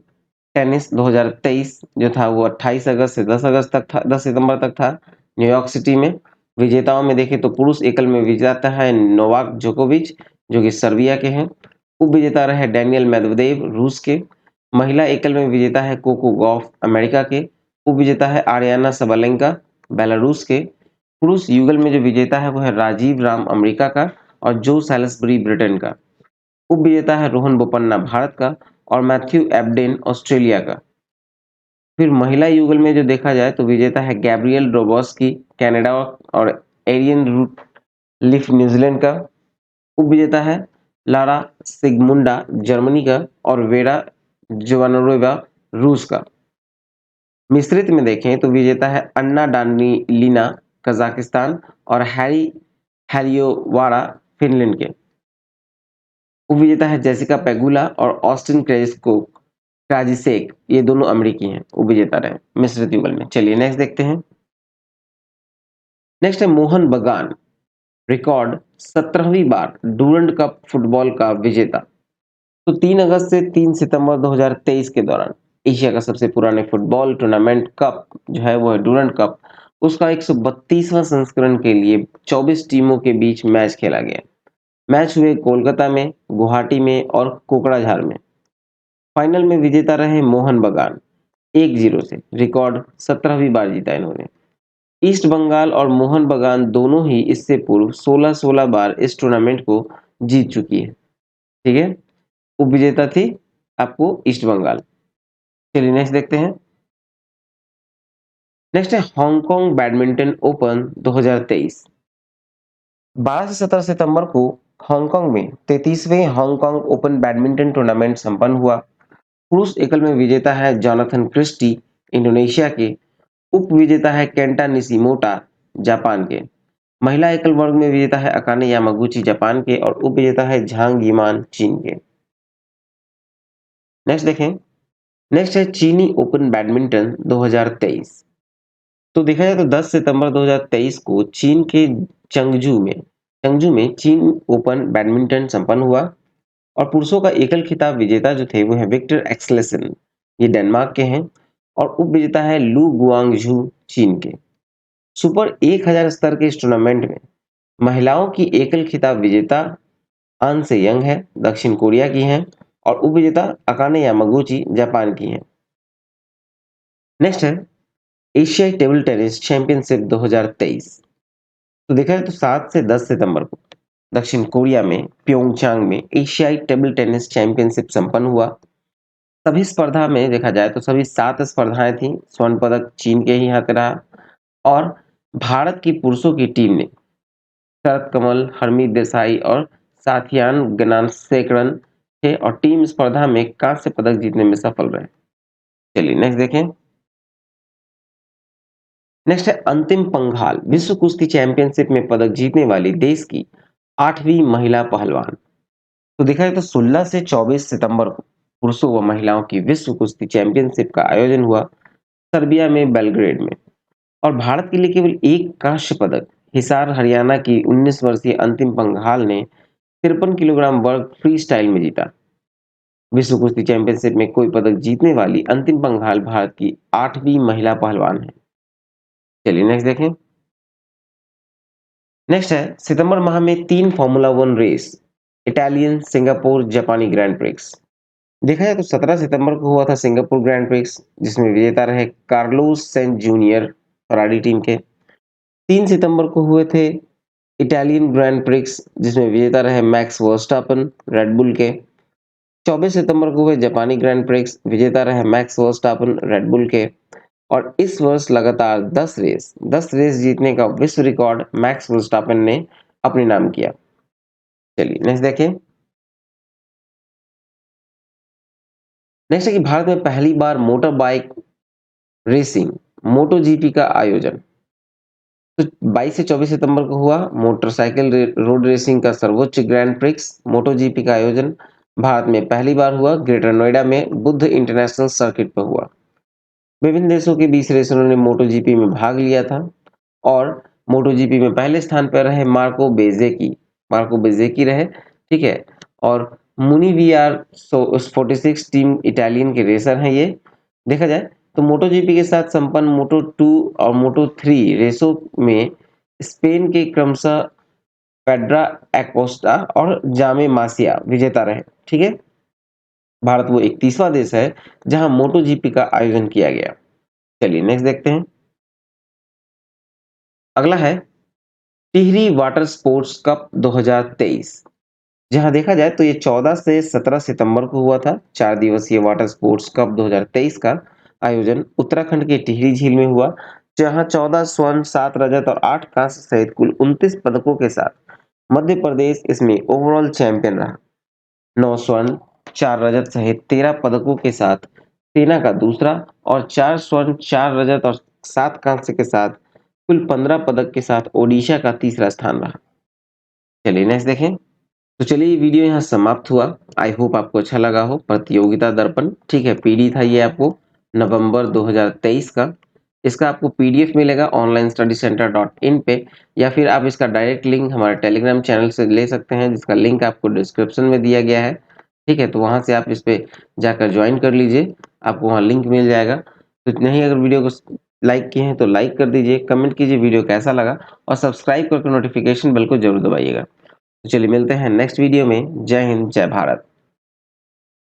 टेनिस 2023 जो था वो 28 अगस्त से 10 अगस्त तक था, 10 सितंबर तक था न्यूयॉर्क सिटी में। विजेताओं में देखें तो पुरुष एकल में विजेता है नोवाक जोकोविच जो कि सर्बिया के हैं। उप विजेता रहे डैनियल मेदवेदेव रूस के। महिला एकल में विजेता है कोको गॉफ अमेरिका के। उप विजेता है आर्याना सबलेंका बेलारूस के। पुरुष युगल में जो विजेता है वो है राजीव राम अमेरिका का और जो सैलिसबरी ब्रिटेन का। उप विजेता है रोहन बोपन्ना भारत का और मैथ्यू एब्डेन ऑस्ट्रेलिया का। फिर महिला युगल में जो देखा जाए तो विजेता है गैब्रियल ड्रोबोस्की कनाडा और एरियन रूट लिफ न्यूजीलैंड का। उप विजेता है लारा सिगमुंडा जर्मनी का और वेरा जोवानोवा रूस का। मिश्रित में देखें तो विजेता है अन्ना डानिलीना कजाकिस्तान और हैरी हैरियोवारा फिनलैंड के। उपविजेता है जेसिका पेगुला और ऑस्टिन क्राजिसेक, ये दोनों अमेरिकी हैं, उपविजेता रहे मिश्रित युगल में। चलिए नेक्स्ट देखते हैं। नेक्स्ट है मोहन बगान, रिकॉर्ड 17वीं बार डूरंड कप फुटबॉल का विजेता। तो 3 अगस्त से 3 सितंबर 2023 के दौरान एशिया का सबसे पुराने फुटबॉल टूर्नामेंट कप जो है वो है डूरंड कप। उसका 132वां संस्करण के लिए 24 टीमों के बीच मैच खेला गया। मैच हुए कोलकाता में, गुवाहाटी में और कोकड़ाझार में। फाइनल में विजेता रहे मोहन बगान 1-0 से। रिकॉर्ड 17वीं बार जीता इन्होंने। ईस्ट बंगाल और मोहन बगान दोनों ही इससे पूर्व 16-16 बार इस टूर्नामेंट को जीत चुकी है। ठीक है, उपविजेता थी आपको ईस्ट बंगाल। चलिए नेक्स्ट देखते हैं। नेक्स्ट है हांगकांग बैडमिंटन ओपन 2023। 12 से 17 सितंबर को हांगकांग में 33वें हांगकांग ओपन बैडमिंटन टूर्नामेंट संपन्न हुआ। पुरुष एकल में विजेता है जोनाथन क्रिस्टी इंडोनेशिया के। उप विजेता है केंटा निशिमोटा जापान के। महिला एकल वर्ग में विजेता है अकाने यामागुची जापान के और उप विजेता है झांग यिमान चीन के। नेक्स्ट देखें। नेक्स्ट है चीनी ओपन बैडमिंटन 2023। तो देखा जाए तो 10 सितंबर 2023 को चीन के चंगजू में चीन ओपन बैडमिंटन संपन्न हुआ और पुरुषों का एकल खिताब विजेता जो थे वो है विक्टर एक्सलेसन, ये डेनमार्क के हैं, और उप विजेता है लू गुआंगझू चीन के। सुपर 1000 स्तर के इस टूर्नामेंट में महिलाओं की एकल खिताब विजेता आन से यंग है, दक्षिण कोरिया की हैं, और उप विजेता अकाने यामागुची जापान की हैं। नेक्स्ट है एशियाई टेबल टेनिस चैंपियनशिप 2023। तो देखा जाए तो 7 से 10 सितंबर को दक्षिण कोरिया में प्योंगचांग में एशियाई टेबल टेनिस चैंपियनशिप संपन्न हुआ। सभी स्पर्धा में देखा जाए तो सभी 7 स्पर्धाएं थी। स्वर्ण पदक चीन के ही हाथ रहा और भारत की पुरुषों की टीम ने शरत कमल, हरमीत देसाई और साथियान गनासेकरन थे और टीम स्पर्धा में कांस्य पदक जीतने में सफल रहे। चलिए नेक्स्ट देखें। नेक्स्ट है अंतिम पंघाल, विश्व कुश्ती चैंपियनशिप में पदक जीतने वाली देश की 8वीं महिला पहलवान। तो देखा जाए तो 16 से 24 सितंबर को पुरुषों व महिलाओं की विश्व कुश्ती चैंपियनशिप का आयोजन हुआ सर्बिया में बेलग्रेड में। और भारत के लिए केवल एक कांस्य पदक हिसार हरियाणा की 19 वर्षीय अंतिम पंघाल ने 53 किलोग्राम वर्ग फ्री स्टाइल में जीता। विश्व कुश्ती चैंपियनशिप में कोई पदक जीतने वाली अंतिम पंघाल भारत की 8वीं महिला पहलवान है। चलिए नेक्स्ट देखें। नेक्स्ट है सितंबर माह में 3 फार्मूला 1 रेस, इटालियन, सिंगापुर, जापानी ग्रैंड प्रिक्स। देखा जाए तो 17 सितंबर को हुआ था सिंगापुर ग्रैंड प्रिक्स, जिसमें विजेता रहे Carlos Sainz Junior Ferrari team के। 3 सितंबर को हुए थे इटालियन ग्रैंड प्रिक्स, जिसमें विजेता रहे मैक्स वर्स्टापन रेडबुल के। 24 सितंबर को हुए जापानी ग्रैंड प्रिक्स, विजेता रहे मैक्स वर्स्टापन रेडबुल के। और इस वर्ष लगातार 10 रेस जीतने का विश्व रिकॉर्ड मैक्स वर्स्टापन ने अपने नाम किया। चलिए नेक्स्ट देखें। नेक्स्ट है कि भारत में पहली बार मोटर बाइक रेसिंग मोटो जीपी का आयोजन। तो 22 से 24 सितंबर को हुआ मोटरसाइकिल रोड रेसिंग का सर्वोच्च ग्रैंड प्रिक्स मोटो जीपी का आयोजन भारत में पहली बार हुआ। ग्रेटर नोएडा में बुद्ध इंटरनेशनल सर्किट पर हुआ। विभिन्न देशों के 20 रेसरों ने मोटो जीपी में भाग लिया था और मोटो जीपी में पहले स्थान पर रहे मार्को बेजेकी रहे, ठीक है। और मुनी वी आर 46 टीम इटालियन के रेसर हैं ये। देखा जाए तो मोटो जीपी के साथ संपन्न मोटो 2 और मोटो 3 रेसों में स्पेन के क्रमशः पेड्रा एक्कोस्टा और जामे मासिया विजेता रहे, ठीक है। भारत वो 31वां देश है जहां मोटो जीपी का आयोजन किया गया। चलिए नेक्स्ट देखते हैं। अगला है टिहरी वाटर स्पोर्ट्स कप 2023। जहां देखा जाए तो ये 14 से 17 सितंबर को हुआ था। 4 दिवसीय वाटर स्पोर्ट्स कप 2023 का आयोजन उत्तराखंड के टिहरी झील में हुआ, जहां 14 स्वर्ण, 7 रजत और 8 कांस्य सहित कुल 29 पदकों के साथ मध्य प्रदेश इसमें ओवरऑल चैंपियन रहा। 9 स्वर्ण, 4 रजत सहित 13 पदकों के साथ सेना का दूसरा और 4 स्वर्ण, 4 रजत और 7 कांस्य के साथ कुल 15 पदक के साथ ओडिशा का तीसरा स्थान रहा। चलिए नेक्स्ट देखें। तो चलिए ये वीडियो यहाँ समाप्त हुआ। आई होप आपको अच्छा लगा हो। प्रतियोगिता दर्पण, ठीक है, पीडी था ये आपको नवंबर 2023 का। इसका आपको पीडीएफ मिलेगा ऑनलाइन स्टडी सेंटर .in पे, या फिर आप इसका डायरेक्ट लिंक हमारे टेलीग्राम चैनल से ले सकते हैं, जिसका लिंक आपको डिस्क्रिप्शन में दिया गया है, ठीक है। तो वहां से आप इस पे जाकर ज्वाइन कर लीजिए, आपको वहाँ लिंक मिल जाएगा। तो नहीं, अगर वीडियो को लाइक किए हैं तो लाइक कर दीजिए, कमेंट कीजिए वीडियो कैसा लगा, और सब्सक्राइब करके नोटिफिकेशन बेल को जरूर दबाइएगा। तो चलिए मिलते हैं नेक्स्ट वीडियो में। जय हिंद, जय भारत।